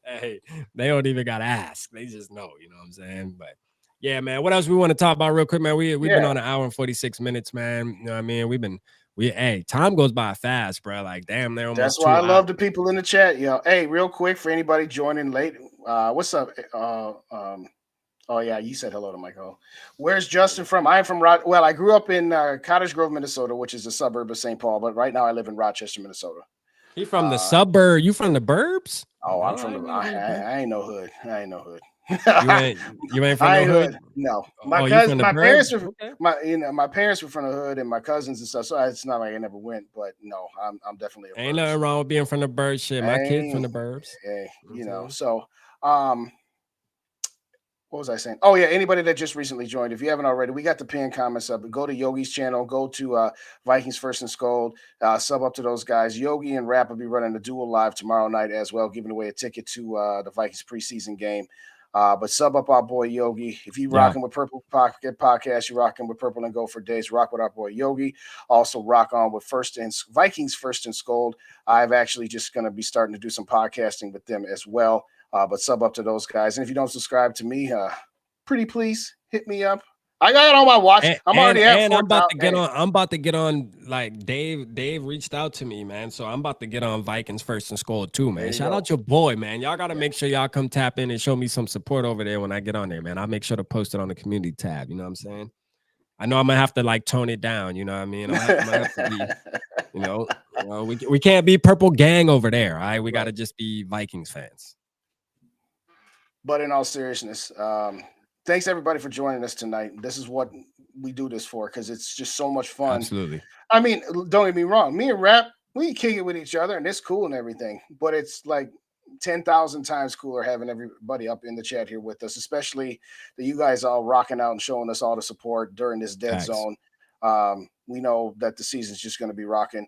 hey, they don't even gotta ask. They just know, you know what I'm saying? But yeah, man. What else we want to talk about real quick, man? We've been on an hour and 46 minutes, man. You know what I mean? Hey, time goes by fast, bro. Like, damn, they're almost That's why I 2 love hours. the people in the chat, yo. Hey, real quick for anybody joining late, what's up? Oh yeah, you said hello to Michael. Where's Justin from? I'm from well, I grew up in Cottage Grove, Minnesota, which is a suburb of St. Paul, but right now I live in Rochester, Minnesota. He from the suburb. You from the burbs? Oh, I'm from I ain't no hood. I ain't no hood. you ain't from no hood? No. My parents were my parents were from the hood and my cousins and stuff. So it's not like I never went, but no, I'm definitely a ain't nothing wrong with being from the burbs. Shit, my kids from the burbs. Hey, you know, so what was I saying? Oh yeah, anybody that just recently joined, if you haven't already, we got the pinned comments up. Go to Yogi's channel, go to Vikings First and SKOL, sub up to those guys. Yogi and Rap will be running a duel live tomorrow night as well, giving away a ticket to the Vikings preseason game. But sub up our boy Yogi. If you rocking with Purple Pocket Podcast, you rocking with Purple and Go for Days. Rock with our boy Yogi. Also rock on with Vikings First and SKOL. I'm actually just going to be starting to do some podcasting with them as well. But sub up to those guys. And if you don't subscribe to me, pretty please hit me up. I got it on my watch. I'm already at. And I'm about to get on. I'm about to get on. Like Dave reached out to me, man. So I'm about to get on Vikings First and SKOL too, man. Shout out your boy, man. Y'all gotta make sure y'all come tap in and show me some support over there when I get on there, man. I'll make sure to post it on the community tab. You know what I'm saying? I know I'm gonna have to like tone it down. You know what I mean? I'm gonna have to be, you know, we can't be Purple Gang over there. All right, we gotta just be Vikings fans. But in all seriousness, thanks everybody for joining us tonight. This is what we do this for because it's just so much fun. Absolutely. I mean, don't get me wrong. Me and Rap, we kick it with each other and it's cool and everything. But it's like 10,000 times cooler having everybody up in the chat here with us, especially that you guys all rocking out and showing us all the support during this dead zone. We know that the season's just going to be rocking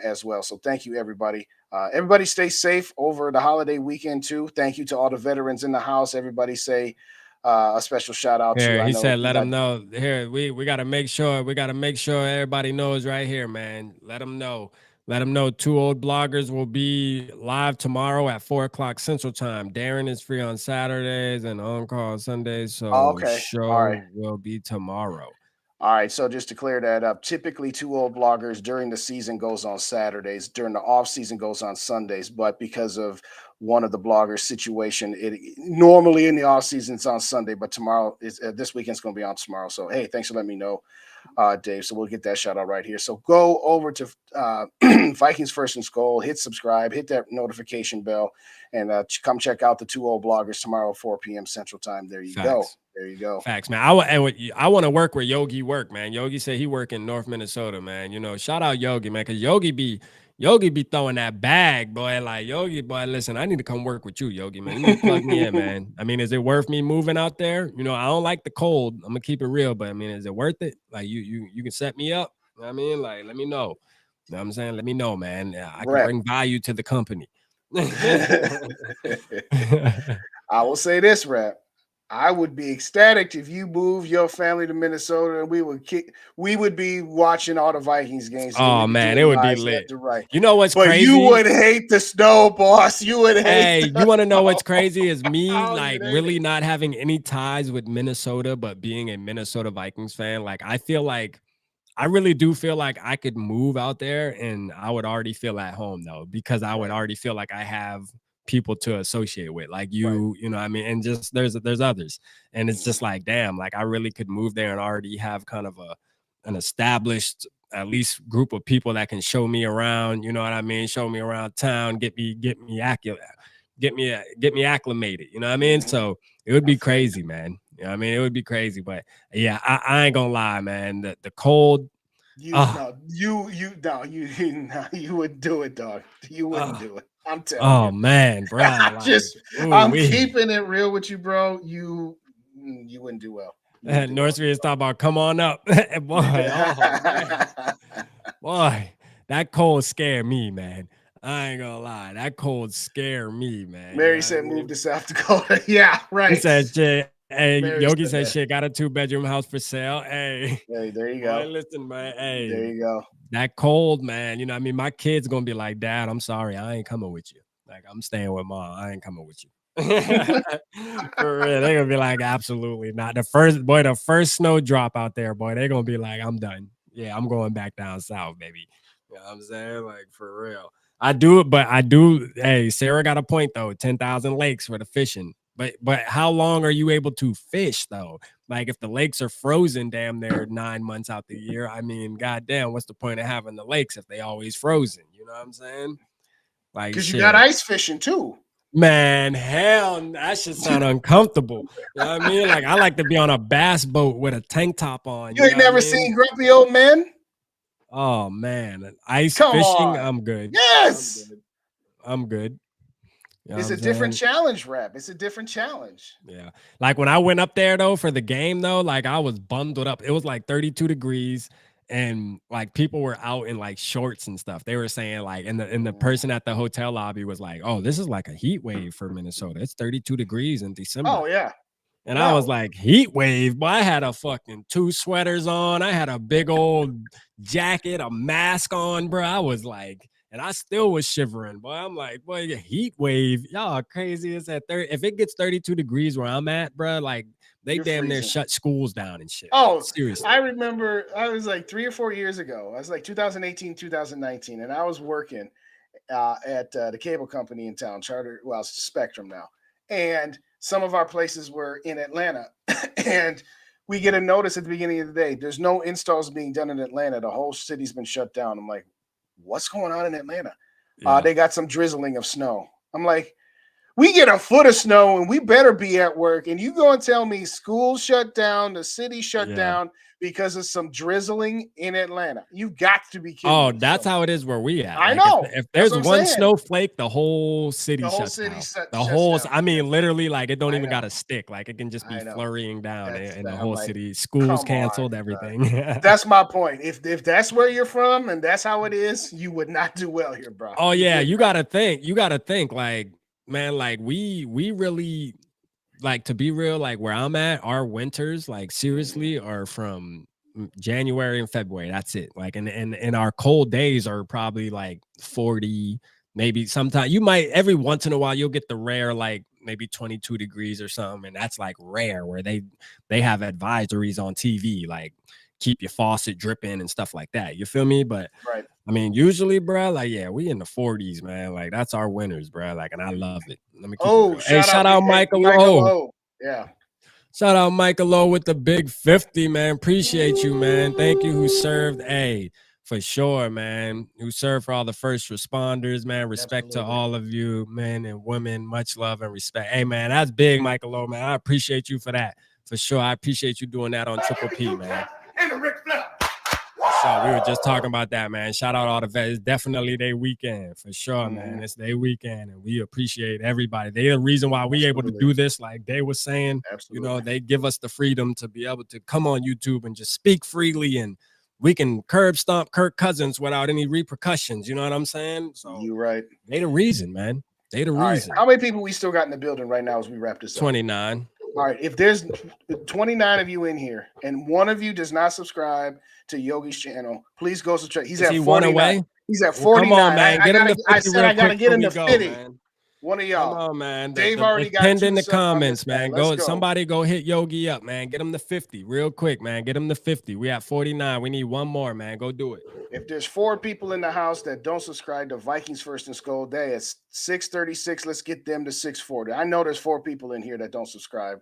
as well. So thank you, everybody. Everybody stay safe over the holiday weekend too. Thank you to all the veterans in the house. Everybody say a special shout out to. He said, "Let them know." Here, we got to make sure. We got to make sure everybody knows right here, man. Let them know. Let them know. Two Old Bloggers will be live tomorrow at 4:00 Central Time. Darren is free on Saturdays and on call on Sundays. So show will be tomorrow. All right, so just to clear that up, typically Two Old Bloggers during the season goes on Saturdays, during the off season goes on Sundays, but because of one of the bloggers situation. Normally in the off season it's on Sunday, but tomorrow is this weekend's going to be on tomorrow. So hey, thanks for letting me know, Dave. So we'll get that shout out right here. So go over to Vikings First and SKOL, hit subscribe, hit that notification bell, and come check out the 2 old bloggers tomorrow, 4 p.m. Central Time. There you go. There you go. Facts, man. I want to work where Yogi work, man. Yogi said he work in North Minnesota, man. You know, shout out Yogi, man, because Yogi be throwing that bag, boy. Like, Yogi, boy, listen, I need to come work with you, Yogi, man. You need to plug me in, man. I mean, is it worth me moving out there? You know, I don't like the cold. I'm gonna keep it real, but I mean, is it worth it? Like, you can set me up. You know what I mean? Like, let me know. You know what I'm saying? Let me know, man. I can bring value to the company. I will say this, Rap. I would be ecstatic if you move your family to Minnesota and we would be watching all the Vikings games. Oh man, it would be lit. Right. You know what's crazy? You would hate the snow, boss. You would hate. Hey, you want to know what's crazy? Is me like really not having any ties with Minnesota, but being a Minnesota Vikings fan. Like, I feel like I really do feel like I could move out there and I would already feel at home though, because I would already feel like I have people to associate with, like you know what I mean, and just there's others, and it's just like, damn, like I really could move there and already have kind of an established at least group of people that can show me around, you know what I mean, show me around town, get me acclimated, you know what I mean? So it would be crazy, man. You know what I mean? It would be crazy, but yeah, I ain't gonna lie, man. The cold. You wouldn't do it, dog. You wouldn't do it. I'm telling you. Oh man, bro. I'm keeping it real with you, bro. You wouldn't do well. North Street is talking about come on up. Boy, that cold scared me, man. I ain't gonna lie. That cold scared me, man. Mary said move to South Dakota. Yeah, right. He said shit. Hey, Yogi said shit, got a 2-bedroom house for sale. Hey, there you go. Boy, listen, man. Hey, there you go. That cold, man. You know what I mean? My kid's gonna be like, Dad, I'm sorry, I ain't coming with you. Like, I'm staying with Mom. I ain't coming with you. For real, they're gonna be like, absolutely not. The first snow drop out there, boy, they're gonna be like, I'm done. Yeah, I'm going back down south, baby. You know what I'm saying? Like, for real. I do. Hey, Sarah got a point though. 10,000 lakes for the fishing. But how long are you able to fish though? Like, if the lakes are frozen damn near 9 months out the year, I mean, goddamn, what's the point of having the lakes if they always frozen? You know what I'm saying? Like, because you got ice fishing too. Man, hell, that should sound uncomfortable. You know what I mean? Like, I like to be on a bass boat with a tank top on. You ain't never seen Grumpy Old Men? Oh man, ice fishing, I'm good. Yes, I'm good. You know it's a different challenge, Rap. It's a different challenge. Yeah. Like, when I went up there though for the game though, like I was bundled up. It was like 32 degrees and like people were out in like shorts and stuff. They were saying like, and the person at the hotel lobby was like, oh, this is like a heat wave for Minnesota. It's 32 degrees in December. Oh yeah. And I was like, heat wave, but I had a fucking 2 sweaters on. I had a big old jacket, a mask on, bro. I was like, and I still was shivering, boy. I'm like, boy, heat wave. Y'all crazy. It's at 30. If it gets 32 degrees where I'm at, bro, like they damn near shut schools down and shit. Oh, seriously. I remember I was like 3 or 4 years ago. I was like 2018, 2019, and I was working at the cable company in town, it's Spectrum now. And some of our places were in Atlanta. And we get a notice at the beginning of the day. There's no installs being done in Atlanta. The whole city's been shut down. I'm like, what's going on in Atlanta? Yeah. They got some drizzling of snow. I'm like, we get a foot of snow and we better be at work. And you go and tell me school shut down, the city shut down because of some drizzling in Atlanta. You've got to be kidding. Oh, that's how it is where we at. I know. If there's one snowflake, the whole city shuts down. The whole, I mean, literally, like, it don't even got to stick. Like, it can just be flurrying down in the whole city. Schools canceled, everything. That's my point. If that's where you're from and that's how it is, you would not do well here, bro. Oh, yeah. You got to think, like, man, like we really, like, to be real, like where I'm at, our winters, like, seriously, are from January and February. That's it. Like, and our cold days are probably like 40, maybe sometimes you might, every once in a while, you'll get the rare, like maybe 22 degrees or something. And that's like rare where they have advisories on TV, like keep your faucet dripping and stuff like that. You feel me? But Right. I mean, usually, bro, like, yeah, we in the 40s, man. Like, that's our winners, bro. Like, and I love it. Let me keep it real. Hey, shout out Michael O. Yeah. Shout out Michael O with the big 50, man. Appreciate you, man. Thank you who served. Hey, for sure, man. Who served for all the first responders, man. Respect to all of you, men and women. Much love and respect. Hey, man, that's big, Michael O, man. I appreciate you for that. For sure. I appreciate you doing that on Triple P, man. And the Ric Flair. So we were just talking about that, man. Shout out all the vets. It's definitely their weekend for sure, man. It's their weekend, and we appreciate everybody. They're the reason why we able to do this. Like they were saying, you know, they give us the freedom to be able to come on YouTube and just speak freely, and we can curb stomp Kirk Cousins without any repercussions. You know what I'm saying? So you're right. They the reason, man. They the reason. Right. How many people we still got in the building right now as we wrap this up? 29. All right. If there's 29 of you in here and one of you does not subscribe to Yogi's channel, please go subscribe. He's at 49. He's at 49. Come on, man. Get him to 50. I said I gotta get him to 50. Man. One of y'all. Come on, man. Dave already got pinned in the comments, man. Go. Somebody go hit Yogi up, man. Get him to 50 real quick, man. Get him to 50. We at 49. We need one more, man. Go do it. If there's 4 people in the house that don't subscribe to Vikings First and SKOL Day, it's 636. Let's get them to 640. I know there's 4 people in here that don't subscribe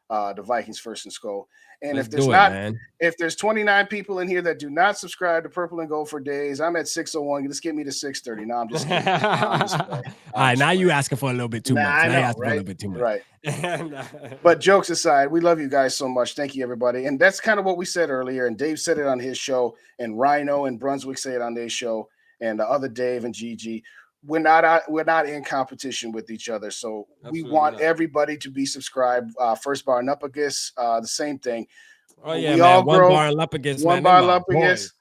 to Vikings First and SKOL. And if there's 29 people in here that do not subscribe to Purple and Gold for Days, I'm at 601. Just get me to 630. No, I'm just kidding. All right, now you asking for a little bit too much. I know, now you asking for a little bit too much. Right. But jokes aside, we love you guys so much. Thank you, everybody. And that's kind of what we said earlier. And Dave said it on his show, and Rhino and Brunswick say it on their show, and the other Dave and Gigi. We're not in competition with each other. So we want everybody to be subscribed. First Bar and Uppagus, the same thing. Oh yeah, we all grow. One Bar and Uppagus. One Bar and Uppagus.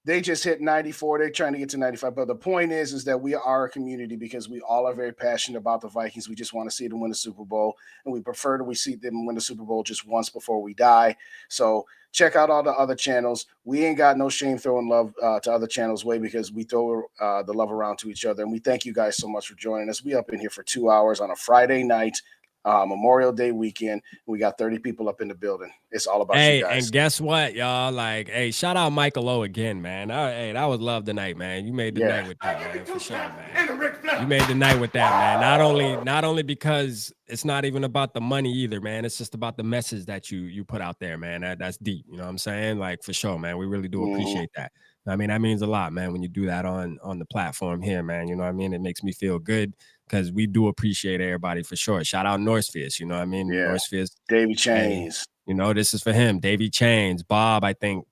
They just hit 94. They're trying to get to 95. But the point is that we are a community because we all are very passionate about the Vikings. We just want to see them win the Super Bowl. And we prefer that we see them win the Super Bowl just once before we die. So check out all the other channels. We ain't got no shame throwing love to other channels way because we throw the love around to each other. And we thank you guys so much for joining us. We up in here for 2 hours on a Friday night. Memorial Day weekend. We got 30 people up in the building. It's all about you guys. And guess what, y'all? Like, hey, shout out Michael O again, man. Hey, that was love tonight, man. You made the night with that, man, for sure, man. You made the night with that, man. Not only because it's not even about the money either, man. It's just about the message that you put out there, man. That's deep. You know what I'm saying? Like, for sure, man. We really do appreciate that. I mean, that means a lot, man, when you do that on the platform here, man. You know what I mean? It makes me feel good. Because we do appreciate everybody for sure. Shout out Northfields, you know what I mean? Yeah. Northfields. Davey Chains. You know, this is for him. Davey Chains. Bob, I think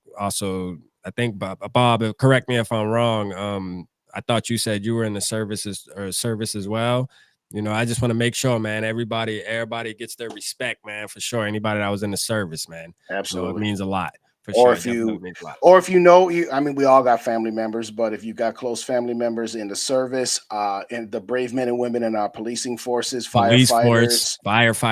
Bob, correct me if I'm wrong. I thought you said you were in the service as well. You know, I just want to make sure, man, everybody gets their respect, man, for sure. Anybody that was in the service, man. Absolutely. So it means a lot. Or if you know, I mean, we all got family members, but if you got close family members in the service, and the brave men and women in our policing forces, firefighters,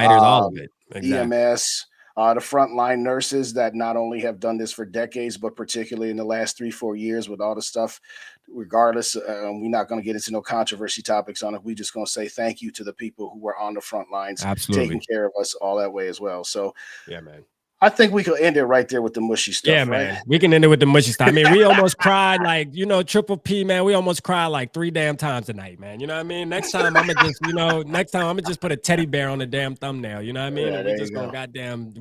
all of it, exactly. EMS, the frontline nurses that not only have done this for decades, but particularly in the last 3-4 years with all the stuff, regardless, we're not going to get into no controversy topics on it. We're just going to say thank you to the people who were on the front lines, taking care of us all that way as well. So, yeah, man. I think we could end it right there with the mushy stuff. Yeah, man. We can end it with the mushy stuff. I mean, we almost cried, like, you know, Triple P, man. We almost cried like 3 damn times tonight, man. You know what I mean? Next time I'm gonna just put a teddy bear on the damn thumbnail. You know what I mean? And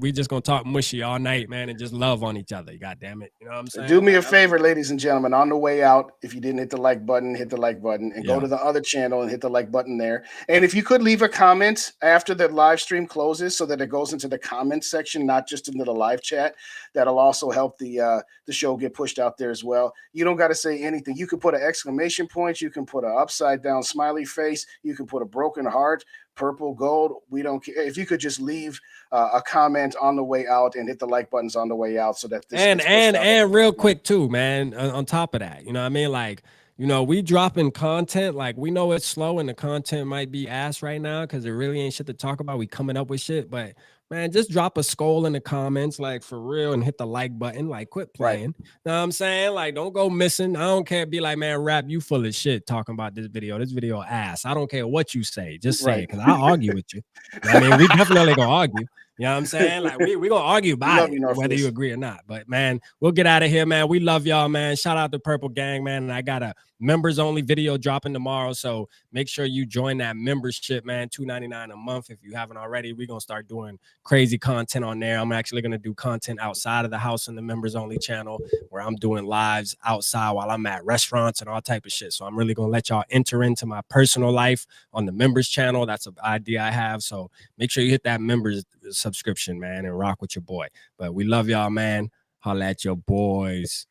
we just gonna talk mushy all night, man, and just love on each other. God damn it. You know what I'm saying? Do me a favor, ladies and gentlemen. On the way out, if you didn't hit the like button, hit the like button and go to the other channel and hit the like button there. And if you could leave a comment after the live stream closes so that it goes into the comment section, not just into the live chat. That'll also help the show get pushed out there as well. You don't got to say anything. You can put an exclamation point. You can put an upside down smiley face. You can put a broken heart, purple, gold. We don't care. If you could just leave a comment on the way out and hit the like buttons on the way out so that this and real quick too, man, on top of that, you know what I mean? Like, you know, we dropping content. Like, we know it's slow and the content might be ass right now because there really ain't shit to talk about. We coming up with shit, but man, just drop a SKOL in the comments, like, for real, and hit the like button. Like, quit playing. Right. Know what I'm saying? Like, don't go missing. I don't care. Be like, man, Rap, you full of shit talking about this video. This video ass. I don't care what you say. Just say it, because I'll argue with you. I mean, we definitely gonna argue. You know what I'm saying? Like we gonna argue about it, whether you agree or not. But man, we'll get out of here, man. We love y'all, man. Shout out to Purple Gang, man. And I got a members only video dropping tomorrow. So make sure you join that membership, man. $2.99 a month. If you haven't already, we're gonna start doing crazy content on there. I'm actually gonna do content outside of the house in the members only channel where I'm doing lives outside while I'm at restaurants and all type of shit. So I'm really gonna let y'all enter into my personal life on the members channel. That's an idea I have. So make sure you hit that members subscription, man, and rock with your boy. But we love y'all, man. Holla at your boys.